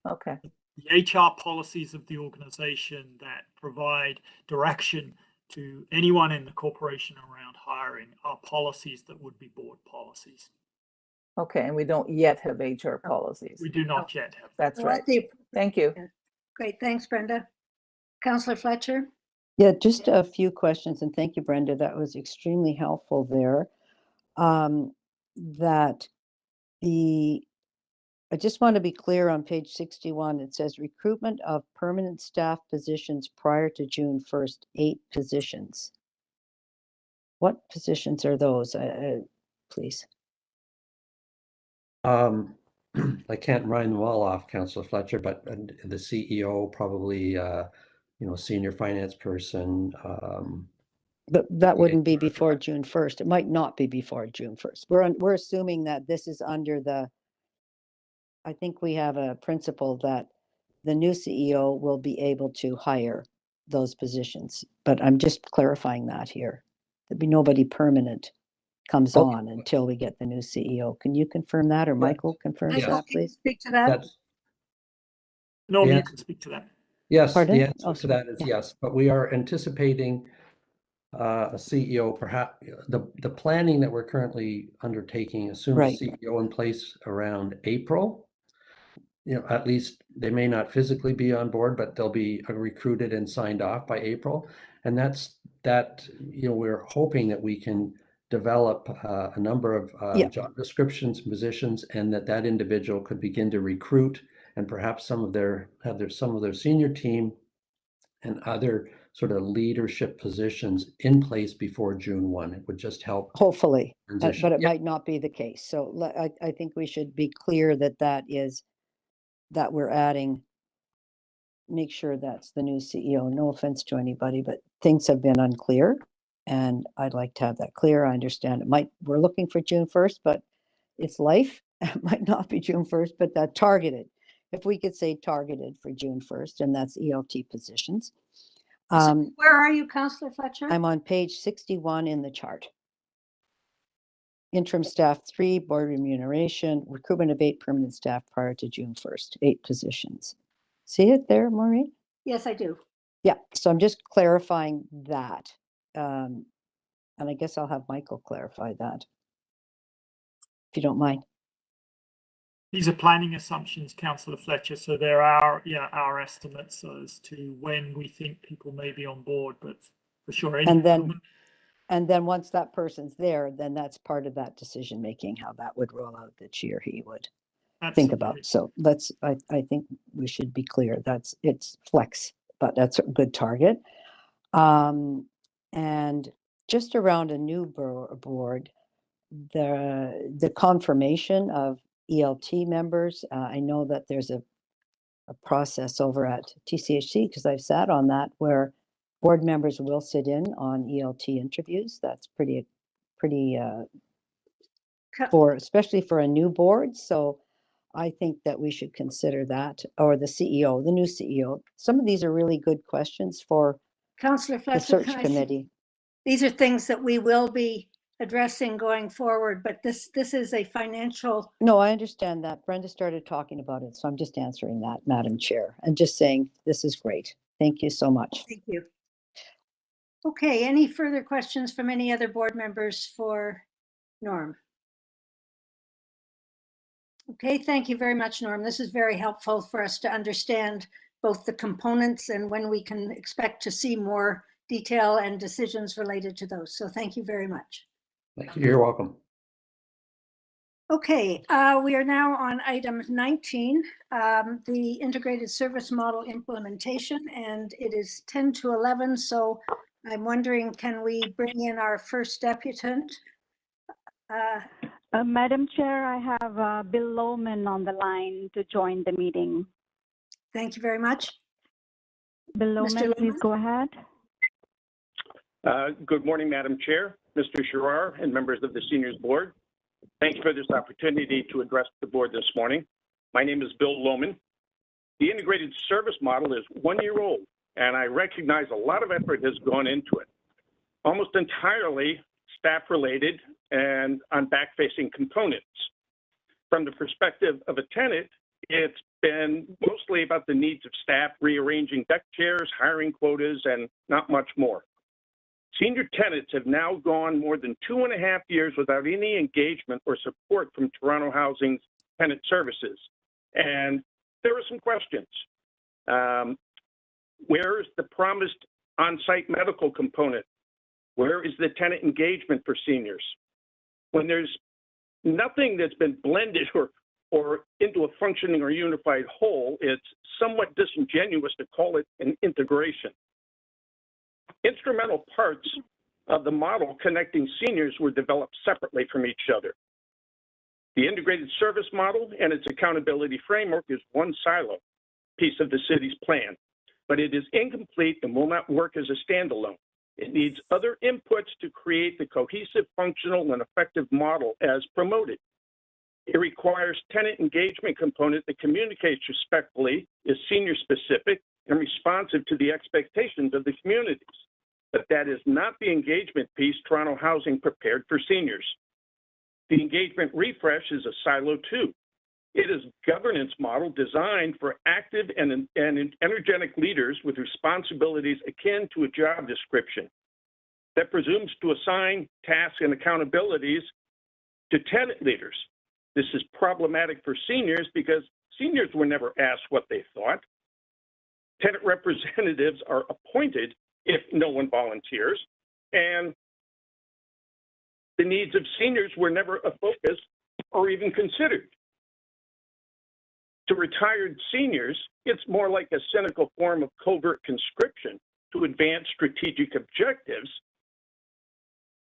Okay. The HR policies of the organization that provide direction to anyone in the corporation around hiring are policies that would be board policies. Okay, and we don't yet have HR policies. We do not yet have. That's right. Thank you. Great. Thanks, Brenda. Councillor Fletcher? Yeah, just a few questions, and thank you, Brenda. That was extremely helpful there. I just want to be clear on page 61. It says recruitment of permanent staff positions prior to June 1st, 8 positions. What positions are those, please? I can't rhyme them all off, Councillor Fletcher, but the CEO, probably, senior finance person. But that wouldn't be before June 1st. It might not be before June 1st. We're assuming that this is under I think we have a principle that the new CEO will be able to hire those positions, but I'm just clarifying that here. There'd be nobody permanent comes on until we get the new CEO. Can you confirm that, or Michael confirms that, please? Speak to that. No, you can speak to that. Yes, Pardon? the answer to that is yes, but we are anticipating a CEO, perhaps the planning that we're currently undertaking assumes a CEO in place around April. at least they may not physically be on board, but they'll be recruited and signed off by April. And we're hoping that we can develop a number of job descriptions and positions, and that individual could begin to recruit, and perhaps some of their senior team and other sort of leadership positions in place before June 1. It would just help. Hopefully, transition. but it Yep. might not be the case. So I think we should be clear that we're adding, make sure that's the new CEO. No offense to anybody, but things have been unclear, and I'd like to have that clear. I understand we're looking for June 1st, but it's life. It might not be June 1st, but that targeted, if we could say targeted for June 1st, and that's ELT positions. Where are you, Councillor Fletcher? I'm on page 61 in the chart. Interim staff 3, board remuneration, recruitment of 8 permanent staff prior to June 1st, 8 positions. See it there, Maureen? Yes, I do. Yeah, so I'm just clarifying that. And I guess I'll have Michael clarify that, if you don't mind. These are planning assumptions, Councillor Fletcher. So there are, our estimates as to when we think people may be on board, but for sure. And then once that person's there, then that's part of that decision making, how that would roll out that she or he would think about. So I think we should be clear. It's flex, but that's a good target. And just around a new board, the confirmation of ELT members. I know that there's a process over at TSHC, because I've sat on that, where board members will sit in on ELT interviews. That's pretty especially for a new board. So I think that we should consider that, or the new CEO. Some of these are really good questions for Councillor the Fletcher, search committee. These are things that we will be addressing going forward, but this is a financial. No, I understand that. Brenda started talking about it, so I'm just answering that, Madam Chair, and just saying this is great. Thank you so much. Thank you. Okay, any further questions from any other board members for Norm? Okay, thank you very much, Norm. This is very helpful for us to understand both the components and when we can expect to see more detail and decisions related to those. So thank you very much. Thank you. You're welcome. Okay, we are now on item 19, the integrated service model implementation, and it is 10 to 11. So I'm wondering, can we bring in our first deputant? Madam Chair, I have Bill Lohman on the line to join the meeting. Thank you very much. Bill Lohman, please go ahead. Good morning, Madam Chair, Mr. Sherrar, and members of the Seniors Board. Thank you for this opportunity to address the board this morning. My name is Bill Lohman. The integrated service model is 1 year old, and I recognize a lot of effort has gone into it. Almost entirely staff-related and on back-facing components. From the perspective of a tenant, it's been mostly about the needs of staff, rearranging deck chairs, hiring quotas, and not much more. Senior tenants have now gone more than 2.5 years without any engagement or support from Toronto Housing's tenant services. And there are some questions. Where is the promised on-site medical component? Where is the tenant engagement for seniors? When there's nothing that's been blended or into a functioning or unified whole, it's somewhat disingenuous to call it an integration. Instrumental parts of the model connecting seniors were developed separately from each other. The integrated service model and its accountability framework is one silo piece of the city's plan, but it is incomplete and will not work as a standalone. It needs other inputs to create the cohesive, functional, and effective model as promoted. It requires tenant engagement component that communicates respectfully, is senior specific, and responsive to the expectations of the communities. But that is not the engagement piece Toronto Housing prepared for seniors. The engagement refresh is a silo too. It is a governance model designed for active and energetic leaders with responsibilities akin to a job description that presumes to assign tasks and accountabilities to tenant leaders. This is problematic for seniors because seniors were never asked what they thought. Tenant representatives are appointed if no one volunteers, and the needs of seniors were never a focus or even considered. To retired seniors, it's more like a cynical form of covert conscription to advance strategic objectives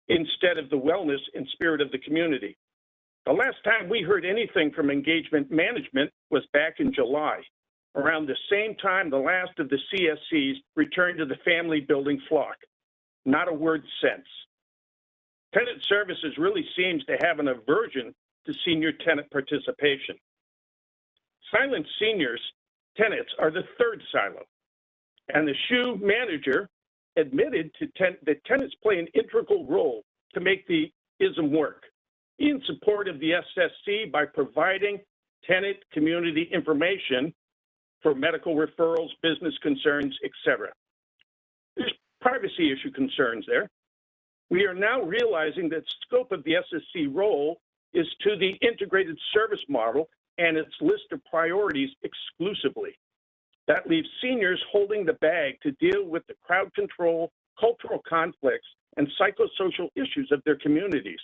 instead of the wellness and spirit of the community. The last time we heard anything from engagement management was back in July, around the same time the last of the CSCs returned to the family building flock. Not a word since. Tenant services really seems to have an aversion to senior tenant participation. Silent seniors tenants are the third silo, and the SHU manager admitted to that tenants play an integral role to make the ISM work, in support of the SSC by providing tenant community information for medical referrals, business concerns, etc. There's privacy issue concerns there. We are now realizing that scope of the SSC role is to the integrated service model and its list of priorities exclusively. That leaves seniors holding the bag to deal with the crowd control, cultural conflicts, and psychosocial issues of their communities.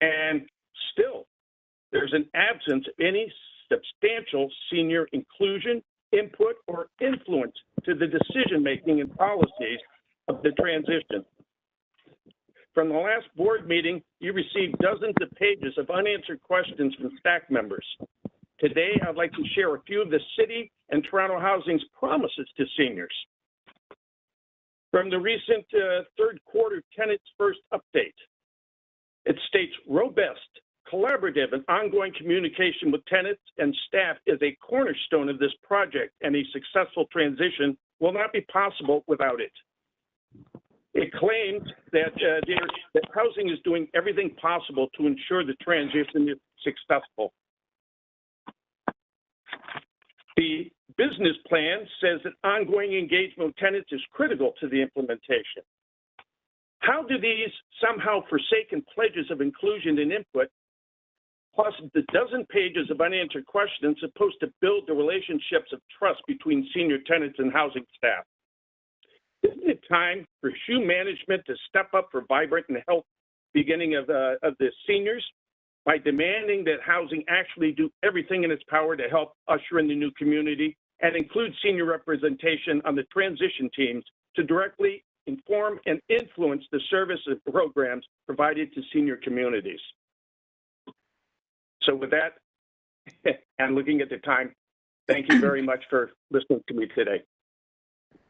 And still, there's an absence of any substantial senior inclusion, input, or influence to the decision-making and policies of the transition. From the last board meeting, you received dozens of pages of unanswered questions from staff members. Today, I'd like to share a few of the City and Toronto Housing's promises to seniors. From the recent third quarter Tenants First update, it states robust, collaborative, and ongoing communication with tenants and staff is a cornerstone of this project, and a successful transition will not be possible without it. It claims that, that housing is doing everything possible to ensure the transition is successful. The business plan says that ongoing engagement with tenants is critical to the implementation. How do these somehow forsaken pledges of inclusion and input, plus the dozen pages of unanswered questions, supposed to build the relationships of trust between senior tenants and housing staff? Isn't it time for SHU management to step up for vibrant and health beginning of the seniors by demanding that housing actually do everything in its power to help usher in the new community and include senior representation on the transition teams to directly inform and influence the service and programs provided to senior communities? So with that, and looking at the time, thank you very much for listening to me today.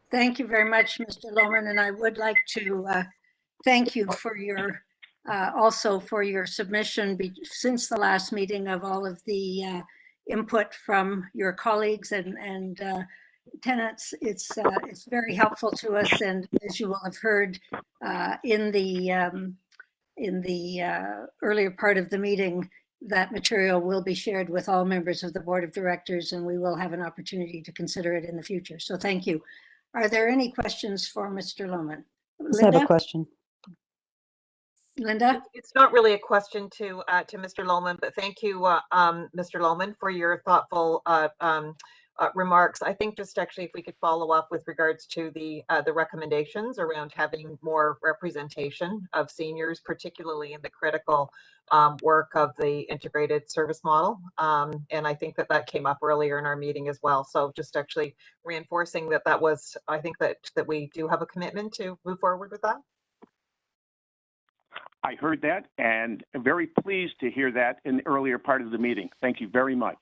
Thank you very much, Mr. Lohman, and I would like to thank you for your also for your submission since the last meeting of all of the input from your colleagues and tenants. It's very helpful to us, and as you will have heard in the earlier part of the meeting, that material will be shared with all members of the Board of Directors, and we will have an opportunity to consider it in the future. So thank you. Are there any questions for Mr. Lohman? I have a question. Linda? It's not really a question to Mr. Lohman, but thank you, Mr. Lohman, for your thoughtful remarks. I think just actually if we could follow up with regards to the recommendations around having more representation of seniors, particularly in the critical work of the integrated service model. And I think that came up earlier in our meeting as well. So just actually reinforcing that was, I think that we do have a commitment to move forward with that. I heard that and I'm very pleased to hear that in the earlier part of the meeting. Thank you very much.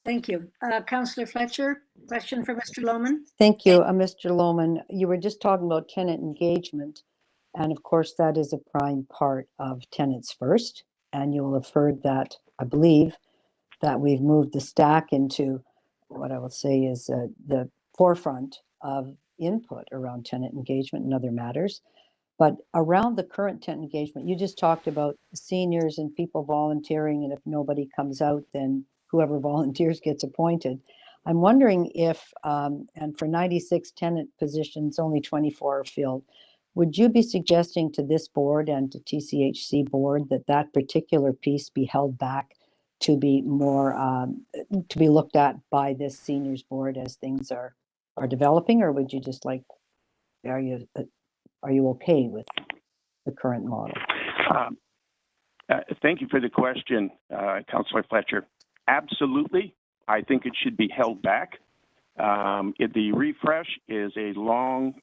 Thank you. Councillor Fletcher, question for Mr. Lohman? Thank you, Mr. Lohman. You were just talking about tenant engagement, and of course that is a prime part of Tenants First. And you will have heard that, I believe, that we've moved the stack into what I will say is the forefront of input around tenant engagement and other matters. But around the current tenant engagement, you just talked about seniors and people volunteering, and if nobody comes out, then whoever volunteers gets appointed. I'm wondering if, and for 96 tenant positions, only 24 are filled, would you be suggesting to this board and to TSHC board that that particular piece be held back to be more, to be looked at by this seniors board as things are developing, or would you just like, are you okay with the current model? Thank you for the question, Councillor Fletcher. Absolutely. I think it should be held back. The refresh is a long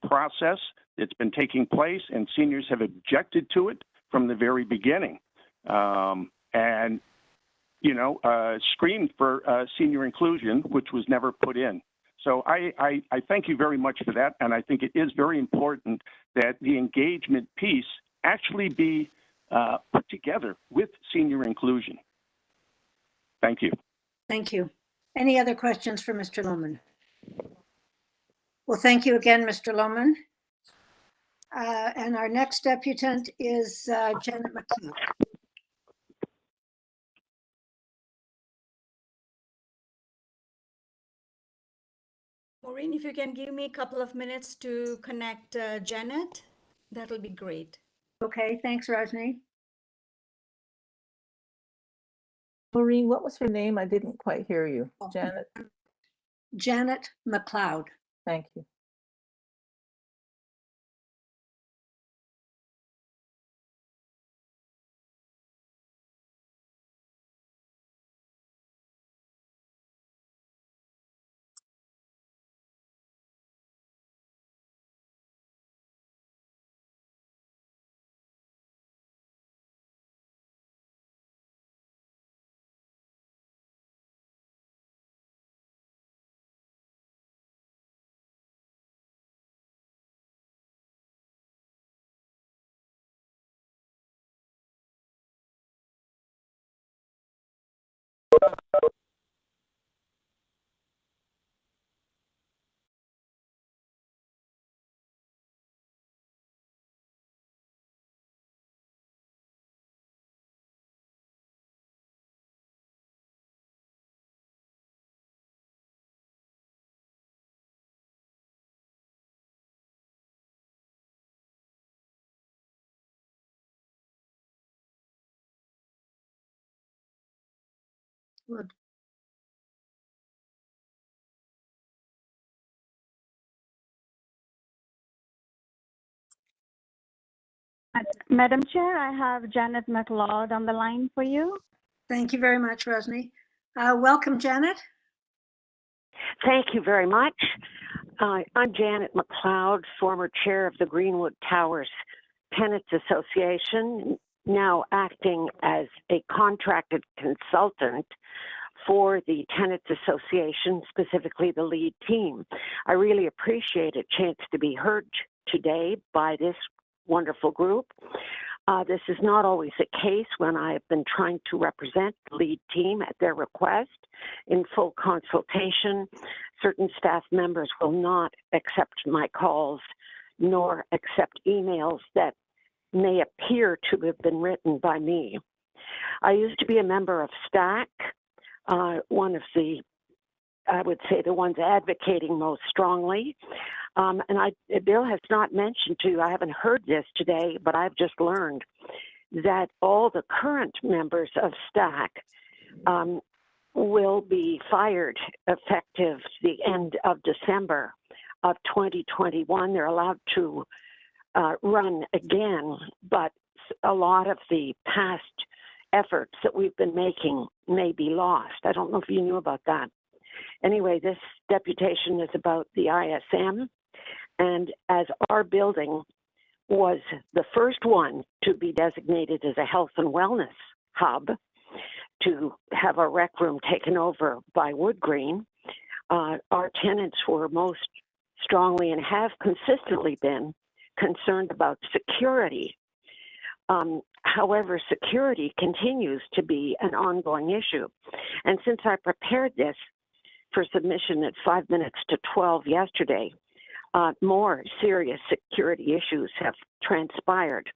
process that's been taking place, and seniors have objected to it from the very beginning. And, you know, screamed for senior inclusion, which was never put in. So I thank you very much for that. And I think it is very important that the engagement piece actually be put together with senior inclusion. Thank you. Thank you. Any other questions for Mr. Lohman? Well, thank you again, Mr. Lohman. And our next deputant is Janet McLeod. Maureen, if you can give me a couple of minutes to connect Janet, that'll be great. Okay, thanks, Rajni. Maureen, what was her name? I didn't quite hear you. Janet? Janet McLeod. Thank you. Good. Madam Chair, I have Janet McLeod on the line for you. Thank you very much, Rajni. Welcome, Janet. Thank you very much. I'm Janet McLeod, former chair of the Greenwood Towers Tenants Association, now acting as a contracted consultant for the Tenants Association, specifically the lead team. I really appreciate a chance to be heard today by this wonderful group. This is not always the case when I have been trying to represent the lead team at their request in full consultation. Certain staff members will not accept my calls nor accept emails that may appear to have been written by me. I used to be a member of STAC, one of the, I would say, the ones advocating most strongly. And Bill has not mentioned to you, I haven't heard this today, but I've just learned that all the current members of STAC will be fired effective the end of December of 2021. They're allowed to run again, but a lot of the past efforts that we've been making may be lost. I don't know if you knew about that. Anyway, this deputation is about the ISM, and as our building was the first one to be designated as a health and wellness hub, to have our rec room taken over by Wood Green, our tenants were most strongly and have consistently been concerned about security. However, security continues to be an ongoing issue. And since I prepared this for submission at 5 minutes to 12 yesterday, more serious security issues have transpired.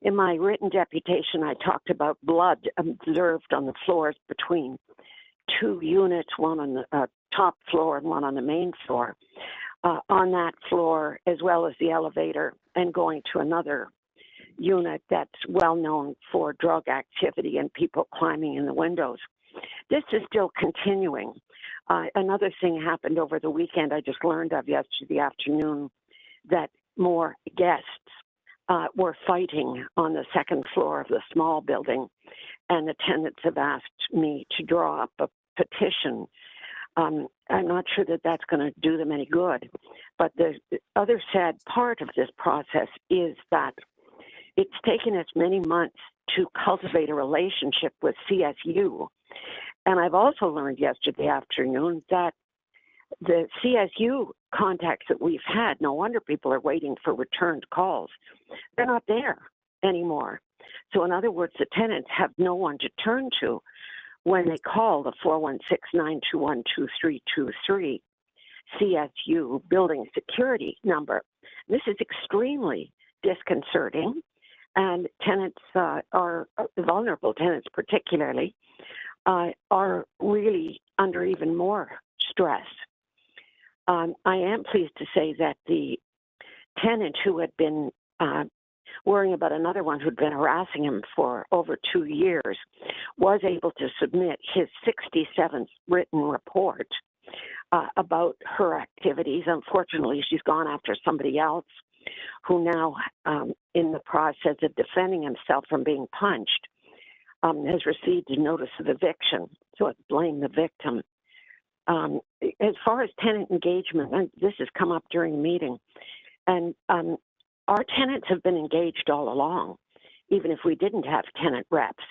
In my written deputation, I talked about blood observed on the floors between two units, one on the top floor and one on the main floor. On that floor, as well as the elevator, and going to another unit that's well known for drug activity and people climbing in the windows. This is still continuing. Another thing happened over the weekend I just learned of yesterday afternoon, that more guests were fighting on the second floor of the small building, and the tenants have asked me to draw up a petition. I'm not sure that that's going to do them any good, but the other sad part of this process is that it's taken us many months to cultivate a relationship with CSU. And I've also learned yesterday afternoon that the CSU contacts that we've had, no wonder people are waiting for returned calls. They're not there anymore. So in other words, the tenants have no one to turn to when they call the 416-921-2323 CSU building security number. This is extremely disconcerting, and tenants are vulnerable tenants particularly are really under even more stress. I am pleased to say that the tenant who had been worrying about another one who'd been harassing him for over 2 years was able to submit his 67th written report about her activities. Unfortunately, she's gone after somebody else who now, in the process of defending himself from being punched, has received a notice of eviction. So it blamed the victim. As far as tenant engagement, and this has come up during the meeting, and our tenants have been engaged all along, even if we didn't have tenant reps.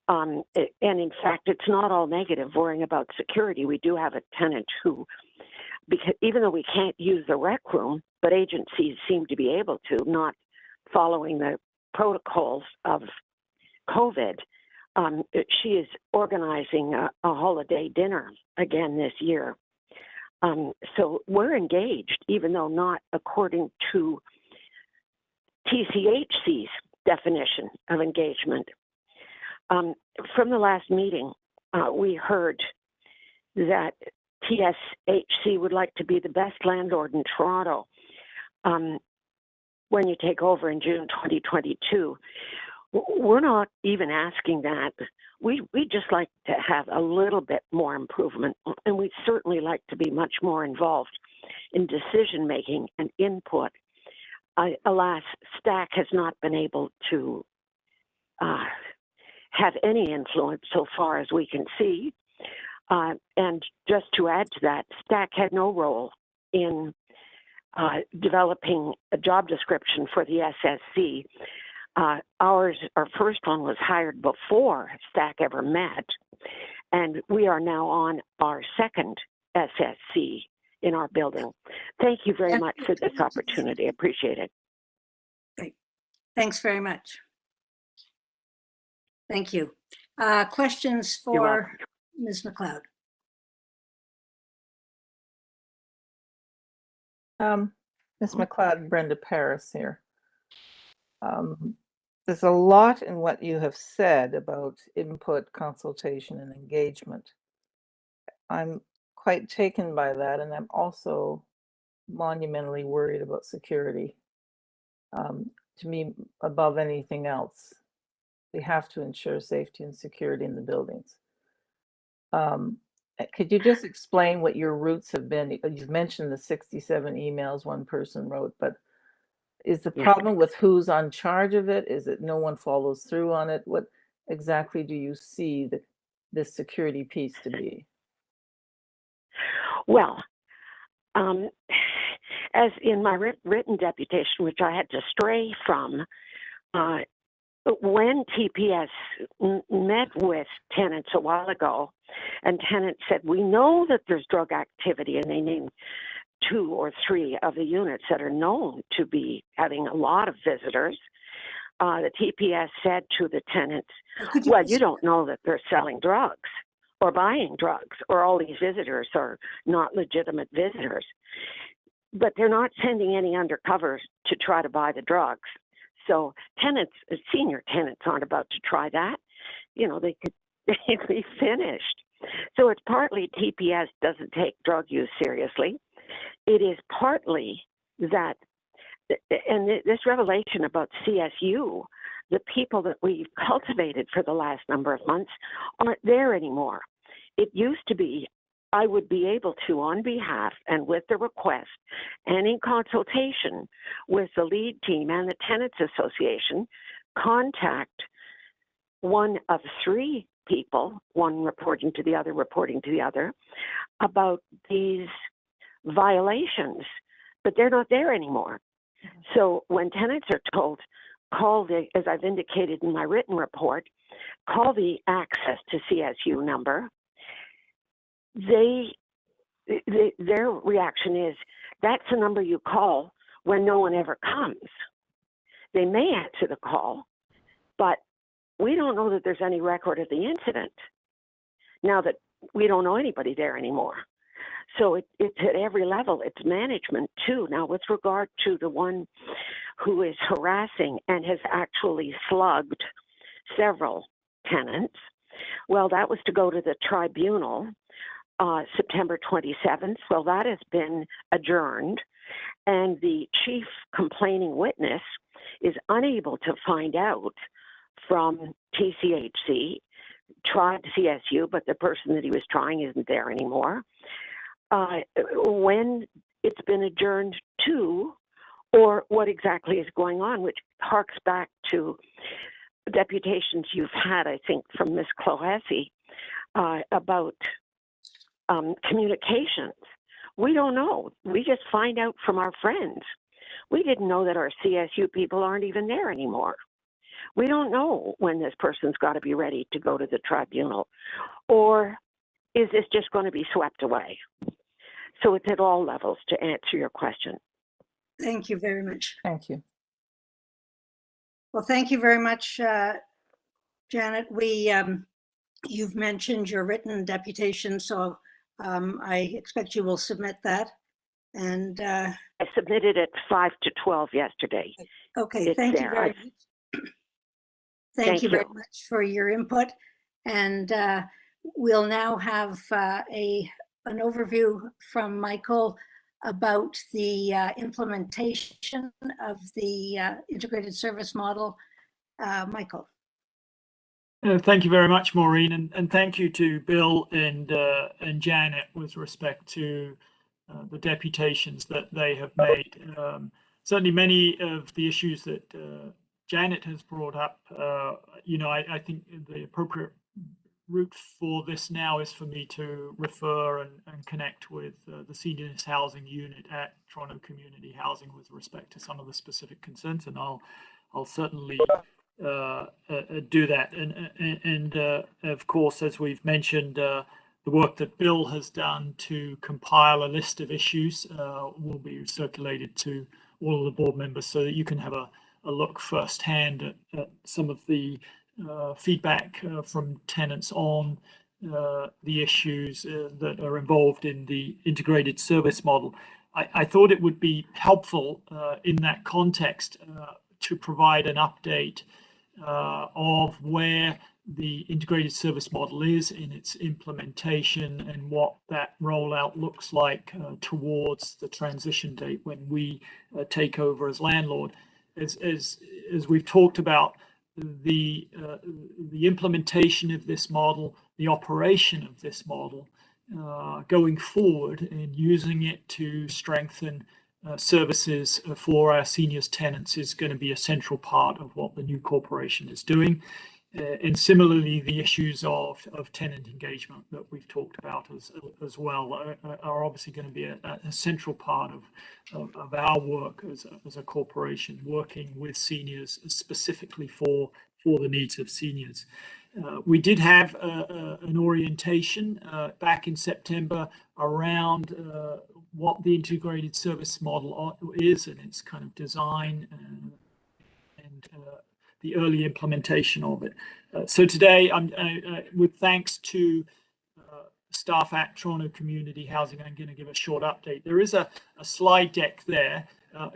And in fact, it's not all negative worrying about security. We do have a tenant who, because even though we can't use the rec room, but agencies seem to be able to, not following the protocols of COVID, she is organizing a holiday dinner again this year. So we're engaged, even though not according to TSHC's definition of engagement. From the last meeting, we heard that TSHC would like to be the best landlord in Toronto when you take over in June 2022. We're not even asking that. We just like to have a little bit more improvement, and we'd certainly like to be much more involved in decision making and input. Alas, STAC has not been able to have any influence so far as we can see. And just to add to that, STAC had no role in developing a job description for the SSC. Our first one was hired before STAC ever met, and we are now on our second SSC in our building. Thank you very much for this opportunity. I appreciate it. Great. Thanks very much. Thank you. Questions for Ms. McLeod? Ms. McLeod, Brenda Paris here. There's a lot in what you have said about input, consultation, and engagement. I'm quite taken by that, and I'm also monumentally worried about security. To me, above anything else, we have to ensure safety and security in the buildings. Could you just explain what your routes have been? You've mentioned the 67 emails one person wrote, but is the problem with who's on charge of it? Is it no one follows through on it? What exactly do you see this security piece to be? Well, as in my written deputation, which I had to stray from, when TPS met with tenants a while ago, and tenants said, we know that there's drug activity, and they named 2 or 3 of the units that are known to be having a lot of visitors, the TPS said to the tenants, well, you don't know that they're selling drugs or buying drugs, or all these visitors are not legitimate visitors. But they're not sending any undercovers to try to buy the drugs. So tenants, senior tenants, aren't about to try that. You know, they'd be finished. So it's partly TPS doesn't take drug use seriously. It is partly that and this revelation about CSU, the people that we've cultivated for the last number of months aren't there anymore. It used to be I would be able to, on behalf and with the request and in consultation with the lead team and the Tenants Association, contact one of three people, one reporting to the other, about these violations, but they're not there anymore. So when tenants are told, call the, as I've indicated in my written report, call the access to CSU number, their reaction is, that's the number you call when no one ever comes. They may answer the call, but we don't know that there's any record of the incident now that we don't know anybody there anymore. So it's at every level. It's management too. Now, with regard to the one who is harassing and has actually slugged several tenants, well, that was to go to the tribunal September 27th. Well, that has been adjourned, and the chief complaining witness is unable to find out from TSHC, tried CSU, but the person that he was trying isn't there anymore, when it's been adjourned to, or what exactly is going on, which harks back to deputations you've had, I think, from Ms. Clohessy about communications. We don't know. We just find out from our friends. We didn't know that our CSU people aren't even there anymore. We don't know when this person's got to be ready to go to the tribunal, or is this just going to be swept away? So it's at all levels, to answer your question. Thank you very much. Thank you. Well, thank you very much, Janet. You've mentioned your written deputation, so I expect you will submit that. And I submitted at 5 to 12 yesterday. Okay, It's thank you there. very much. Thank you very much for your input. And we'll now have an overview from Michael about the implementation of the integrated service model. Michael. Thank you very much, Maureen, and thank you to Bill and Janet with respect to the deputations that they have made. Certainly many of the issues that Janet has brought up, I think the appropriate route for this now is for me to refer and connect with the Seniors Housing Unit at Toronto Community Housing with respect to some of the specific concerns, and I'll certainly do that. And of course, as we've mentioned, the work that Bill has done to compile a list of issues will be circulated to all of the board members so that you can have a look firsthand at some of the feedback from tenants on the issues that are involved in the integrated service model. I thought it would be helpful in that context to provide an update of where the integrated service model is in its implementation and what that rollout looks like towards the transition date when we take over as landlord. As we've talked about, the implementation of this model, the operation of this model going forward, and using it to strengthen services for our seniors tenants is going to be a central part of what the new corporation is doing. And similarly, the issues of tenant engagement that we've talked about as well are obviously going to be a central part of our work as a corporation, working with seniors specifically for the needs of seniors. We did have an orientation back in September around what the integrated service model is and its kind of design and the early implementation of it. So today, with thanks to staff at Toronto Community Housing, I'm going to give a short update. There is a slide deck there.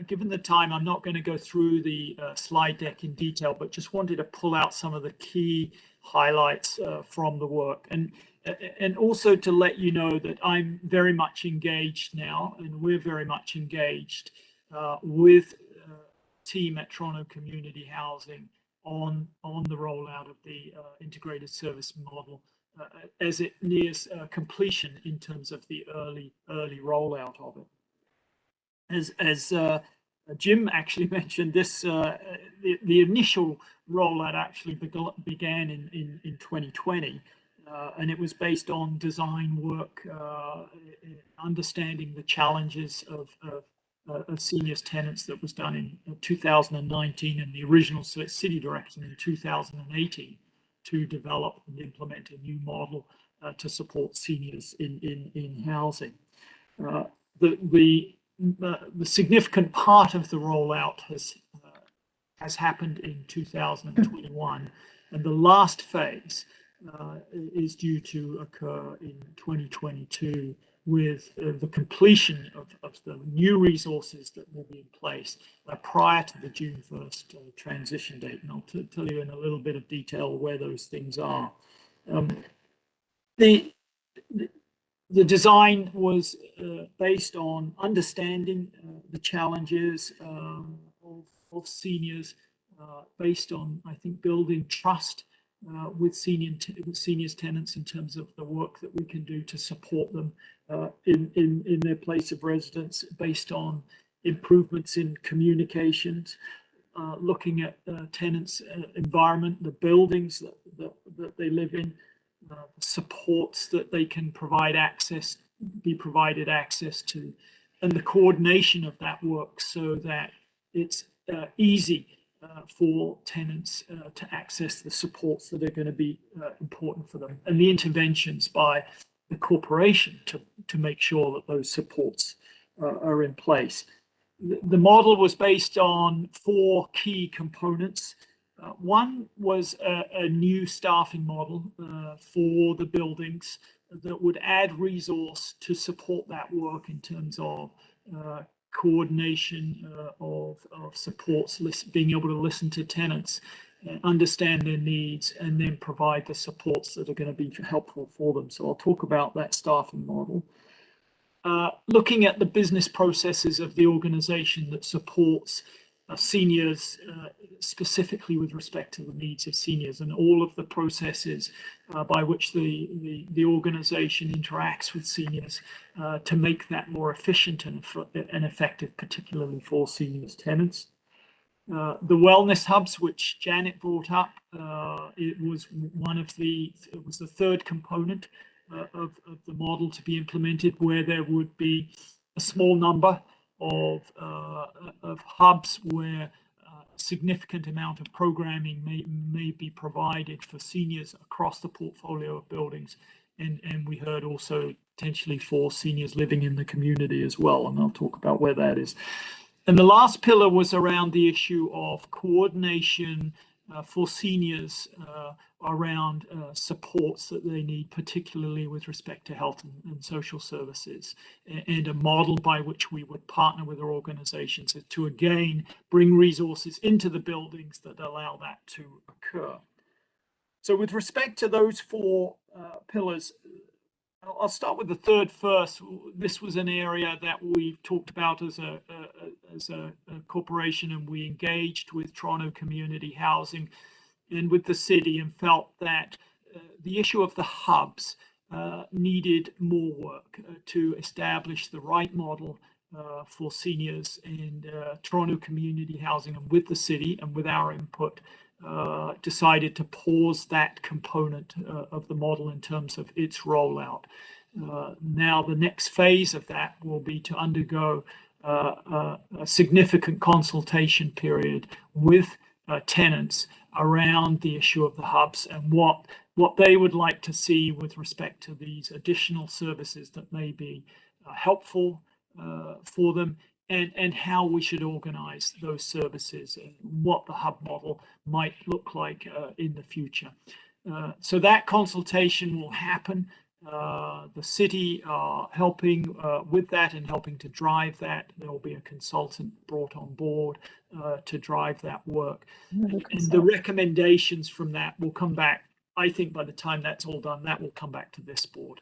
Given the time, I'm not going to go through the slide deck in detail, but just wanted to pull out some of the key highlights from the work. And also to let you know that I'm very much engaged now, and we're very much engaged with team at Toronto Community Housing on the rollout of the integrated service model as it nears completion in terms of the early rollout of it. As Jim actually mentioned, this the initial rollout actually began in 2020, and it was based on design work, understanding the challenges of seniors tenants that was done in 2019, and the original city direction in 2018 to develop and implement a new model to support seniors in housing. The significant part of the rollout has happened in 2021, and the last phase is due to occur in 2022 with the completion of the new resources that will be in place prior to the June 1st transition date. And I'll tell you in a little bit of detail where those things are. The design was based on understanding the challenges of seniors, based on, I think, building trust with seniors tenants in terms of the work that we can do to support them in their place of residence, based on improvements in communications, looking at tenants' environment, the buildings that they live in, supports that they can be provided access to, and the coordination of that work so that it's easy for tenants to access the supports that are going to be important for them, and the interventions by the corporation to make sure that those supports are in place. The model was based on 4 key components. One was a new staffing model for the buildings that would add resource to support that work in terms of coordination of supports, being able to listen to tenants, understand their needs, and then provide the supports that are going to be helpful for them. So I'll talk about that staffing model. Looking at the business processes of the organization that supports seniors, specifically with respect to the needs of seniors, and all of the processes by which the organization interacts with seniors to make that more efficient and effective, particularly for seniors tenants. The wellness hubs, which Janet brought up, it was the third component of the model to be implemented, where there would be a small number of hubs where a significant amount of programming may be provided for seniors across the portfolio of buildings, and we heard also potentially for seniors living in the community as well, and I'll talk about where that is. And the last pillar was around the issue of coordination for seniors around supports that they need, particularly with respect to health and social services, and a model by which we would partner with our organizations to again bring resources into the buildings that allow that to occur. So with respect to those 4 pillars, I'll start with the third first. This was an area that we've talked about as a corporation, and we engaged with Toronto Community Housing and with the city, and felt that the issue of the hubs needed more work to establish the right model for seniors, and Toronto Community Housing, and with the city and with our input, decided to pause that component of the model in terms of its rollout. Now the next phase of that will be to undergo a significant consultation period with tenants around the issue of the hubs and what they would like to see with respect to these additional services that may be helpful for them, and how we should organize those services and what the hub model might look like in the future. So that consultation will happen. The city are helping with that and helping to drive that. There will be a consultant brought on board to drive that work. And the recommendations from that will come back. I think by the time that's all done, that will come back to this board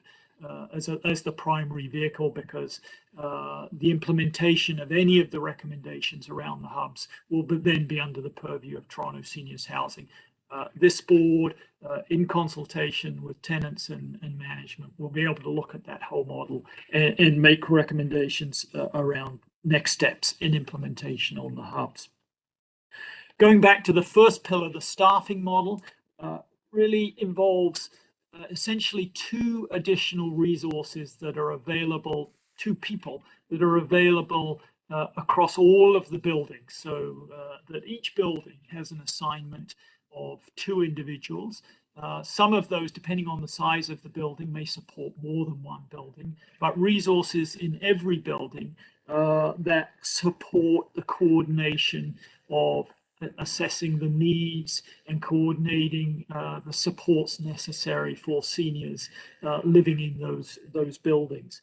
as the primary vehicle, because the implementation of any of the recommendations around the hubs will then be under the purview of Toronto Seniors Housing. This board, in consultation with tenants and management, will be able to look at that whole model and make recommendations around next steps in implementation on the hubs. Going back to the first pillar, the staffing model really involves essentially 2 additional resources that are available to people, that are available across all of the buildings, so that each building has an assignment of 2 individuals. Some of those, depending on the size of the building, may support more than 1 building, but resources in every building that support the coordination of assessing the needs and coordinating the supports necessary for seniors living in those buildings.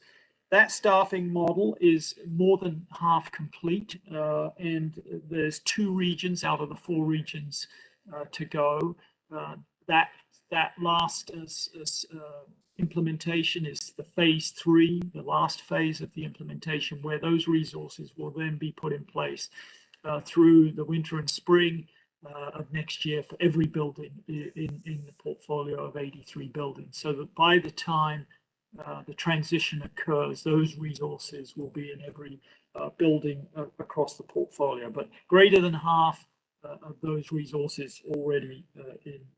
That staffing model is more than half complete, and there's 2 regions out of the 4 regions to go. That last implementation is the phase 3, the last phase of the implementation, where those resources will then be put in place through the winter and spring of next year for every building in the portfolio of 83 buildings, so that by the time the transition occurs, those resources will be in every building across the portfolio. But greater than half of those resources already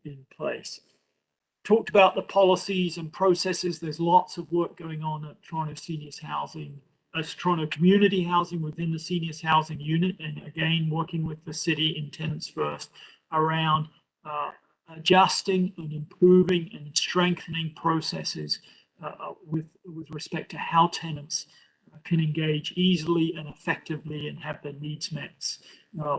in place. Talked about the policies and processes. There's lots of work going on at Toronto Seniors Housing, as Toronto Community Housing within the Seniors Housing Unit, and again working with the city in Tenants First around adjusting and improving and strengthening processes with respect to how tenants can engage easily and effectively and have their needs met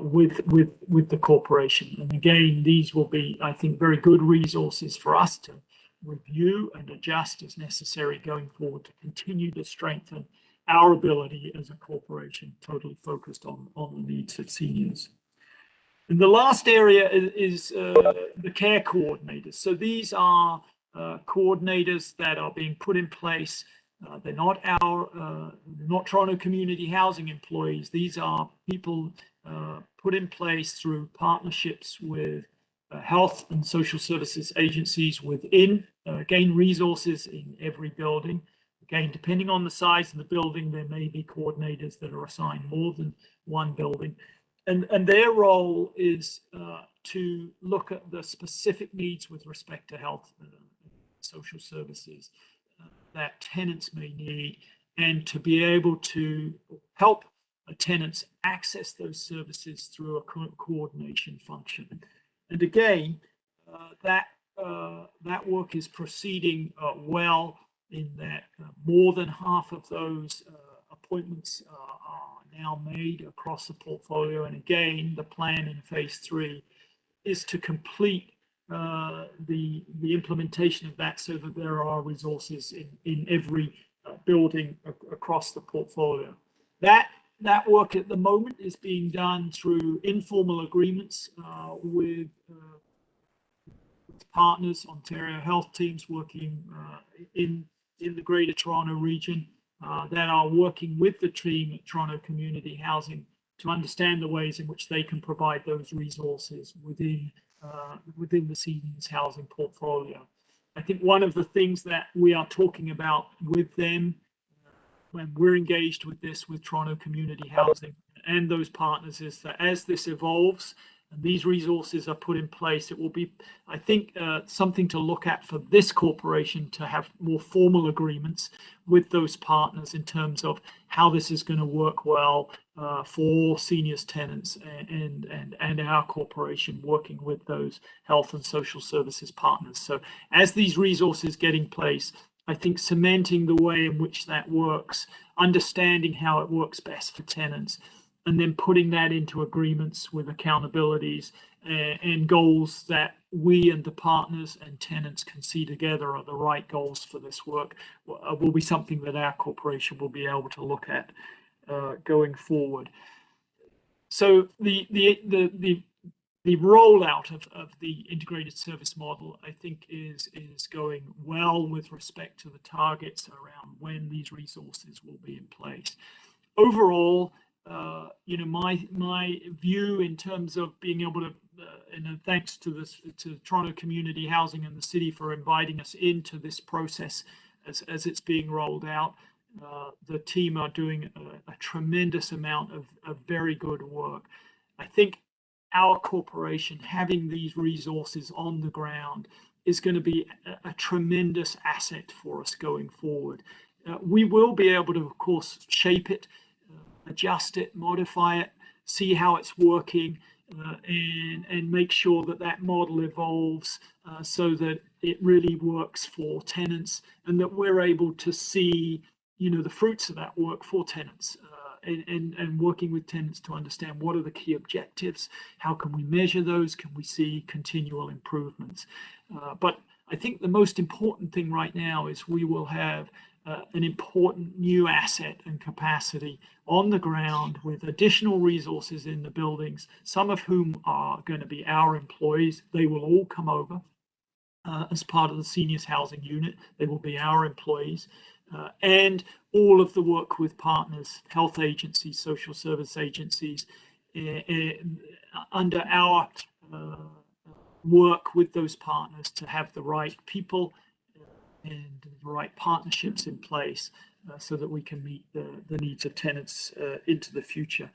with the corporation. And again, these will be, I think, very good resources for us to review and adjust as necessary going forward to continue to strengthen our ability as a corporation totally focused on the needs of seniors. And the last area is the care coordinators. So these are coordinators that are being put in place. They're not not Toronto Community Housing employees. These are people put in place through partnerships with health and social services agencies within, again, resources in every building. Again, depending on the size of the building, there may be coordinators that are assigned more than 1 building. And their role is to look at the specific needs with respect to health and social services that tenants may need, and to be able to help tenants access those services through a coordination function. And again, that work is proceeding well, in that more than half of those appointments are now made across the portfolio. And again, the plan in phase 3 is to complete the implementation of that, so that there are resources in every building across the portfolio. That work at the moment is being done through informal agreements with partners, Ontario health teams working in the Greater Toronto region that are working with the team at Toronto Community Housing to understand the ways in which they can provide those resources within the seniors housing portfolio. I think one of the things that we are talking about with them when we're engaged with this with Toronto Community Housing and those partners is that as this evolves and these resources are put in place, it will be, I think, something to look at for this corporation to have more formal agreements with those partners in terms of how this is going to work well for seniors tenants and our corporation working with those health and social services partners. So as these resources get in place, I think cementing the way in which that works, understanding how it works best for tenants, and then putting that into agreements with accountabilities and goals that we and the partners and tenants can see together are the right goals for this work will be something that our corporation will be able to look at going forward. So the the rollout of the integrated service model, I think, is going well with respect to the targets around when these resources will be in place. Overall, my view in terms of being able to, and thanks to Toronto Community Housing and the city for inviting us into this process as it's being rolled out. The team are doing a tremendous amount of very good work. I think our corporation having these resources on the ground is going to be a tremendous asset for us going forward. We will be able to, of course, shape it, adjust it, modify it, see how it's working, and make sure that model evolves so that it really works for tenants and that we're able to see, the fruits of that work for tenants. And working with tenants to understand what are the key objectives, how can we measure those, can we see continual improvements. But I think the most important thing right now is we will have an important new asset and capacity on the ground with additional resources in the buildings, some of whom are going to be our employees. They will all come over as part of the seniors housing unit. They will be our employees. And all of the work with partners, health agencies, social service agencies, under our work with those partners to have the right people and the right partnerships in place so that we can meet the needs of tenants into the future.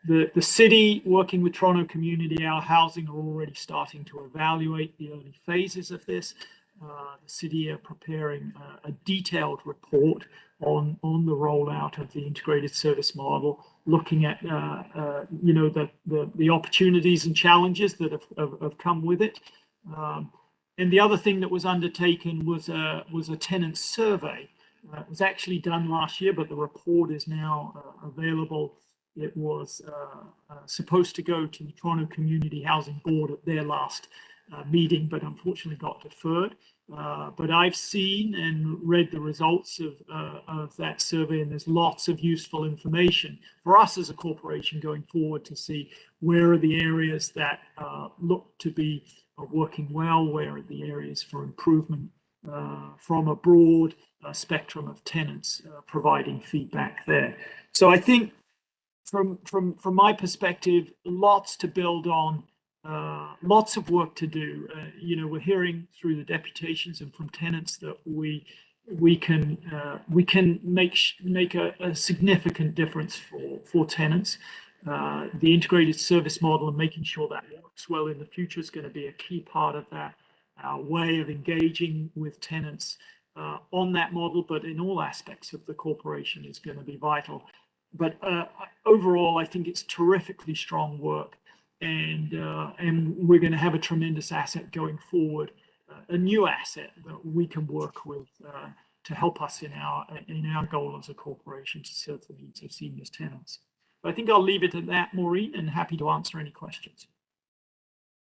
The city, working with Toronto Community Housing, are already starting to evaluate the early phases of this. The city are preparing a detailed report on the rollout of the integrated service model, looking at the opportunities and challenges that have come with it. And the other thing that was undertaken was a tenant survey. It was actually done last year, but the report is now available. It was supposed to go to the Toronto Community Housing Board at their last meeting, but unfortunately got deferred. But I've seen and read the results of that survey, and there's lots of useful information for us as a corporation going forward to see where are the areas that look to be working well, where are the areas for improvement from a broad spectrum of tenants providing feedback there. So I think from my perspective, lots to build on. Lots of work to do. We're hearing through the deputations and from tenants that we can make a significant difference for tenants. The integrated service model and making sure that works well in the future is going to be a key part of that. Our way of engaging with tenants on that model, but in all aspects of the corporation is going to be vital. But overall, I think it's terrifically strong work. And we're going to have a tremendous asset going forward, a new asset that we can work with to help us in our goal as a corporation to serve the needs of seniors tenants. But I think I'll leave it at that, Maureen, and happy to answer any questions.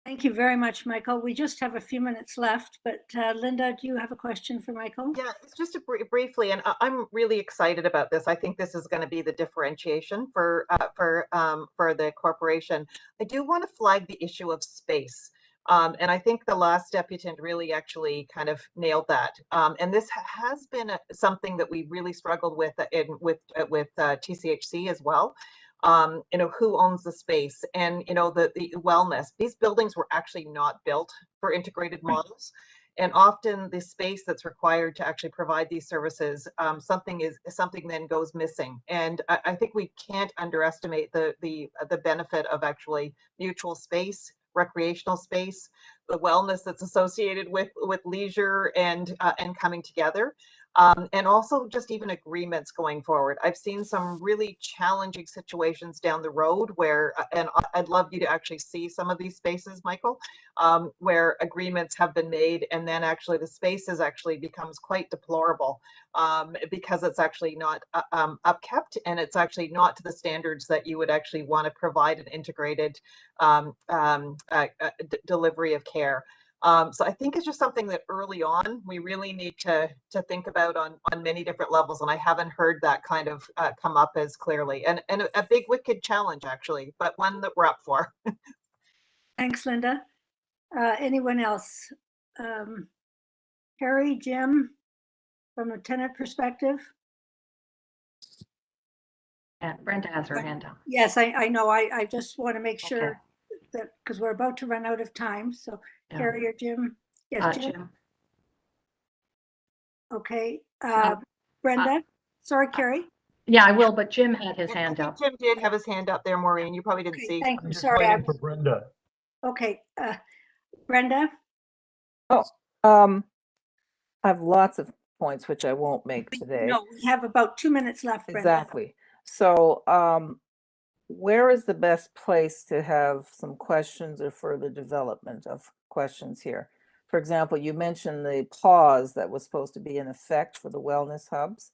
Thank you very much, Michael. We just have a few minutes left, but Linda, do you have a question for Michael? Yeah, it's just briefly, and I'm really excited about this. I think this is going to be the differentiation for the corporation. I do want to flag the issue of space. And I think the last deputant really actually kind of nailed that. And this has been something that we really struggled with TSHC as well. Who owns the space and, the wellness. These buildings were actually not built for integrated models. And often the space that's required to actually provide these services, something then goes missing. And I think we can't underestimate the benefit of actually mutual space, recreational space, the wellness that's associated with leisure and coming together. And also just even agreements going forward. I've seen some really challenging situations down the road where, and I'd love you to actually see some of these spaces, Michael, where agreements have been made and then actually the spaces actually becomes quite deplorable because it's actually not upkept and it's actually not to the standards that you would actually want to provide an integrated delivery of care. So I think it's just something that early on we really need to think about on many different levels, and I haven't heard that kind of come up as clearly. And a big wicked challenge actually, but one that we're up for. Thanks, Linda. Anyone else? Harry, Jim, from a tenant perspective? Brenda has her hand up. Yes, I know. I just want to make sure that, because we're about to run out of time. So Yeah. Harry or Jim? Yes, Jim. Okay. Brenda? Sorry, Carrie? Yeah, I will, but Jim had his hand up. Jim did have his hand up there, Maureen. You probably didn't see. Thank you. I'm just Sorry. waiting for Brenda. Okay. Brenda? Oh, I have lots of points which I won't make today. No, we have about 2 minutes left, Brenda. Exactly. So, where is the best place to have some questions or further development of questions here? For example, you mentioned the pause that was supposed to be in effect for the wellness hubs.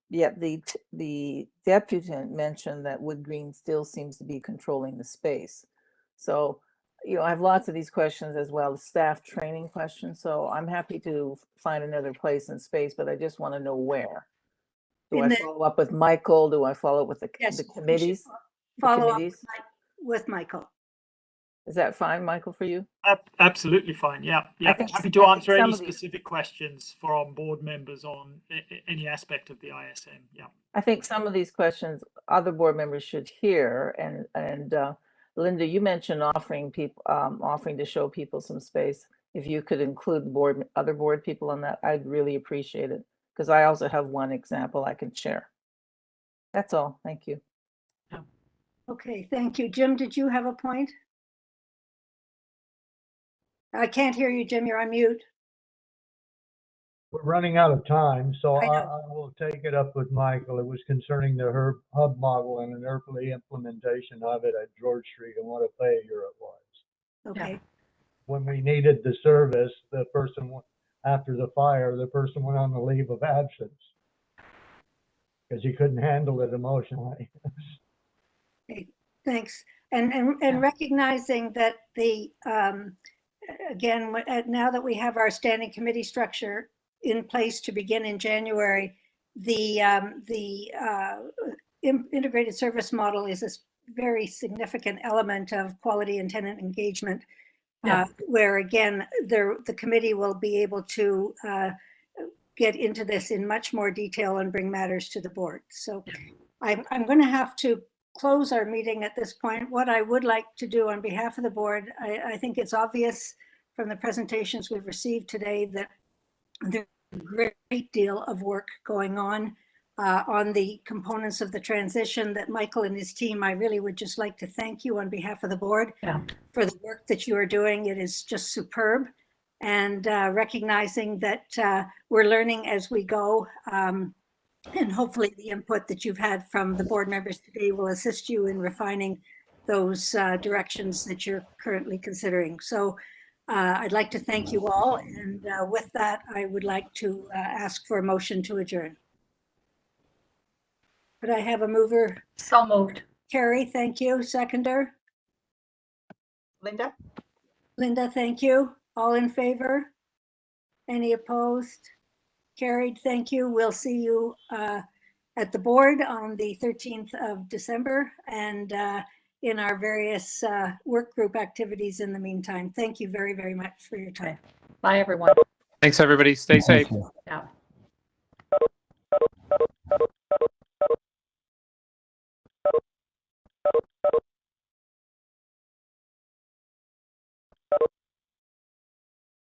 Yet the deputant mentioned that Wood Green still seems to be controlling the space. So, I have lots of these questions as well as staff training questions. So I'm happy to find another place in space, but I just want to know where. Do I follow up with Michael? Do I follow up with the committees? Follow up with Michael. Is that fine, Michael, for you? Absolutely fine. Yeah. Happy to answer any specific questions from board members on any aspect of the ISM. Yeah. I think some of these questions other board members should hear. And Linda, you mentioned offering to show people some space. If you could include other board people on that, I'd really appreciate it, because I also have one example I can share. That's all. Thank you. Okay, thank you. Jim, did you have a point? I can't hear you, Jim. You're on mute. We're running out of time, so I will take it up with Michael. It was concerning the hub model and an early implementation of it at George Street and what a failure it was. Okay. When we needed the service, the person, after the fire, the person went on the leave of absence because he couldn't handle it emotionally. Okay, thanks. And recognizing that again, now that we have our standing committee structure in place to begin in January, the integrated service model is a very significant element of quality and tenant engagement, where again, the committee will be able to get into this in much more detail and bring matters to the board. So I'm going to have to close our meeting at this point. What I would like to do on behalf of the board, I think it's obvious from the presentations we've received today that there's a great deal of work going on the components of the transition that Michael and his team, I really would just like to thank you on behalf of the board for the work that you are doing. It is just superb. And recognizing that we're learning as we go. And hopefully the input that you've had from the board members today will assist you in refining those directions that you're currently considering. So I'd like to thank you all. And with that, I would like to ask for a motion to adjourn. Could I have a mover? So moved. Carrie, thank you. Seconder? Linda? Linda, thank you. All in favor? Any opposed? Carried, thank you. We'll see you at the board on the 13th of December and in our various work group activities in the meantime. Thank you very, very much for your time. Bye, everyone. Thanks, everybody. Stay safe. Yeah.